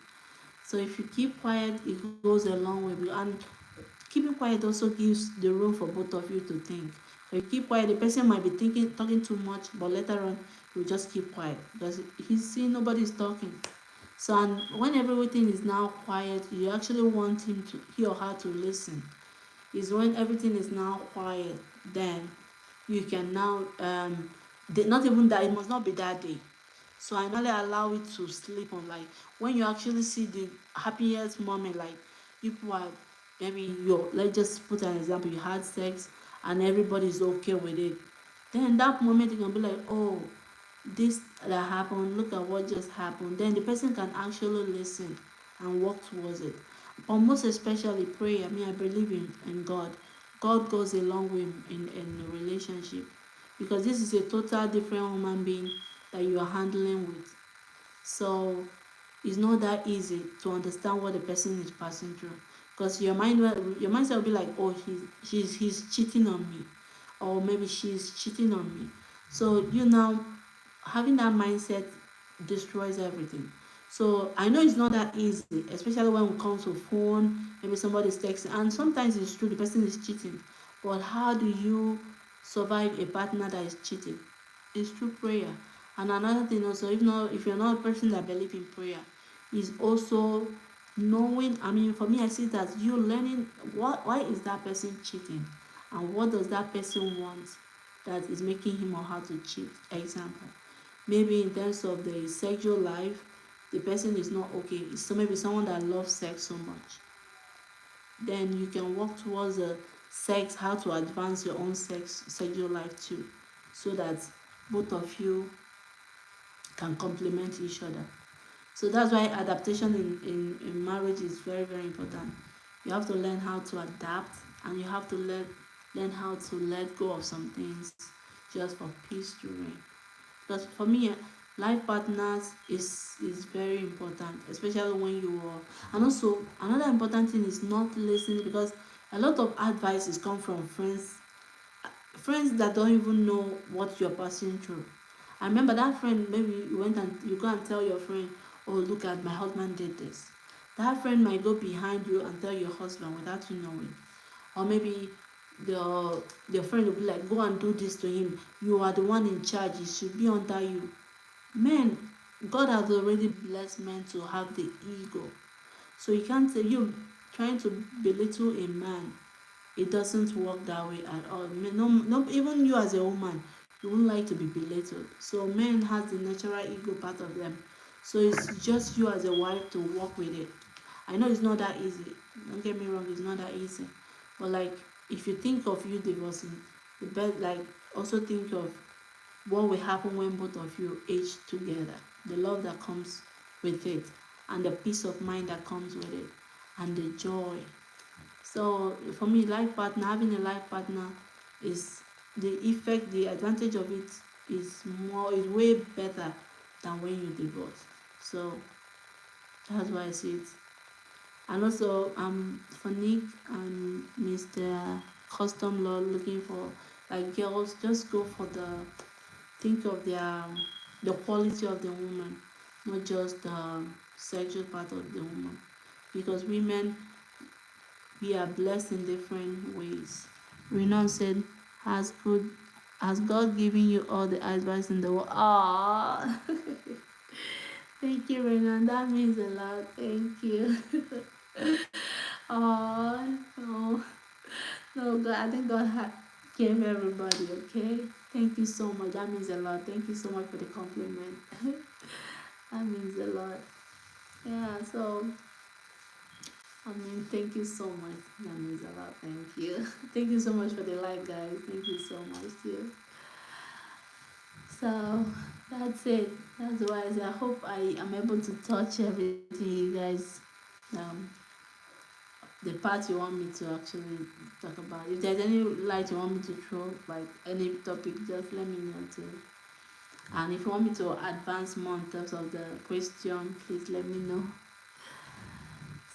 So if you keep quiet, it goes a long way. And keeping quiet also gives the room for both of you to think. If you keep quiet, the person might be thinking, talking too much, but later on, you just keep quiet because he's seeing nobody's talking. So, and when everything is now quiet, you actually want he or her to listen. Is when everything is now quiet, then you can now not even that, it must not be that day. So I normally allow it to sleep on, like when you actually see the happiest moment, like people are, maybe you, let's just put an example, you had sex and everybody's okay with it. Then that moment you can be like, oh, this that happened, look at what just happened. Then the person can actually listen and work towards it. But most especially prayer. I mean, I believe in God. God goes a long way in a relationship, because this is a total different human being that you are handling with. So it's not that easy to understand what the person is passing through, because your mindset will be like, oh, he's cheating on me, or maybe she's cheating on me. So you now having that mindset destroys everything. So I know it's not that easy, especially when it comes to phone. Maybe somebody's texting, and sometimes it's true the person is cheating. But how do you survive a partner that is cheating? It's through prayer. And another thing also, if you're not a person that believes in prayer, is also knowing. I mean, for me, I see that you learning why is that person cheating, and what does that person want that is making him or her to cheat. Example, maybe in terms of the sexual life, the person is not okay. So maybe someone that loves sex so much, then you can work towards sex, how to advance your own sexual life too, so that both of you can complement each other. So that's why adaptation in marriage is very, very important. You have to learn how to adapt, and you have to learn how to let go of some things just for peace to reign. Because for me, life partners is very important, especially when you are. And also another important thing is not listening, because a lot of advices come from friends that don't even know what you're passing through. I remember that friend, maybe you go and tell your friend, oh, look at my husband did this. That friend might go behind you and tell your husband without you knowing. Or maybe the friend will be like, go and do this to him, you are the one in charge, he should be under you. Men, God has already blessed men to have the ego. So you can't say you trying to belittle a man. It doesn't work that way at all. No, no, even you as a woman, you wouldn't like to be belittled. So men has the natural ego part of them. So it's just you as a wife to work with it. I know it's not that easy. Don't get me wrong, it's not that easy. But like, if you think of you divorcing, the best, like, also think of what will happen when both of you age together, the love that comes with it, and the peace of mind that comes with it, and the joy. So for me, having a life partner is the advantage of it is way better than when you divorce. So that's why I see it. And also, for Nick and Mr. Custom Law looking for, like, girls, just go for think of the quality of the woman, not just the sexual part of the woman, because women, we are blessed in different ways. Renan said, has good has God given you all the advice in the world? Ah, thank you, Renan. That means a lot. Thank you. Oh, no, no, God. I think gave everybody. Okay. Thank you so much. That means a lot. Thank you so much for the compliment. That means a lot. Yeah. So, I mean, thank you so much. That means a lot. Thank you. Thank you so much for the like, guys. Thank you so much, too. So that's it. That's why I hope I am able to touch everything you guys, um, the part you want me to actually talk about. If there's any light you want me to throw, like any topic, just let me know too. And if you want me to advance more in terms of the question, please let me know.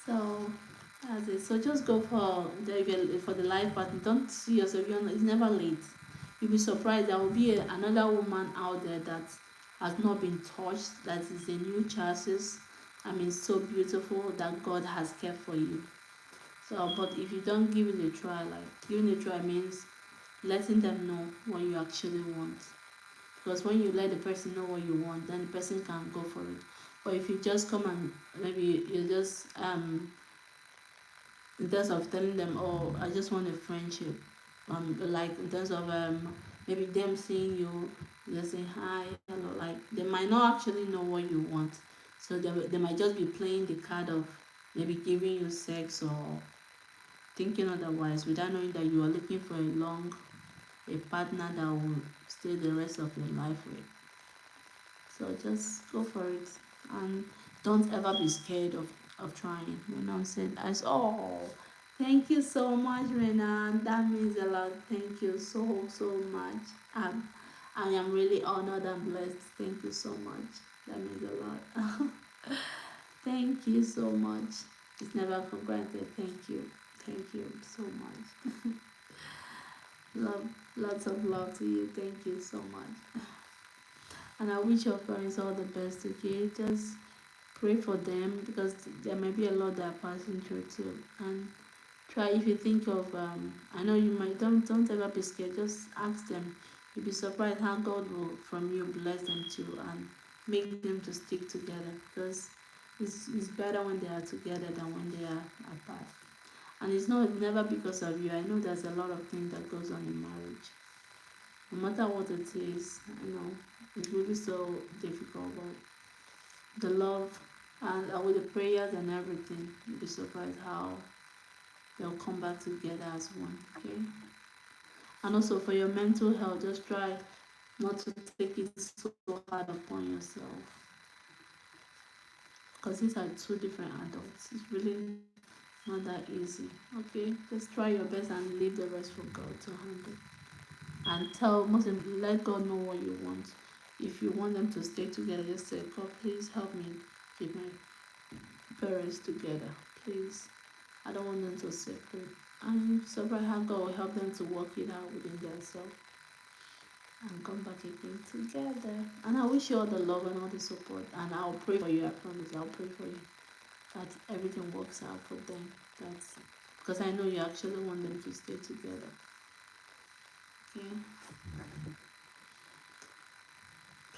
So that's it. So just go for the life partner. Don't see yourself. It's never late. You'll be surprised. There will be another woman out there that has not been touched. That is a new chances. I mean, so beautiful that God has kept for you. So, but if you don't give it a try, like giving it a try means letting them know what you actually want. Because when you let the person know what you want, then the person can go for it. But if you just come and maybe you just in terms of telling them, oh, I just want a friendship, like in terms of maybe them seeing you, just saying hi, hello, like they might not actually know what you want, so they might just be playing the card of maybe giving you sex or thinking otherwise without knowing that you are looking for a partner that will stay the rest of your life with. So just go for it and don't ever be scared of trying. Renan said, as oh, thank you so much, Renan. That means a lot. Thank you so much. I am really honored and blessed. Thank you so much. That means a lot. Thank you so much. It's never for granted. Thank you. Thank you so much. Love, lots of love to you. Thank you so much. And I wish your parents all the best, okay? Just pray for them because there may be a lot that are passing through too. And try if you think of I know you might don't ever be scared, just ask them. You'll be surprised how God will from you bless them too and make them to stick together because it's better when they are together than when they are apart. And it's not never because of you. I know there's a lot of things that goes on in marriage. No matter what it is, I know it's really so difficult, but the love and with the prayers and everything, you'll be surprised how they'll come back together as one. Okay. And also for your mental health, just try not to take it so hard upon yourself. Because these are two different adults. It's really not that easy. Okay. Just try your best and leave the rest for God to handle. And let God know what you want. If you want them to stay together, just say, God, please help me keep my parents together. Please. I don't want them to separate. I'm surprised how God will help them to work it out within themselves and come back again together. And I wish you all the love and all the support. And I'll pray for you. I promise. I'll pray for you that everything works out for them. That's because I know you actually want them to stay together. Okay.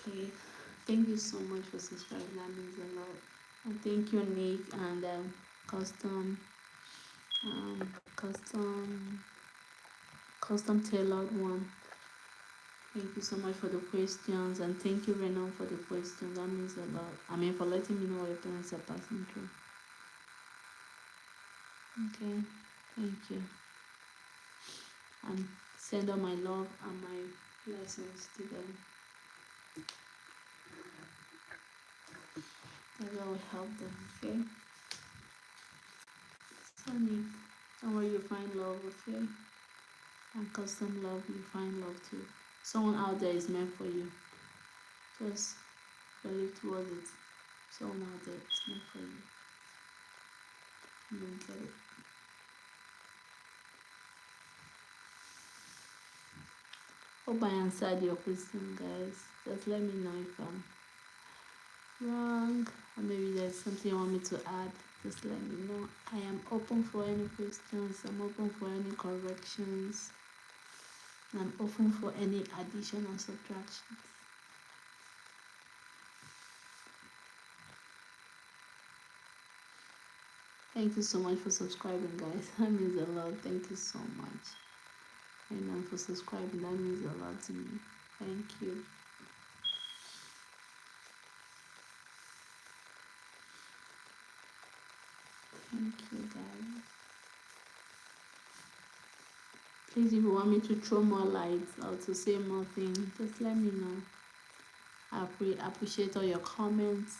Okay. Thank you so much for subscribing. That means a lot. And thank you, Nick and custom, um, custom, custom tailored one. Thank you so much for the questions, and thank you, Renan, for the questions. That means a lot. I mean, for letting me know what your parents are passing through. Okay, thank you. And send all my love and my blessings to them. That will help them, okay? Sonny, somewhere you find love, okay? And custom love, you find love too. Someone out there is meant for you. Just believe towards it. Someone out there is meant for you. You don't get it. Hope I answered your question, guys. Just let me know if I'm wrong or maybe there's something you want me to add. Just let me know. I am open for any questions. I'm open for any corrections. I'm open for any addition or subtractions. Thank you so much for subscribing, guys. That means a lot. Thank you so much. And for subscribing, that means a lot to me. Thank you. Thank you, guys. Please, if you want me to throw more lights or to say more things, just let me know. Appreciate all your comments.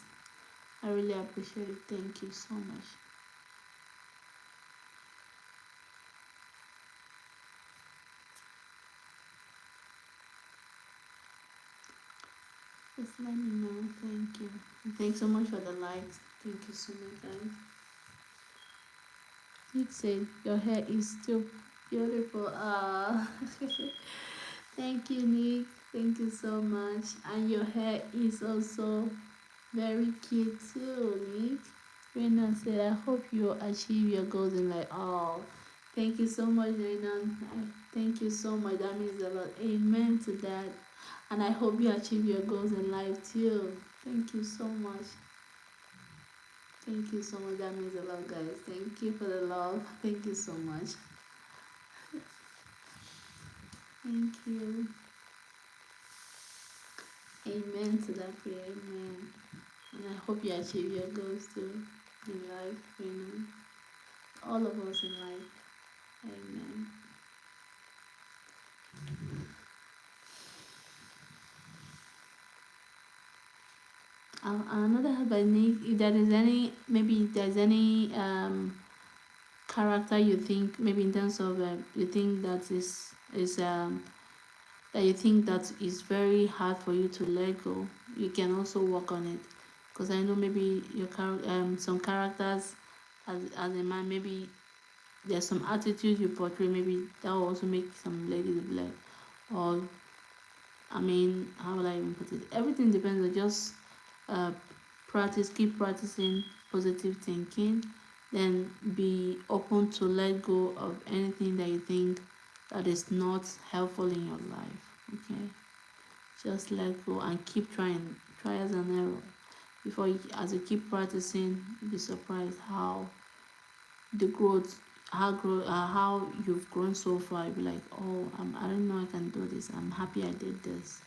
I really appreciate it. Thank you so much. Just let me know. Thank you. And thanks so much for the likes. Thank you so much, guys. Nick said your hair is still beautiful. Thank you, Nick. Thank you so much. And your hair is also very cute too, Nick. Renan said, I hope you achieve your goals in life. Oh, thank you so much, Renan. Thank you so much. That means a lot. Amen to that. And I hope you achieve your goals in life too. Thank you so much. Thank you so much. That means a lot, guys. Thank you for the love. Thank you so much. Thank you. Amen to that prayer. Amen. And I hope you achieve your goals too in life, you know. All of us in life. Amen. Another help I need, if there is any, maybe if there's any character you think, maybe in terms of you think that is that you think that is very hard for you to let go, you can also work on it. Because I know maybe your some characters as a man, maybe there's some attitude you portray, maybe that will also make some ladies be like, or I mean, how would I even put it? Everything depends on just uh, keep practicing positive thinking, then be open to let go of anything that you think that is not helpful in your life. Okay, just let go and keep trying, trials and error. Before you, as you keep practicing, you'll be surprised how the growth, how you've grown so far. You'll be like, oh, I don't know I can do this. I'm happy I did this.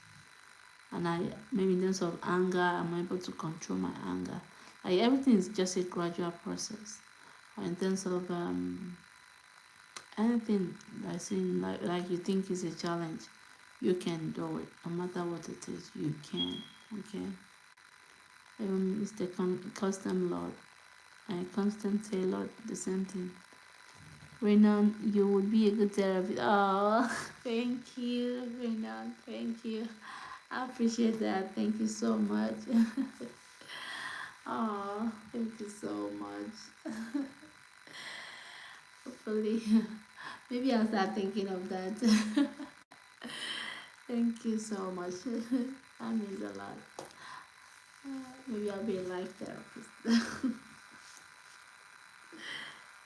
And I, maybe in terms of anger, I'm able to control my anger. Like everything is just a gradual process. Or in terms of anything that seems like you think is a challenge, you can do it. No matter what it is, you can. Okay. Even Mr. Custom Lord and Constant Taylor, the same thing. Renan, you would be a good therapist. Oh, thank you, Renan. Thank you. I appreciate that. Thank you so much. Oh, thank you so much. Hopefully, maybe I'll start thinking of that. Thank you so much. That means a lot. Maybe I'll be a life therapist.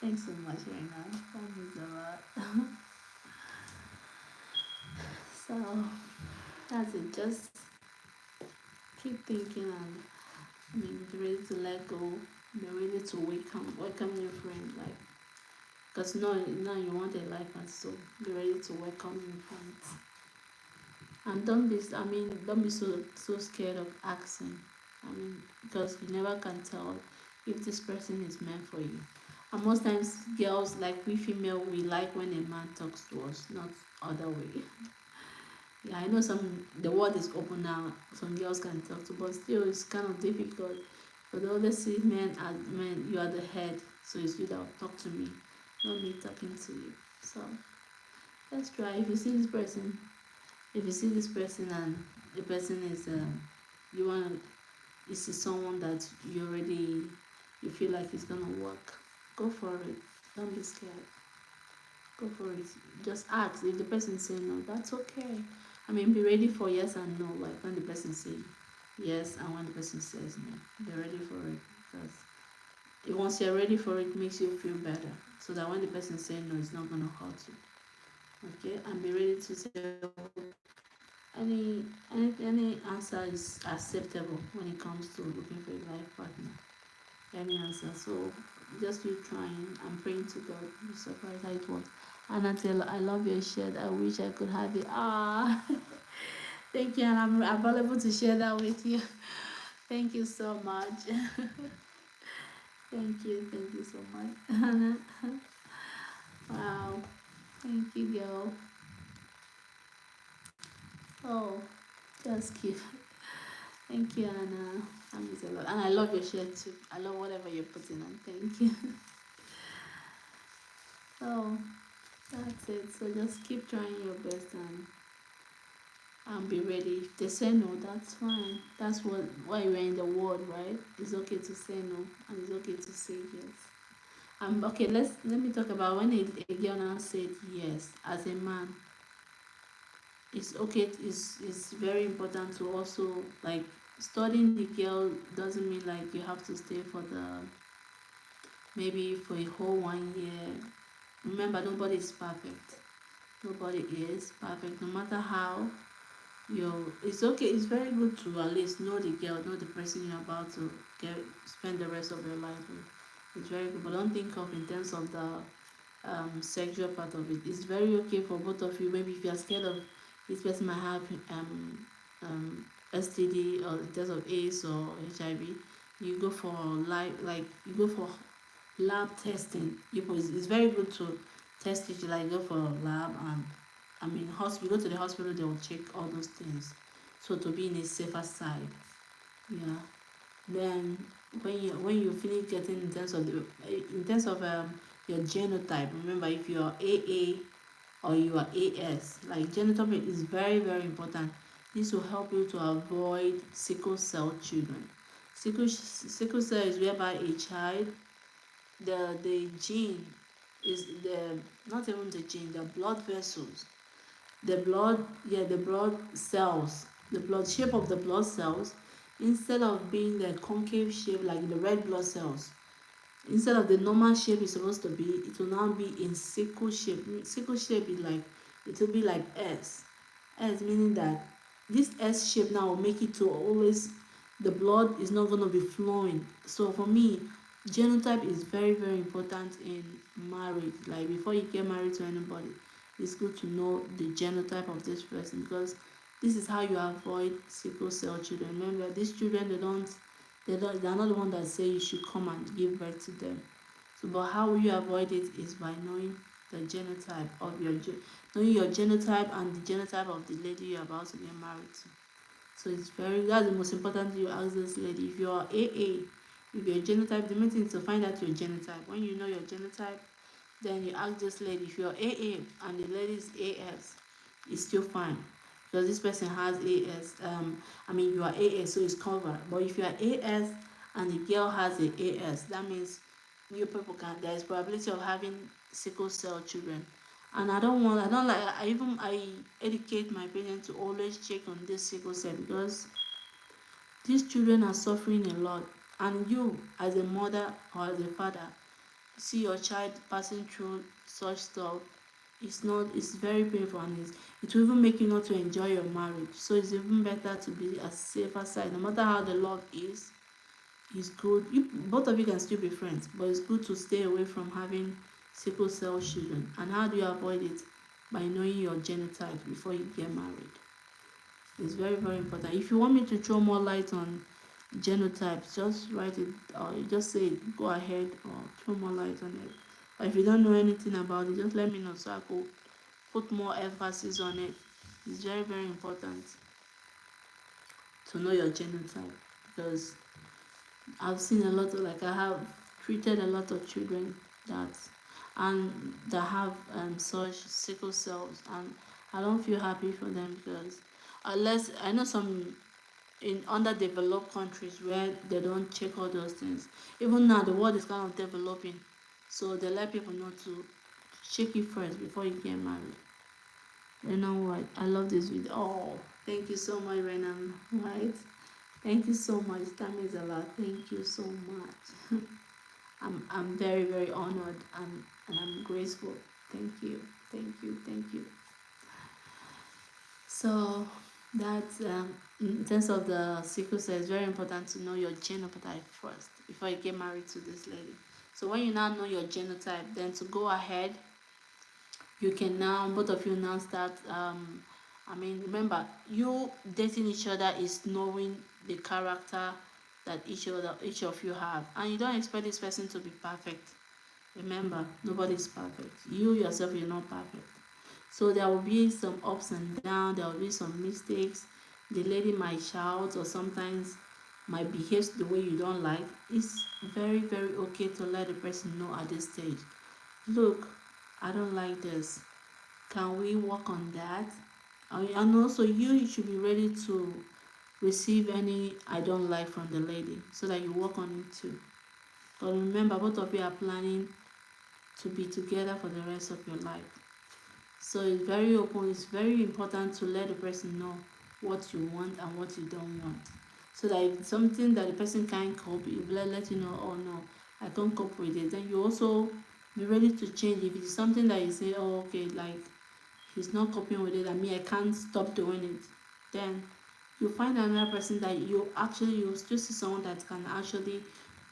Thanks so much, Raina. That means a lot. So that's it. Just keep thinking and be ready to let go. Be ready to welcome your friend. Like, because now you want a life, and so be ready to welcome new friends. And don't be so scared of asking. Because you never can tell if this person is meant for you. And most times, girls, like we female, we like when a man talks to us, not other way. Yeah, I know the world is open now. Some girls can talk to, but still, it's kind of difficult. But they always see men as men. You are the head, so it's you that will talk to me, not me talking to you. So let's try. If you see this person and the person is you want you see someone that you feel like it's gonna work, go for it. Don't be scared. Go for it. Just ask. If the person say no, that's okay. Be ready for yes and no. Like when the person say yes and when the person says no, be ready for it. Because once you're ready for it, makes you feel better. So that when the person say no, it's not gonna hurt you. Okay, and be ready to say any answer is acceptable when it comes to looking for a life partner. Any answer. So just you trying and praying to God. Be surprised how it works. And until I love your shirt. I wish I could have it. Ah, thank you, and I'm available to share that with you. Thank you so much. Thank you so much, Anna. Wow, thank you, girl. Oh, just keep. Thank you, Anna. That means a lot. And I love your shirt too. I love whatever you're putting on. Thank you. So that's it. So just keep trying your best and be ready. If they say no, that's fine. That's what why you're in the world, right? It's okay to say no and it's okay to say yes. Okay, let me talk about when a girl now said yes as a man. It's okay, it's very important to also like studying the girl doesn't mean like you have to stay for the maybe for a whole 1 year. Remember, nobody is perfect. Nobody is perfect. No matter how it's okay. It's very good to at least know the girl, know the person you're about to get spend the rest of your life with. It's very good, but don't think of in terms of the sexual part of it. It's very okay for both of you. Maybe if you're scared of this person might have STD or in terms of AIDS or HIV, you go for like you go for lab testing. It's very good to test it. Like go for a lab and hospital. Go to the hospital. They will check all those things. So to be in a safer side, yeah. Then when you finish getting in terms of your genotype, remember if you are AA or you are AS, like genotype is very very important. This will help you to avoid sickle cell children. Sickle cell is whereby a child the gene is the not even the gene, the blood vessels, the blood cells, the blood shape of the blood cells, instead of being the concave shape like the red blood cells, instead of the normal shape it's supposed to be, it will now be in sickle shape. Sickle shape is like, it will be like S meaning that this S shape now will make it to always, the blood is not going to be flowing. So for me, genotype is very very important in marriage. Like before you get married to anybody, it's good to know the genotype of this person, because this is how you avoid sickle cell children. Remember, these children, they're not the one that say you should come and give birth to them. So but how will you avoid it is by knowing the genotype of knowing your genotype and the genotype of the lady you're about to get married to. So that's the most important thing you ask this lady. If you're AA, if your genotype, the main thing is to find out your genotype. When you know your genotype, then you ask this lady. If you're AA and the lady is AS, it's still fine, because this person has AS. You are AS, so it's covered. But if you are AS and the girl has a AS, that means you people can. There is probability of having sickle cell children. And I don't like. I educate my parents to always check on this sickle cell, because these children are suffering a lot, and you as a mother or as a father see your child passing through such stuff. It's very painful, and it will even make you not to enjoy your marriage. So it's even better to be a safer side. No matter how the love is, it's good. Both of you can still be friends, but it's good to stay away from having sickle cell children. And how do you avoid it? By knowing your genotype before you get married. It's very very important. If you want me to throw more light on genotypes, just write it, or you just say go ahead, or throw more light on it. But if you don't know anything about it, just let me know so I could put more emphasis on it. It's very very important to know your genotype, because I've seen a lot of, like, I have treated a lot of children that have such sickle cells, and I don't feel happy for them, because unless I know some in underdeveloped countries where they don't check all those things. Even now the world is kind of developing, so they let people know to check it first before you get married. You know what? I love this video. Oh, thank you so much, Renan. Right? Thank you so much. That means a lot. Thank you so much. I'm very very honored, and I'm grateful. Thank you. Thank you. Thank you. So that's in terms of the sickle cell, it's very important to know your genotype first before you get married to this lady. So when you now know your genotype, then to go ahead, you can now, both of you now start. Remember, you dating each other is knowing the character that each of you have, and you don't expect this person to be perfect. Remember, nobody is perfect. You yourself, you're not perfect. So there will be some ups and downs, there will be some mistakes, the lady might shout or sometimes might behave the way you don't like. It's very, very okay to let the person know at this stage. Look, I don't like this. Can we work on that? And also, you should be ready to receive any I don't like from the lady so that you work on it too. But remember, both of you are planning to be together for the rest of your life. So it's very open, it's very important to let the person know what you want and what you don't want. So that if it's something that the person can't cope, it will let you know, oh no, I can't cope with it. Then you also be ready to change. If it's something that you say, oh okay, like he's not coping with it, and me, I can't stop doing it, then you find another person that you still see someone that can actually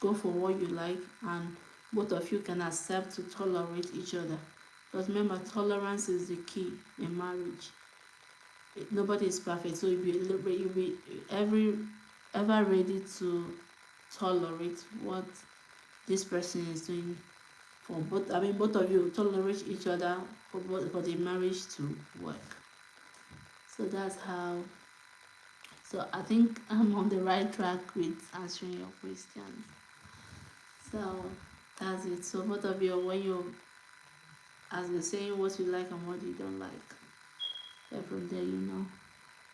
go for what you like, and both of you can accept to tolerate each other. Because remember, tolerance is the key in marriage. Nobody is perfect, so you be every ever ready to tolerate what this person is doing for both. I mean, both of you tolerate each other for the marriage to work. So that's how. So I think I'm on the right track with answering your questions. So that's it. So both of you, when you, as you're saying what you like and what you don't like, and from there you know.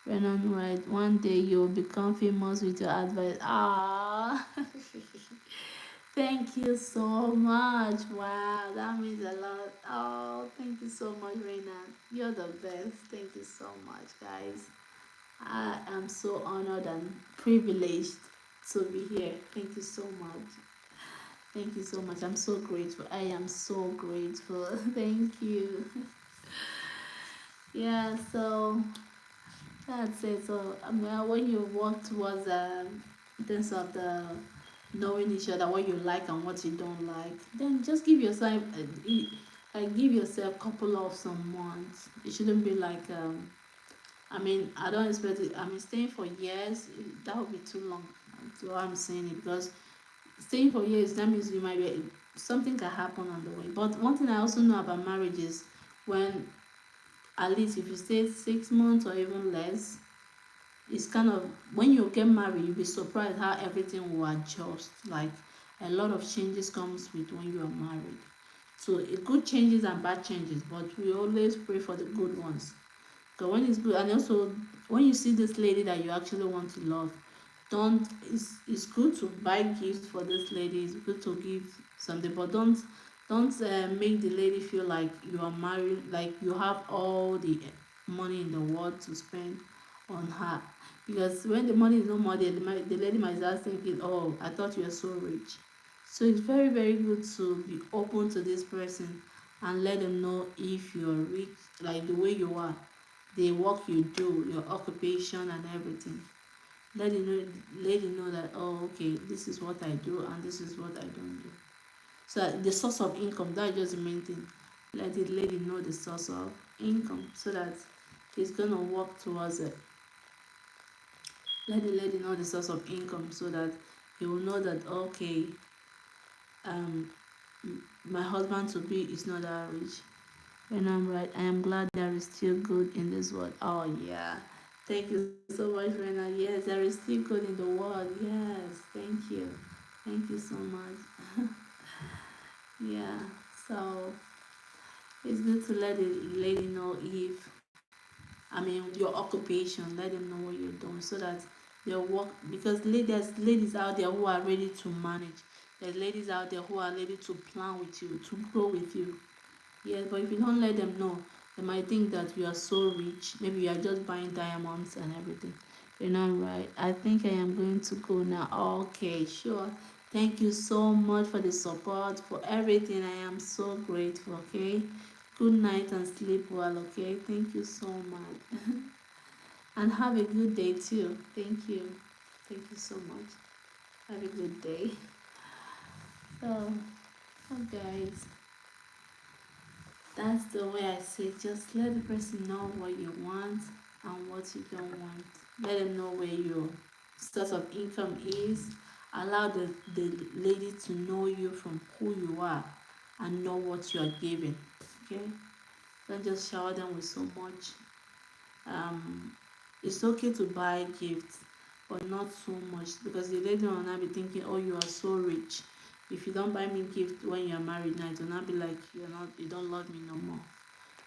Renan, right? One day you'll become famous with your advice. Ah, thank you so much. Wow, that means a lot. Oh, thank you so much, Renan. You're the best. Thank you so much, guys. I am so honored and privileged to be here. Thank you so much. Thank you so much. I'm so grateful. I am so grateful. Thank you. Yeah, so that's it. So when you work towards in terms of the knowing each other, what you like and what you don't like, then just give yourself like give yourself a couple of some months. It shouldn't be like I mean, I don't expect it. I mean, staying for years, that would be too long. That's why I'm saying it, because staying for years, that means you might be, something can happen on the way. But one thing I also know about marriage is when, at least if you stay 6 months or even less, it's kind of, when you get married, you'll be surprised how everything will adjust. Like a lot of changes comes with when you are married. So good changes and bad changes, but we always pray for the good ones. Because when it's good, and also when you see this lady that you actually want to love, don't, it's good to buy gifts for this lady. It's good to give something, but don't make the lady feel like you are married, like you have all the money in the world to spend on her. Because when the money is no more, the lady might start thinking, oh, I thought you were so rich. So it's very, very good to be open to this person and let them know if you're rich, like the way you are, the work you do, your occupation and everything. Let you know, let you know that, oh okay, this is what I do and this is what I don't do. So that the source of income, that's just the main thing. Let the lady know the source of income so that he's gonna work towards it. Let the lady know the source of income so that he will know that, okay, um my husband to be is not that rich. When I'm right, I am glad there is still good in this world. Oh yeah. Thank you so much, Rena. Yes, there is still good in the world. Yes, thank you. Thank you so much. Yeah. So it's good to let the lady know if, I mean, your occupation, let them know what you're doing so that they'll work, because there's ladies out there who are ready to manage. There's ladies out there who are ready to plan with you, to grow with you. Yes, but if you don't let them know, they might think that you are so rich. Maybe you are just buying diamonds and everything. You're not right. I think I am going to go now. Okay, sure. Thank you so much for the support, for everything. I am so grateful. Okay. Good night and sleep well. Okay. Thank you so much. And have a good day too. Thank you. Thank you so much. Have a good day. So, guys. That's the way I say. Just let the person know what you want and what you don't want. Let them know where your source of income is. Allow the lady to know you from who you are and know what you are giving. Okay? Don't just shower them with so much um It's okay to buy gifts, but not so much, because the lady will not be thinking, oh, you are so rich. If you don't buy me gift when you're married now, it will not be like you don't love me no more.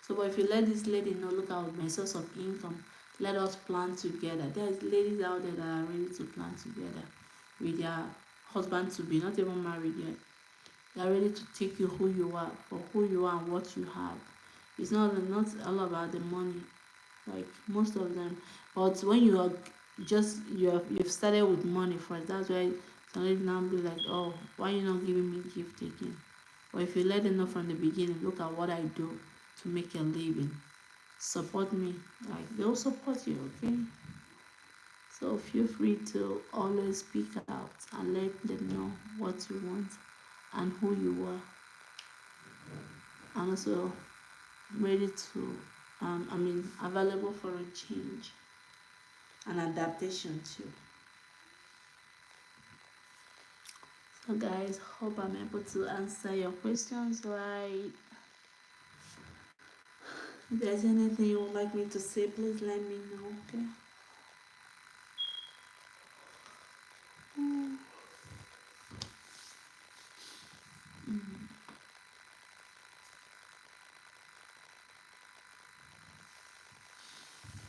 So, but if you let this lady know, look at my source of income, let us plan together. There's ladies out there that are ready to plan together with their husband to be, not even married yet. They are ready to take you who you are, for who you are and what you have. It's not all about the money, like most of them. But when you are you've started with money first, that's why some lady now be like, oh, why you not giving me gift again? Or if you let them know from the beginning, look at what I do to make a living, support me, like they'll support you, okay? So feel free to always speak out and let them know what you want and who you are, and also ready to available for a change and adaptation too. So guys, hope I'm able to answer your questions right. If there's anything you would like me to say, please let me know, okay? Mm.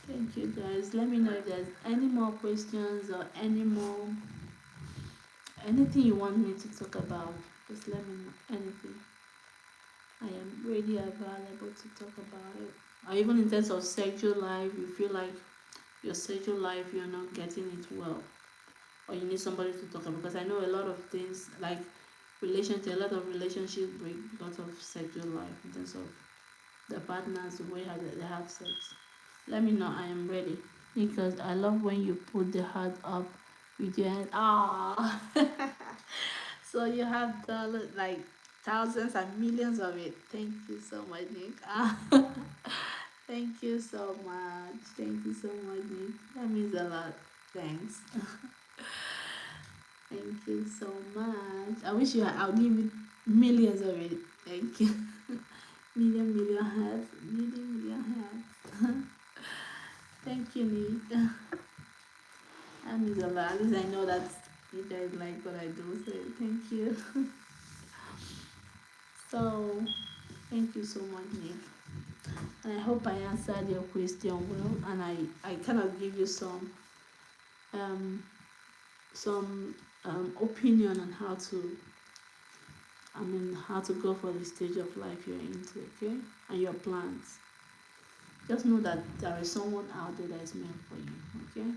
Thank you guys. Let me know if there's any more questions or anything you want me to talk about. Just let me know anything. I am ready available to talk about it. Or even in terms of sexual life, you feel like your sexual life you're not getting it well, or you need somebody to talk about, because I know a lot of things like a lot of relationships break because of sexual life in terms of the partners, the way how they have sex. Let me know. I am ready, because I love when you put the heart up with your hand. Ah, so you have dollars, like thousands and millions of it. Thank you so much, Nick. Ah, thank you so much. Thank you so much, Nick. That means a lot. Thanks. Thank you so much. I wish I'll give you millions of it. Thank you. Million hearts. Million hearts. Thank you, Nick. That means a lot. At least I know that you guys like what I do. So thank you. So thank you so much, Nick. And I hope I answered your question well, and I kind of give you um some opinion on how to go for the stage of life you're into, okay? And your plans. Just know that there is someone out there that is meant for you, okay?